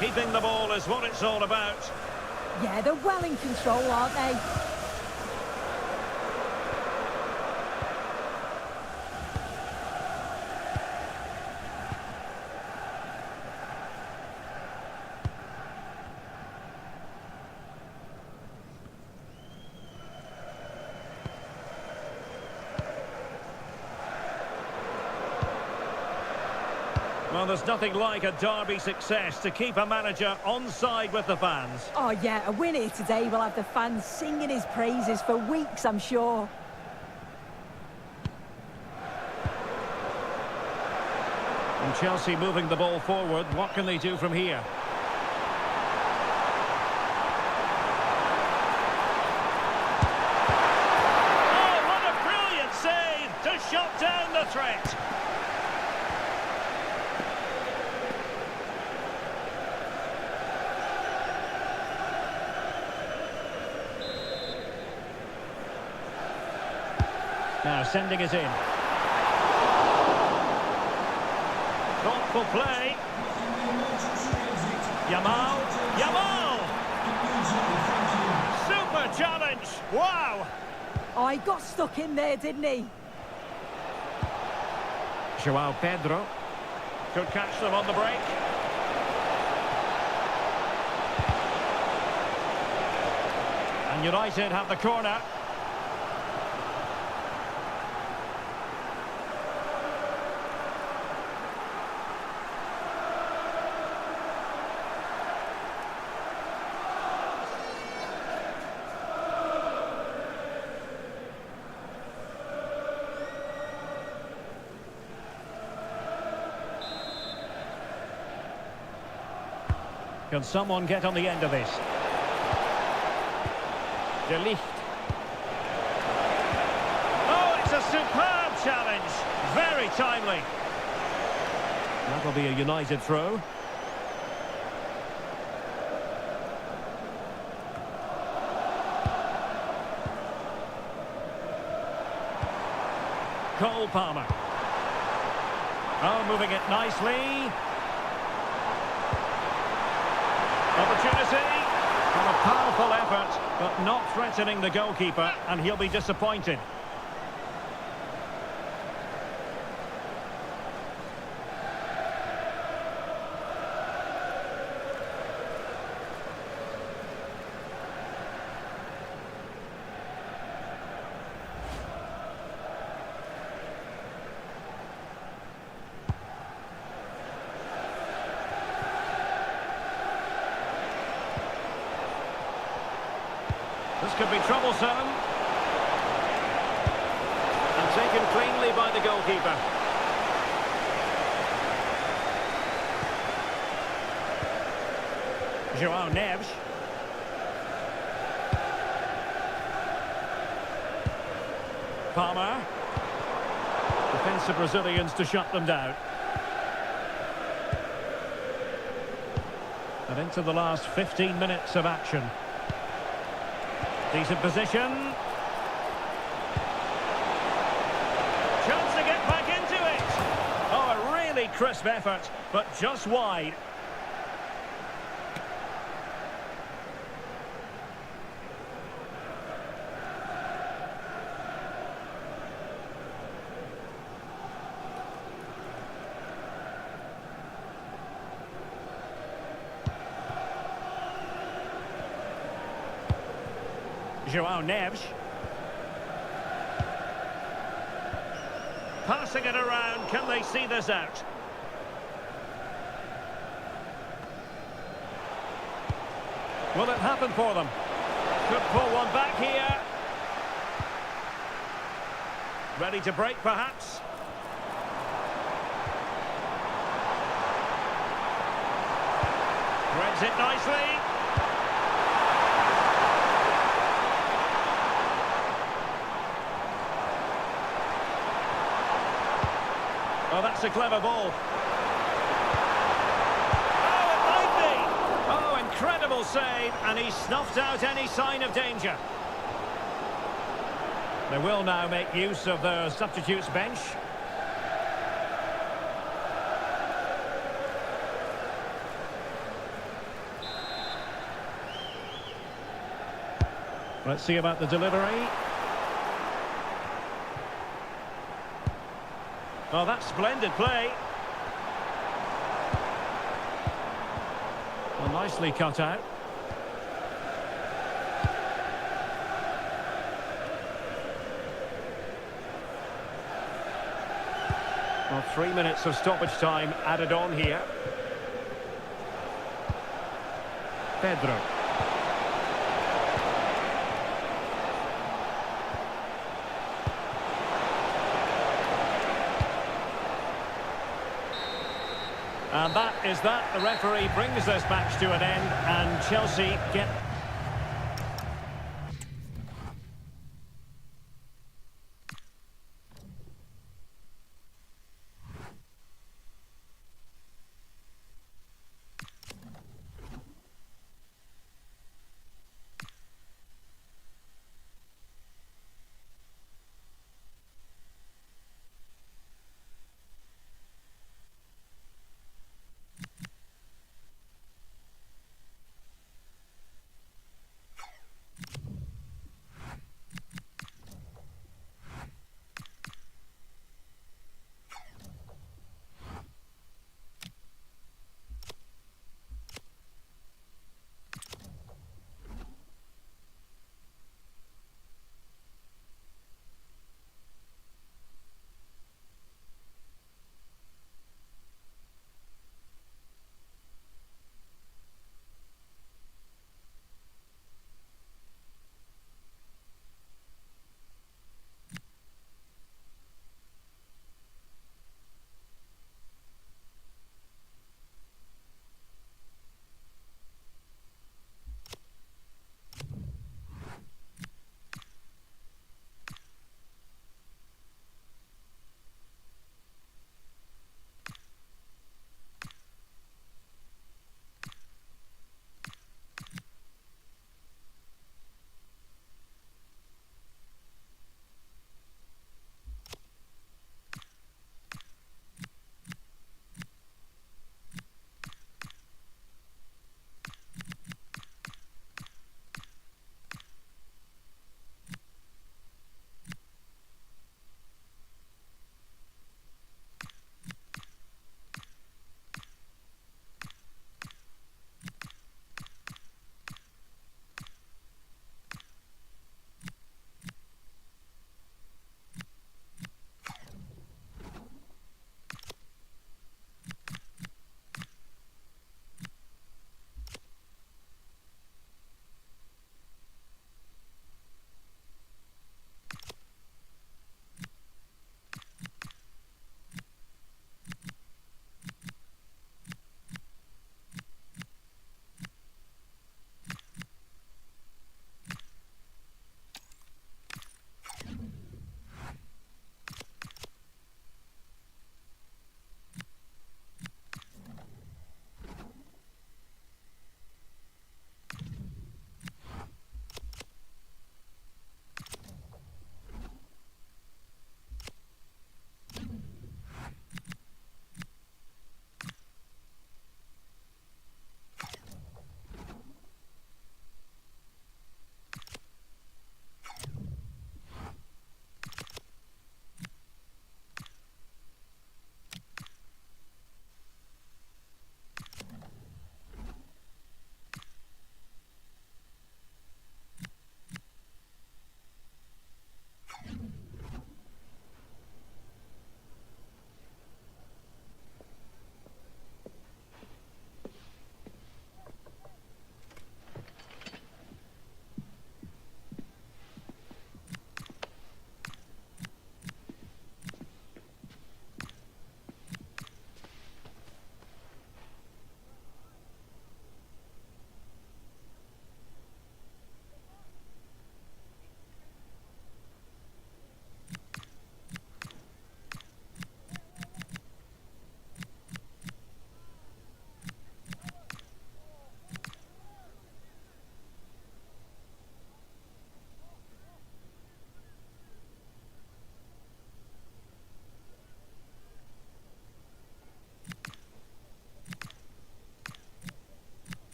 Keeping the ball is what it's all about. Yeah, they're well in control, aren't they? Well, there's nothing like a derby success to keep a manager on side with the fans. Oh, yeah, a win here today will have the fans singing his praises for weeks, I'm sure. Chelsea moving the ball forward. What can they do from here? Oh, what a brilliant save to shut down the threat. Now sending it in. Thoughtful play. Yamal. Super challenge. Wow. Oh, he got stuck in there, didn't he? Joao Pedro. Could catch them on the break. And United have the corner. Can someone get on the end of this? De Ligt. Oh, it's a superb challenge. Very timely. That'll be a United throw. Cole Palmer. Oh, moving it nicely. Opportunity. And a powerful effort, but not threatening the goalkeeper, and he'll be disappointed. This could be troublesome. And taken cleanly by the goalkeeper. Joao Neves. Palmer. Defensive Brazilians to shut them down. And into the last 15 minutes of action. Decent position. Chance to get back into it. Oh, a really crisp effort, but just wide. Joao Neves. Passing it around, can they see this out? Will it happen for them? Could pull one back here. Ready to break, perhaps? Threads it nicely. Oh, that's a clever ball. Oh, it might be. Oh, incredible save, and he snuffed out any sign of danger. They will now make use of their substitutes bench. Let's see about the delivery. Oh, that's splendid play. Well, nicely cut out. Well, 3 minutes of stoppage time added on here. Pedro. And that is that. The referee brings this match to an end, and Chelsea get...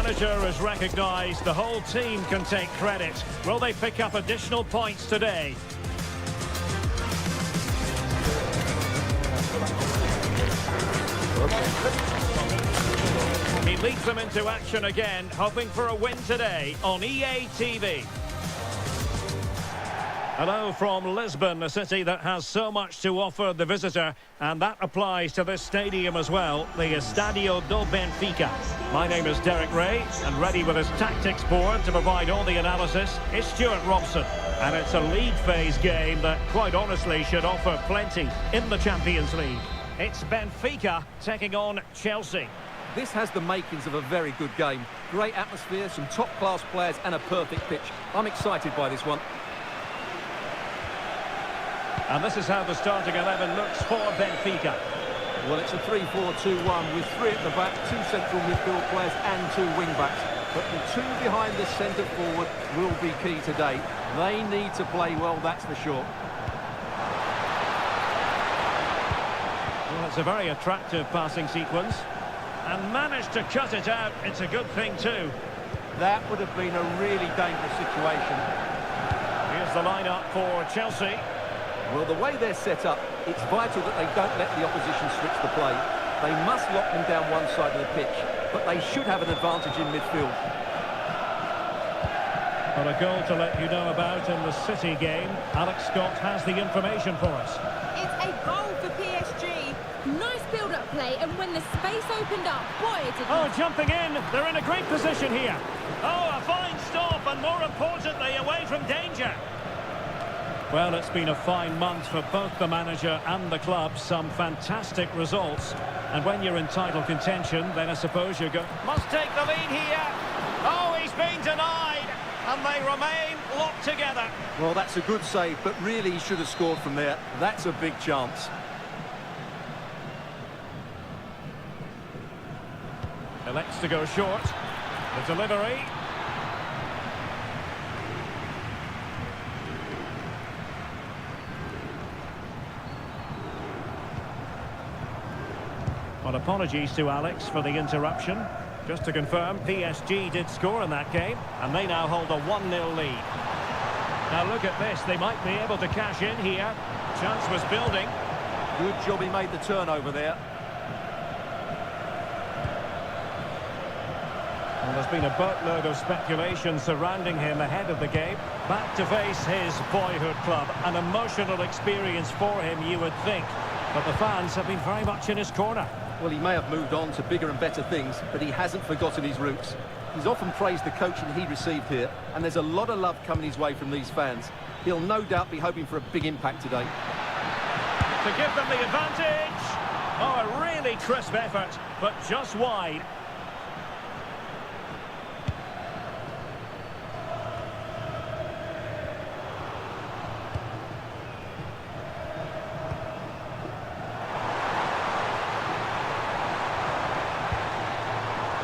manager has recognised the whole team can take credit. Will they pick up additional points today? He leads them into action again, hoping for a win today on EA TV. Hello from Lisbon, a city that has so much to offer the visitor, and that applies to this stadium as well, the Estadio do Benfica. My name is Derek Ray, and ready with his tactics board to provide all the analysis is Stuart Robson. And it's a league phase game that, quite honestly, should offer plenty in the Champions League. It's Benfica taking on Chelsea. This has the makings of a very good game. Great atmosphere, some top-class players and a perfect pitch. I'm excited by this one. And this is how the starting 11 looks for Benfica. Well, it's a 3-4-2-1 with 3 at the back, 2 central midfield players and 2 wing-backs. But the 2 behind the centre forward will be key today. They need to play well, that's for sure. Well, it's a very attractive passing sequence. And managed to cut it out. It's a good thing too. That would have been a really dangerous situation. Here's the lineup for Chelsea. Well, the way they're set up, it's vital that they don't let the opposition switch the play. They must lock them down one side of the pitch, but they should have an advantage in midfield. Well, a goal to let you know about in the City game. Alex Scott has the information for us. It's a goal for PSG. Nice build-up play, and when the space opened up, boy, did Oh, jumping in. They're in a great position here. Oh, a fine stop, and more importantly, away from danger. Well, it's been a fine month for both the manager and the club. Some fantastic results. And when you're in title contention, then I suppose you must take the lead here. Oh, he's been denied. And they remain locked together. Well, that's a good save, but really he should have scored from there. That's a big chance. Elects to go short. The delivery. Well, apologies to Alex for the interruption. Just to confirm, PSG did score in that game, and they now hold a 1-0 lead. Now look at this, they might be able to cash in here. Chance was building. Good job he made the turnover there. Well, there's been a boatload of speculation surrounding him ahead of the game. Back to face his boyhood club. An emotional experience for him, you would think. But the fans have been very much in his corner. Well, he may have moved on to bigger and better things, but he hasn't forgotten his roots. He's often praised the coaching he received here, and there's a lot of love coming his way from these fans. He'll no doubt be hoping for a big impact today. To give them the advantage. Oh, a really crisp effort, but just wide.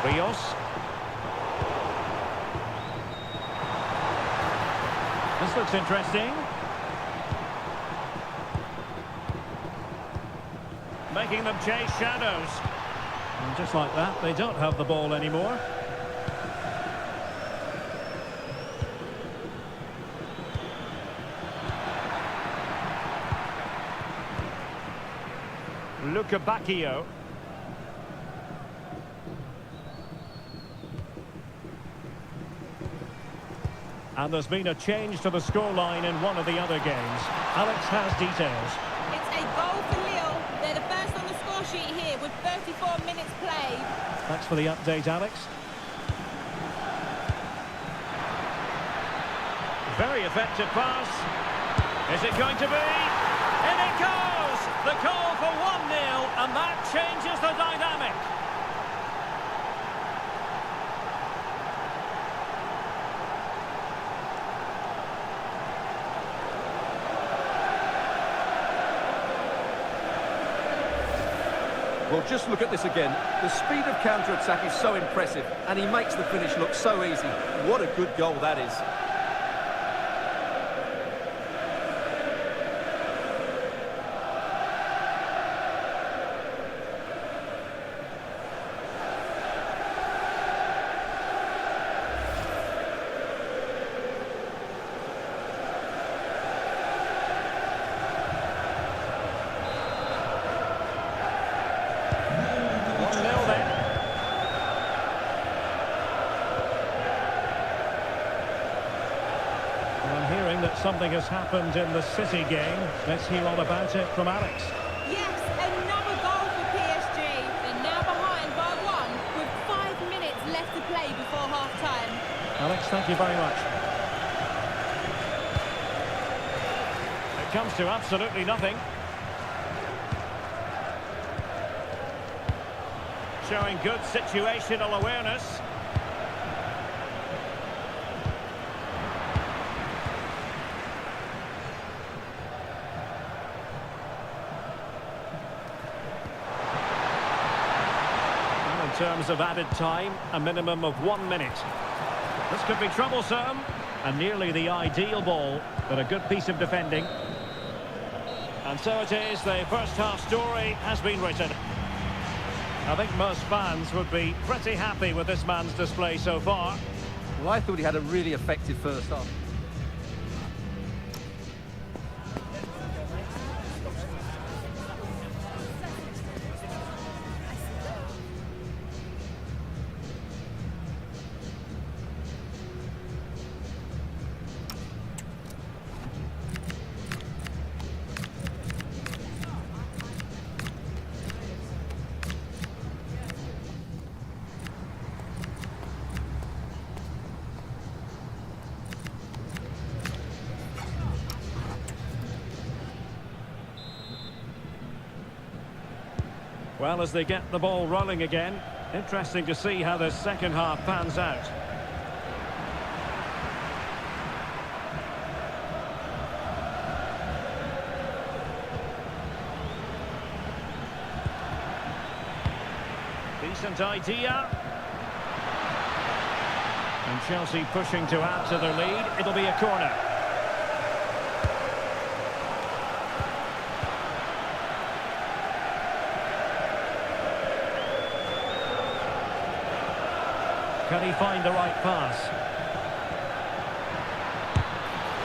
Rios. This looks interesting. Making them chase shadows. And just like that, they don't have the ball anymore. Luca Bacchio. And there's been a change to the scoreline in one of the other games. Alex has details. It's a goal for Lille. They're the first on the score sheet here with 34 minutes played. Thanks for the update, Alex. Very effective pass. Is it going to be? In it goes! The goal for 1-0, and that changes the dynamic. Well, just look at this again. The speed of counter-attack is so impressive, and he makes the finish look so easy. What a good goal that is. that something has happened in the City game. Let's hear all about it from Alex. Yes, another goal for PSG. They're now behind by 1 with 5 minutes left to play before half-time. Alex, thank you very much. It comes to absolutely nothing. Showing good situational awareness. In terms of added time, a minimum of 1 minute. This could be troublesome, and nearly the ideal ball, but a good piece of defending. And so it is, the first half story has been written. I think most fans would be pretty happy with this man's display so far. Well, I thought he had a really effective first half. Well, as they get the ball rolling again, interesting to see how the second half pans out. Decent idea. And Chelsea pushing to add to their lead. It'll be a corner. Can he find the right pass?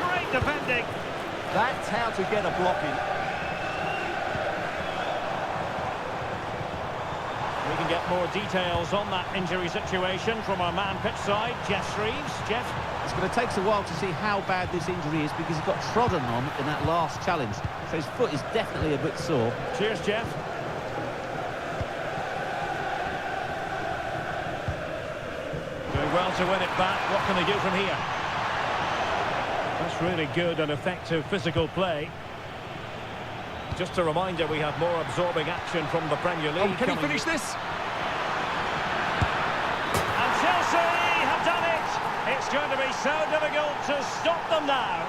Great defending. That's how to get a block in. We can get more details on that injury situation from our man pitch side, Jeff Shreves. Jeff? It's going to take us a while to see how bad this injury is because he got trodden on in that last challenge. So his foot is definitely a bit sore. Cheers, Jeff. Doing well to win it back. What can they do from here? That's really good and effective physical play. Just a reminder, we have more absorbing action from the Premier League. Can he finish this? And Chelsea have done it! It's going to be so difficult to stop them now.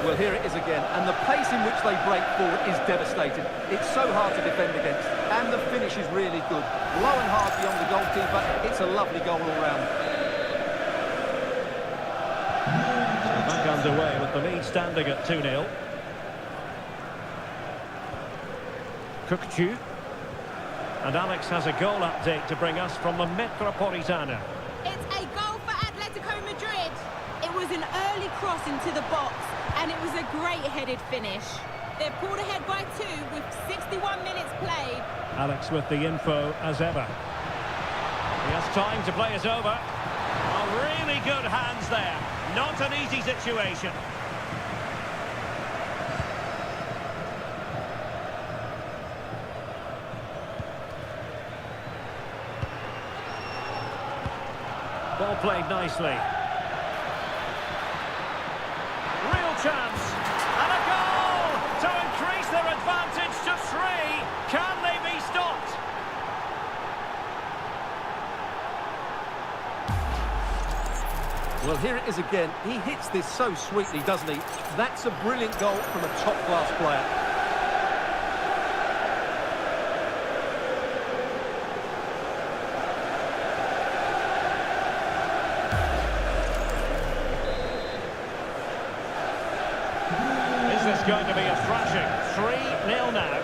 Well, here it is again, and the pace in which they break forward is devastating. It's so hard to defend against, and the finish is really good. Low and hard beyond the goalkeeper. It's a lovely goal all round. Back underway with the lead standing at 2-0. Kukcu. And Alex has a goal update to bring us from the Metropolitano. It's a goal for Atletico Madrid. It was an early cross into the box, and it was a great headed finish. They're pulled ahead by 2 with 61 minutes played. Alex with the info as ever. He has time to play it over. Oh, really good hands there. Not an easy situation. Ball played nicely. Real chance. And a goal to increase their advantage to 3. Can they be stopped? Well, here it is again. He hits this so sweetly, doesn't he? That's a brilliant goal from a top-class player. Is this going to be a thrashing? 3-0 now.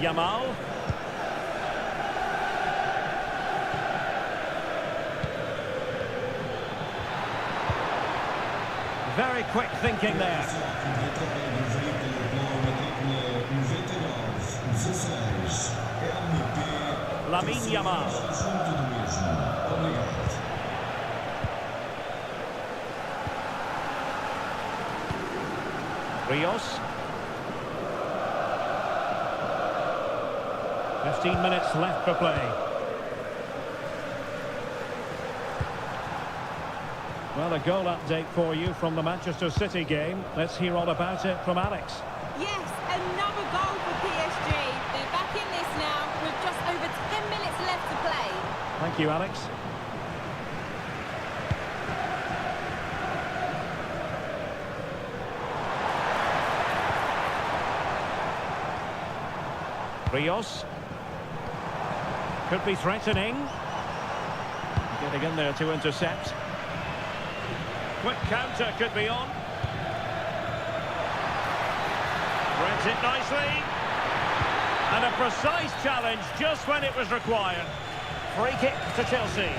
Yamal. Very quick thinking there. Lamine Yamal. Rios. 15 minutes left for play. Well, a goal update for you from the Manchester City game. Let's hear all about it from Alex. Yes, another goal for PSG. They're back in this now with just over 10 minutes left to play. Thank you, Alex. Rios. Could be threatening. Getting in there to intercept. Quick counter could be on. Threads it nicely. And a precise challenge just when it was required. Free kick to Chelsea.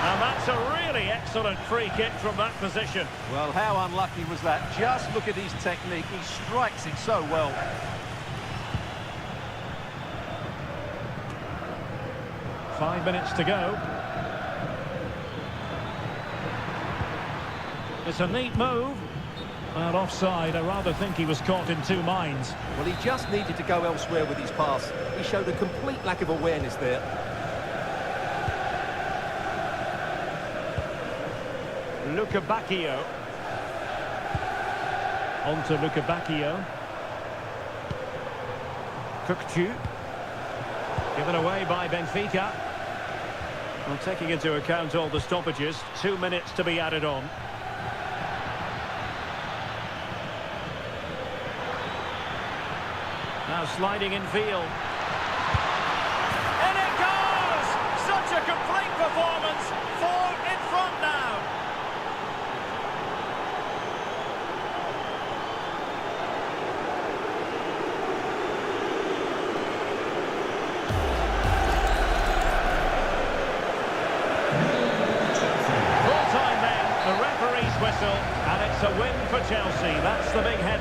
And that's a really excellent free kick from that position. Well, how unlucky was that? Just look at his technique. He strikes it so well. 5 minutes to go. It's a neat move. And offside, I rather think he was caught in two minds. Well, he just needed to go elsewhere with his pass. He showed a complete lack of awareness there. Luca Bacchio. On to Luca Bacchio. Kukçu. Given away by Benfica. Well, taking into account all the stoppages, 2 minutes to be added on. Now sliding in field. And it goes! Such a complete performance. 4 in front now. Full-time then, the referee's whistle, and it's a win for Chelsea. That's the big head.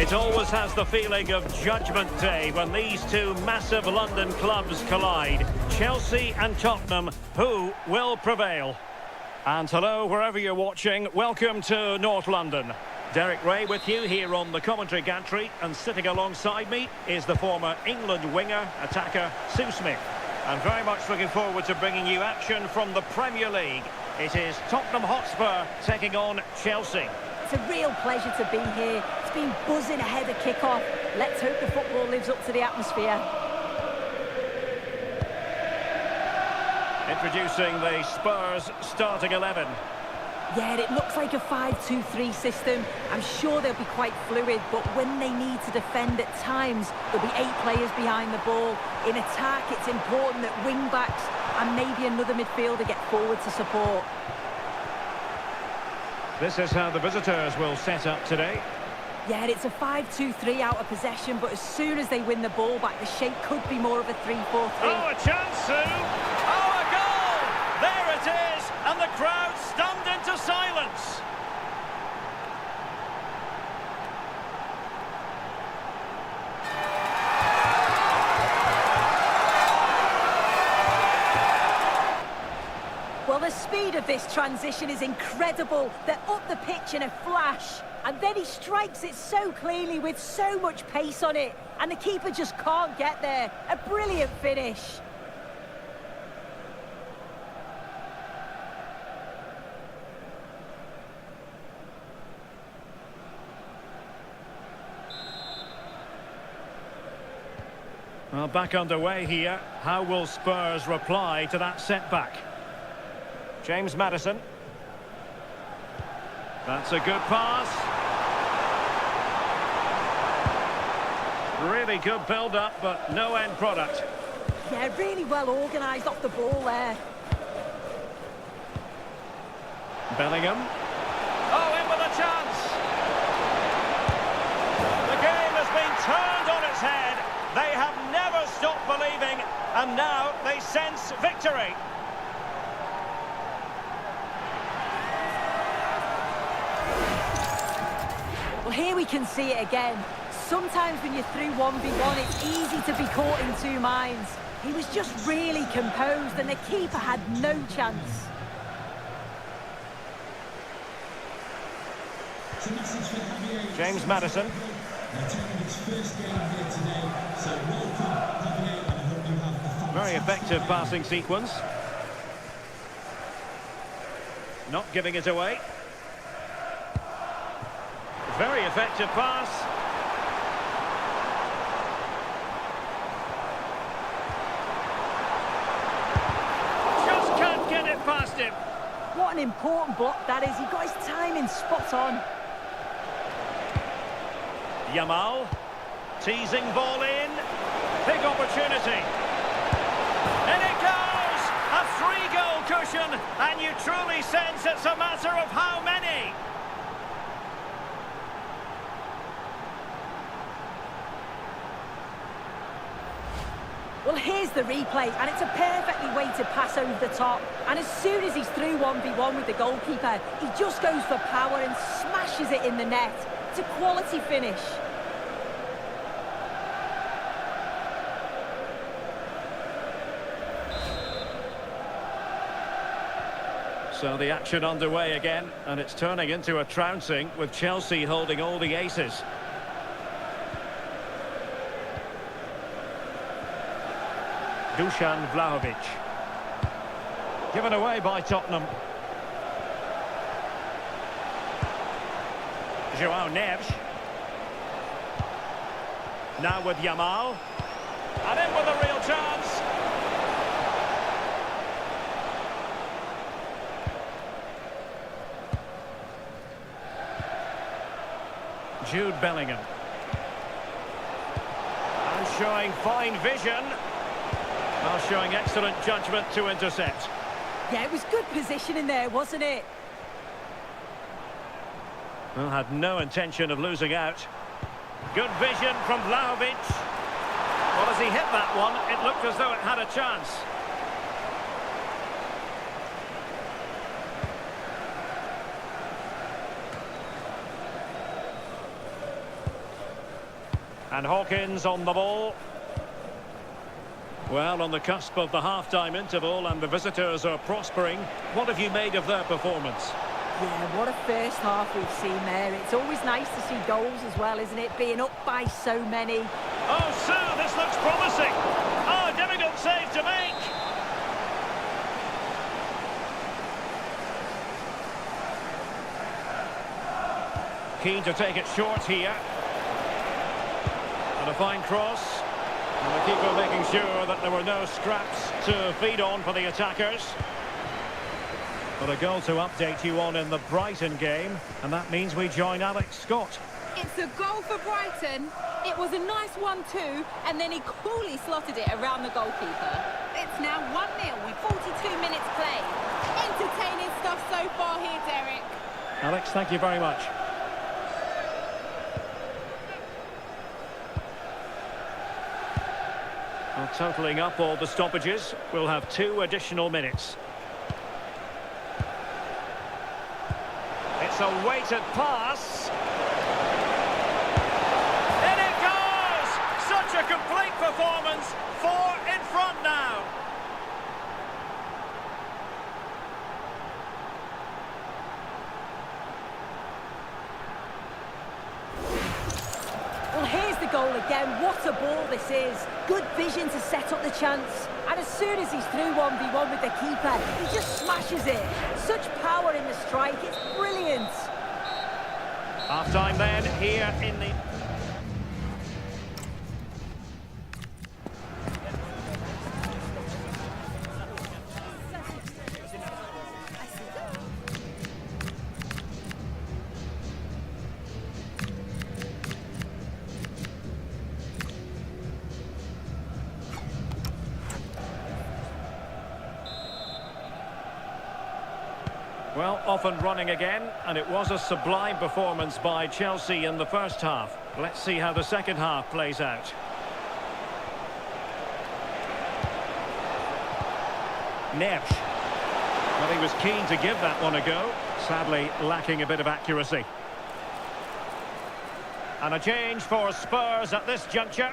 It always has the feeling of Judgment Day when these two massive London clubs collide. Chelsea and Tottenham, who will prevail? And hello, wherever you're watching, welcome to North London. Derek Ray with you here on the commentary gantry, and sitting alongside me is the former England winger, attacker, Sue Smith. I'm very much looking forward to bringing you action from the Premier League. It is Tottenham Hotspur taking on Chelsea. It's a real pleasure to be here. It's been buzzing ahead of kick-off. Let's hope the football lives up to the atmosphere. Introducing the Spurs starting 11. Yeah, it looks like a 5-2-3 system. I'm sure they'll be quite fluid, but when they need to defend at times, there'll be 8 players behind the ball. In attack, it's important that wing-backs and maybe another midfielder get forward to support. This is how the visitors will set up today. Yeah, it's a 5-2-3 out of possession, but as soon as they win the ball back, the shape could be more of a 3-4-3. Oh, a chance, Sue! Oh, a goal! There it is! And the crowd stunned into silence. Well, the speed of this transition is incredible. They're up the pitch in a flash. And then he strikes it so cleanly with so much pace on it. And the keeper just can't get there. A brilliant finish. Well, back underway here. How will Spurs reply to that setback? James Maddison. That's a good pass. Really good build-up, but no end product. Yeah, really well organised off the ball there. Bellingham. Oh, in with a chance. The game has been turned on its head. They have never stopped believing, and now they sense victory. Well, here we can see it again. Sometimes when you're through 1v1, it's easy to be caught in two minds. He was just really composed, and the keeper had no chance. James Maddison. Very effective passing sequence. Not giving it away. Very effective pass. Just can't get it past him. What an important block that is. He got his timing spot on. Yamal. Teasing ball in. Big opportunity. And it goes! A 3-goal cushion, and you truly sense it's a matter of how many. Well, here's the replay, and it's a perfectly weighted pass over the top. And as soon as he's through 1v1 with the goalkeeper, he just goes for power and smashes it in the net. It's a quality finish. So the action underway again, and it's turning into a trouncing with Chelsea holding all the aces. Dusan Vlahovic. Given away by Tottenham. João Neves. Now with Yamal. And in with a real chance. Jude Bellingham. And showing fine vision. Well, showing excellent judgment to intercept. Yeah, it was good positioning there, wasn't it? Well, had no intention of losing out. Good vision from Vlahovic. Well, as he hit that one, it looked as though it had a chance. And Hawkins on the ball. Well, on the cusp of the half-time interval, and the visitors are prospering. What have you made of their performance? Yeah, what a first half we've seen there. It's always nice to see goals as well, isn't it? Being up by so many. Oh, Sue, this looks promising. Oh, difficult save to make. Keen to take it short here. And a fine cross. And the keeper making sure that there were no scraps to feed on for the attackers. But a goal to update you on in the Brighton game, and that means we join Alex Scott. It's a goal for Brighton. It was a nice 1-2, and then he coolly slotted it around the goalkeeper. It's now 1-0 with 42 minutes played. Entertaining stuff so far here, Derek. Alex, thank you very much. Well, totalling up all the stoppages, we'll have 2 additional minutes. It's a weighted pass. In it goes! Such a complete performance. 4 in front now. Well, here's the goal again. What a ball this is. Good vision to set up the chance. And as soon as he's through 1v1 with the keeper, he just smashes it. Such power in the strike. It's brilliant. Half-time then, here in the... Well, off and running again, and it was a sublime performance by Chelsea in the first half. Let's see how the second half plays out. Neves. Well, he was keen to give that one a go, sadly lacking a bit of accuracy. And a change for Spurs at this juncture.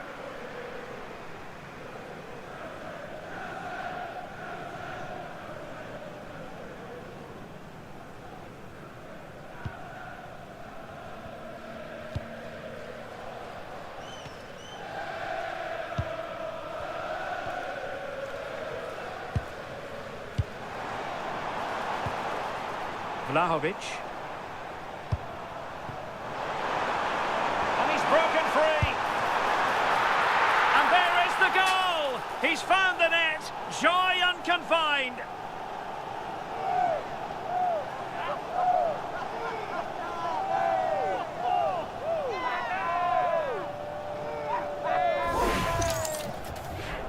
Vlahovic. And he's broken free. And there is the goal. He's found the net. Joy unconfined.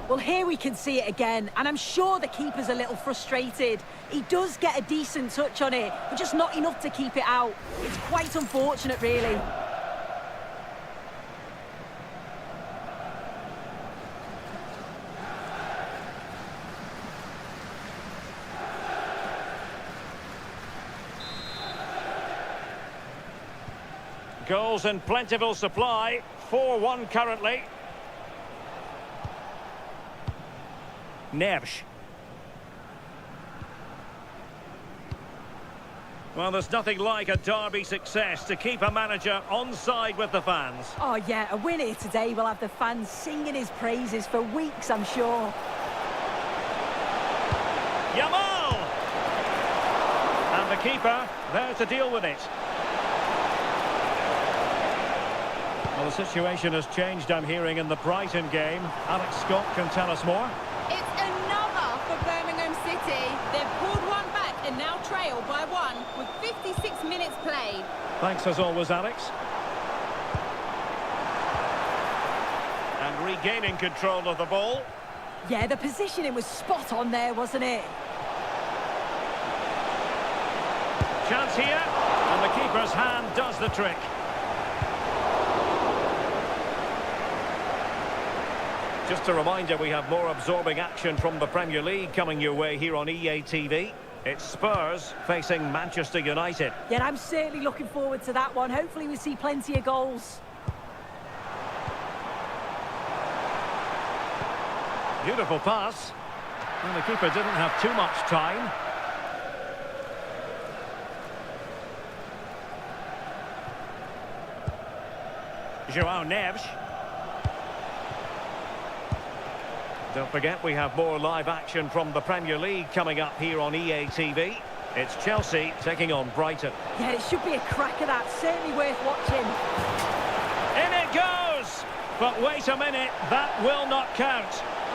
Well, here we can see it again, and I'm sure the keeper's a little frustrated. He does get a decent touch on it, but just not enough to keep it out. It's quite unfortunate, really. Goals in plentiful supply. 4-1 currently. Neves. Well, there's nothing like a derby success to keep a manager on side with the fans. Oh, yeah, a win here today will have the fans singing his praises for weeks, I'm sure. Yamal! And the keeper there to deal with it. Well, the situation has changed, I'm hearing, in the Brighton game. Alex Scott can tell us more. It's another for Birmingham City. They've pulled one back and now trail by 1 with 56 minutes played. Thanks as always, Alex. And regaining control of the ball. Yeah, the positioning was spot on there, wasn't it? Chance here, and the keeper's hand does the trick. Just a reminder, we have more absorbing action from the Premier League coming your way here on EA TV. It's Spurs facing Manchester United. Yeah, I'm certainly looking forward to that one. Hopefully we see plenty of goals. Beautiful pass. And the keeper didn't have too much time. João Neves. Don't forget, we have more live action from the Premier League coming up here on EA TV. It's Chelsea taking on Brighton. Yeah, it should be a cracker, that. Certainly worth watching. In it goes! But wait a minute, that will not count.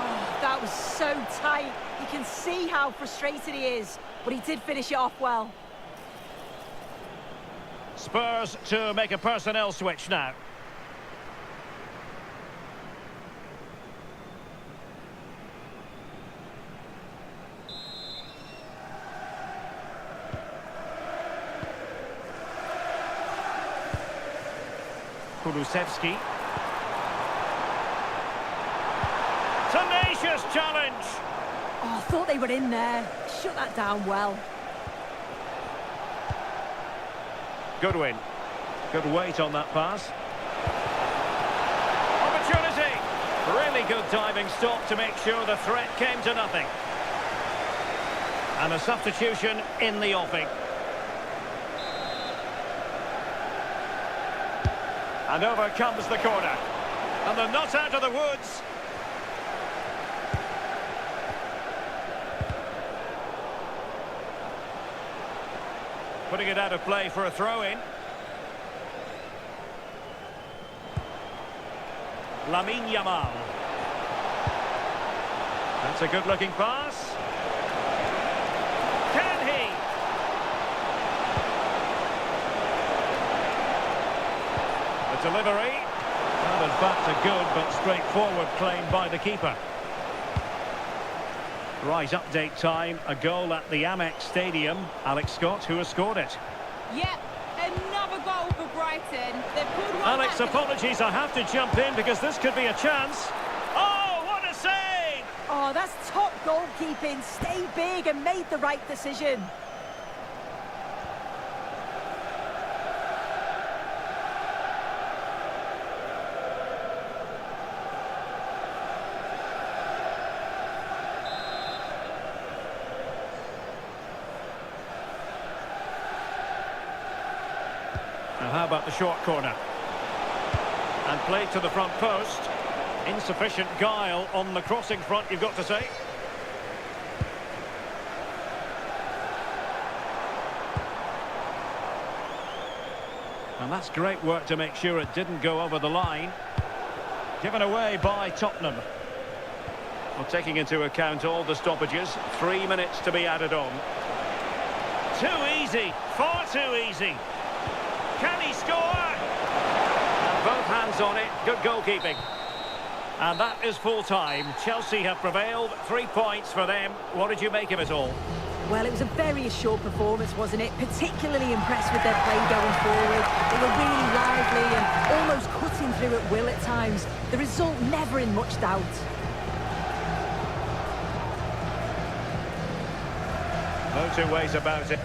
Oh, that was so tight. You can see how frustrated he is, but he did finish it off well. Spurs to make a personnel switch now. Kulusevski. Tenacious challenge. Oh, I thought they were in there. Shut that down well. Goodwin. Good weight on that pass. Opportunity. Really good diving stop to make sure the threat came to nothing. And a substitution in the offing. And over comes the corner. And they're not out of the woods. Putting it out of play for a throw-in. Lamine Yamal. That's a good-looking pass. Can he? The delivery. Well, in fact, a good but straightforward claim by the keeper. Right, update time. A goal at the Amex Stadium. Alex Scott, who has scored it. Yep, another goal for Brighton. They've pulled one Alex, back. apologies, I have to jump in because this could be a chance. Oh, what a save! Oh, that's top goalkeeping. Stayed big and made the right decision. Now, how about the short corner? And played to the front post. Insufficient guile on the crossing front, you've got to say. And that's great work to make sure it didn't go over the line. Given away by Tottenham. Well, taking into account all the stoppages, 3 minutes to be added on. Too easy, far too easy. Can he score? And both hands on it, good goalkeeping. And that is full time. Chelsea have prevailed, 3 points for them. What did you make of it all? Well, it was a very assured performance, wasn't it? Particularly impressed with their play going forward. They were really lively and almost cutting through at will at times. The result never in much doubt. No two ways about it.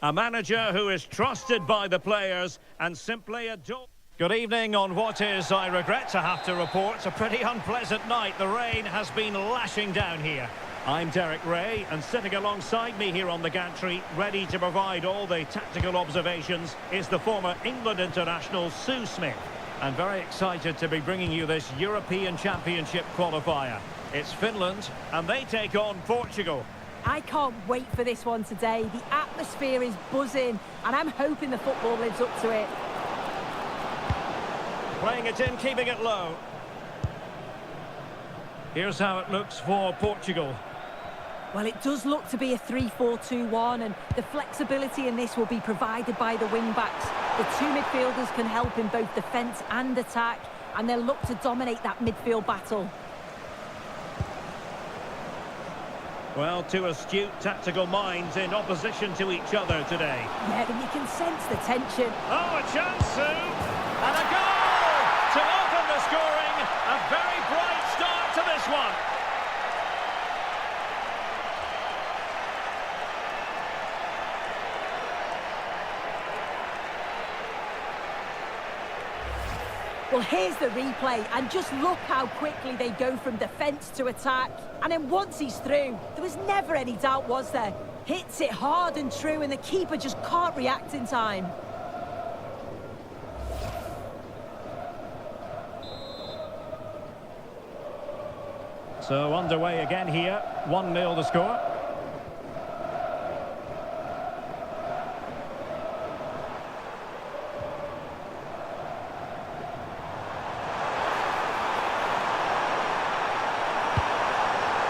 A manager who is trusted by the players and simply adored. Good evening on what is, I regret to have to report, a pretty unpleasant night. The rain has been lashing down here. I'm Derek Ray, and sitting alongside me here on the gantry, ready to provide all the tactical observations, is the former England international Sue Smith. I'm very excited to be bringing you this European Championship qualifier. It's Finland, and they take on Portugal. I can't wait for this one today. The atmosphere is buzzing, and I'm hoping the football lives up to it. Playing it in, keeping it low. Here's how it looks for Portugal. Well, it does look to be a 3-4-2-1, and the flexibility in this will be provided by the wing-backs. The two midfielders can help in both defence and attack, and they'll look to dominate that midfield battle. Well, two astute tactical minds in opposition to each other today. Yeah, and you can sense the tension. Oh, a chance, Sue! And a goal to open the scoring. A very bright start to this one. Well, here's the replay, and just look how quickly they go from defence to attack. And then once he's through, there was never any doubt, was there? Hits it hard and true, and the keeper just can't react in time. So underway again here, 1-0 the score.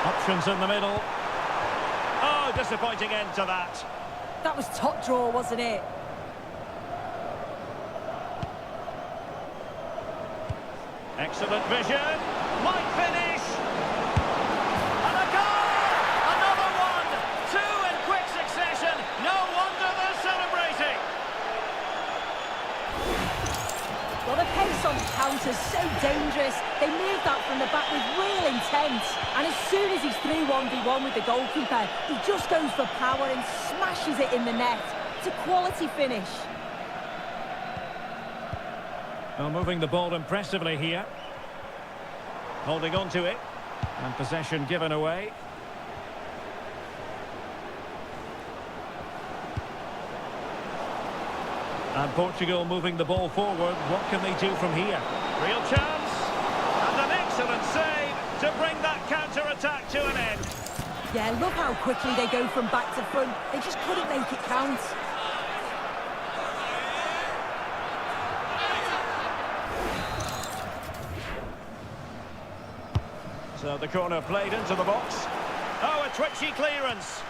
Options in the middle. Oh, disappointing end to that. That was top draw, wasn't it? Excellent vision. Might finish. And a goal! Another one! Two in quick succession. No wonder they're celebrating. Well, the pace on the counter's so dangerous. They moved that from the back with real intent. And as soon as he's through 1v1 with the goalkeeper, he just goes for power and smashes it in the net. It's a quality finish. Well, moving the ball impressively here. Holding on to it. And possession given away. And Portugal moving the ball forward. What can they do from here? Real chance. And an excellent save to bring that counter-attack to an end. Yeah, look how quickly they go from back to front. They just couldn't make it count. So the corner played into the box. Oh, a twitchy clearance.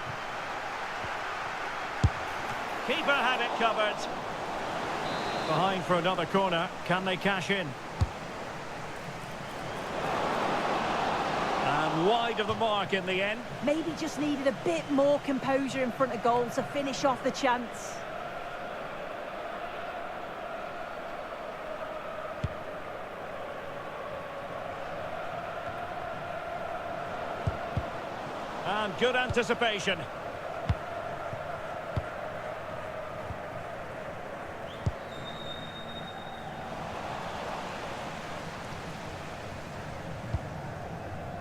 Keeper had it covered. Behind for another corner. Can they cash in? And wide of the mark in the end. Maybe just needed a bit more composure in front of goal to finish off the chance. And good anticipation.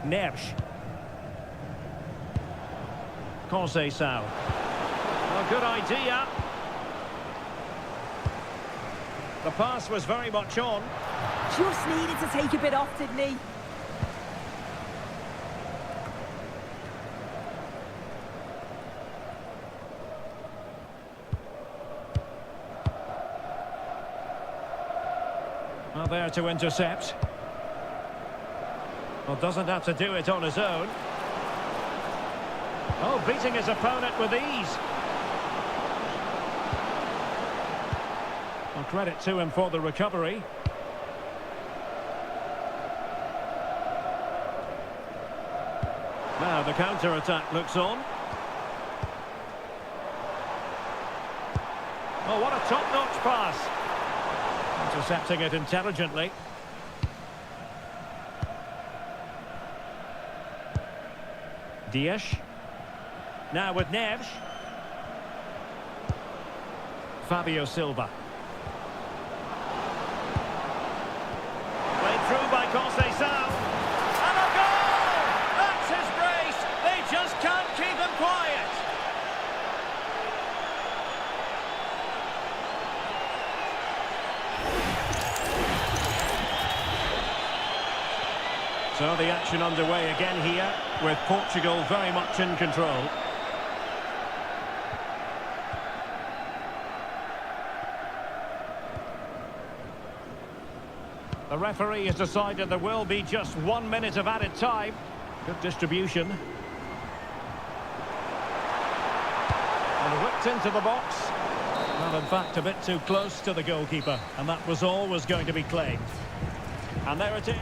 Neves. Conceição. A good idea. The pass was very much on. Just needed to take a bit off, didn't he? Well, there to intercept. Well, doesn't have to do it on his own. Oh, beating his opponent with ease. Well, credit to him for the recovery. Now the counter-attack looks on. Oh, what a top-notch pass. Intercepting it intelligently. Dias. Now with Neves. Fabio Silva. Played through by Conceição. And a goal! That's his brace! They just can't keep him quiet! So the action underway again here, with Portugal very much in control. The referee has decided there will be just 1 minute of added time. Good distribution. And whipped into the box. Well, in fact, a bit too close to the goalkeeper. And that was always going to be claimed. And there it is.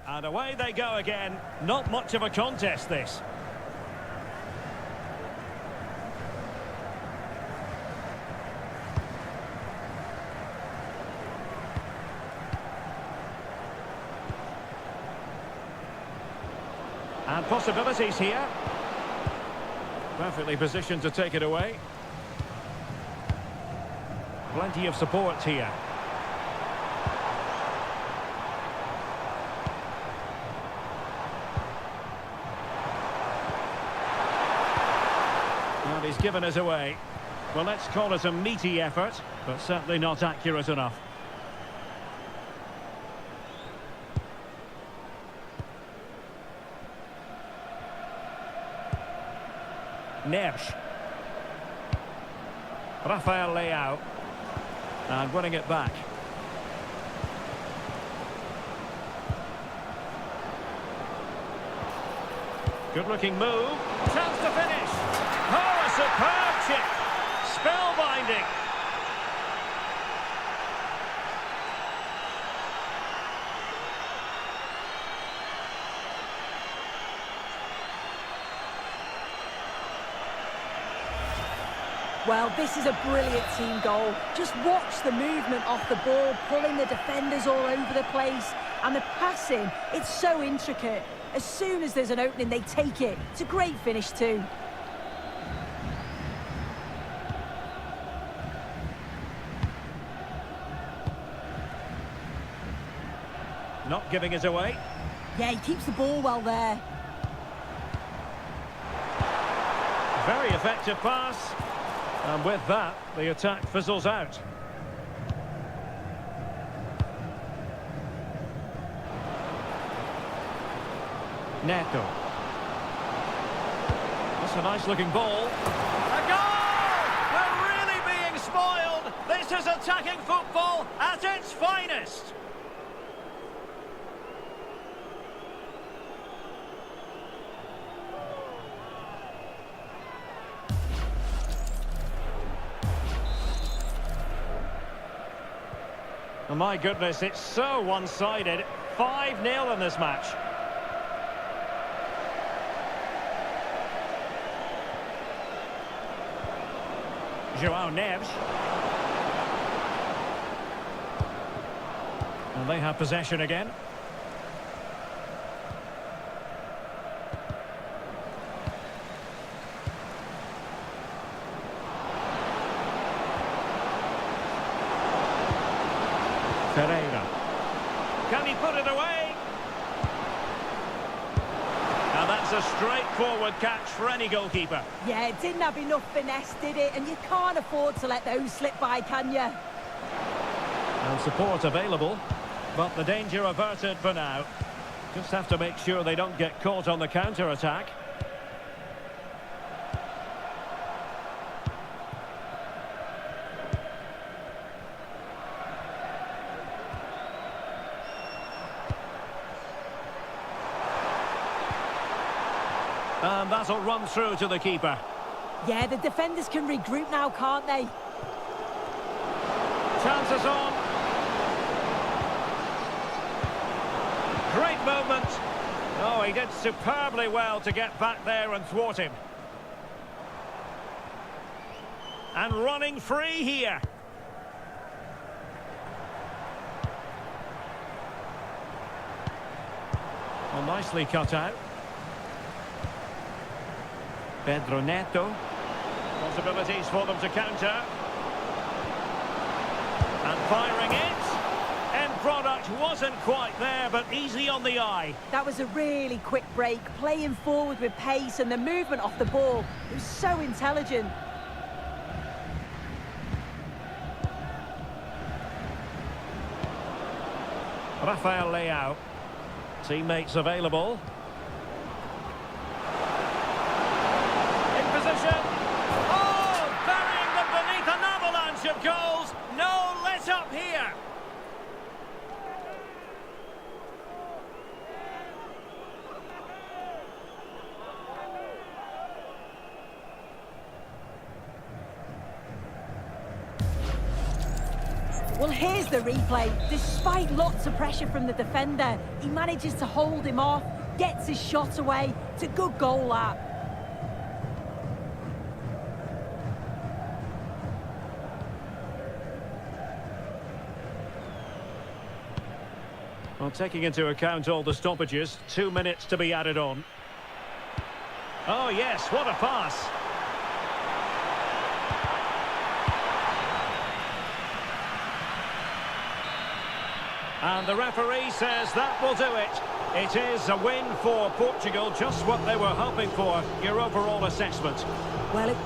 And away they go again. Not much of a contest, this. And possibilities here. Perfectly positioned to take it away. Plenty of support here. And he's given us away. Well, let's call it a meaty effort, but certainly not accurate enough. Neves. Rafael Leao. And winning it back. Good looking move. Chance to finish. Oh, a superb chip. Spellbinding. Well, this is a brilliant team goal. Just watch the movement off the ball, pulling the defenders all over the place. And the passing, it's so intricate. As soon as there's an opening, they take it. It's a great finish too. Not giving it away. Yeah, he keeps the ball well there. Very effective pass. And with that, the attack fizzles out. Neto. That's a nice-looking ball. A goal! We're really being spoiled. This is attacking football at its finest. Oh, my goodness, it's so one-sided. 5-0 in this match. João Neves. And they have possession again. Ferreira. Can he put it away? Now that's a straightforward catch for any goalkeeper. Yeah, it didn't have enough finesse, did it? And you can't afford to let those slip by, can you? And support available, but the danger averted for now. Just have to make sure they don't get caught on the counter-attack. And that'll run through to the keeper. Yeah, the defenders can regroup now, can't they? Chances on. Great movement. Oh, he did superbly well to get back there and thwart him. And running free here. Well, nicely cut out. Pedro Neto. Possibilities for them to counter. And firing it. End product wasn't quite there, but easy on the eye. That was a really quick break, playing forward with pace, and the movement off the ball it was so intelligent. Rafael Leao. Teammates available. In position. Oh, burying them beneath an avalanche of goals. No let up here. Well, here's the replay. Despite lots of pressure from the defender, he manages to hold him off, gets his shot away. It's a good goal, that. Well, taking into account all the stoppages, 2 minutes to be added on. Oh, yes, what a pass. And the referee says that will do it. It is a win for Portugal, just what they were hoping for. Your overall assessment? Well, it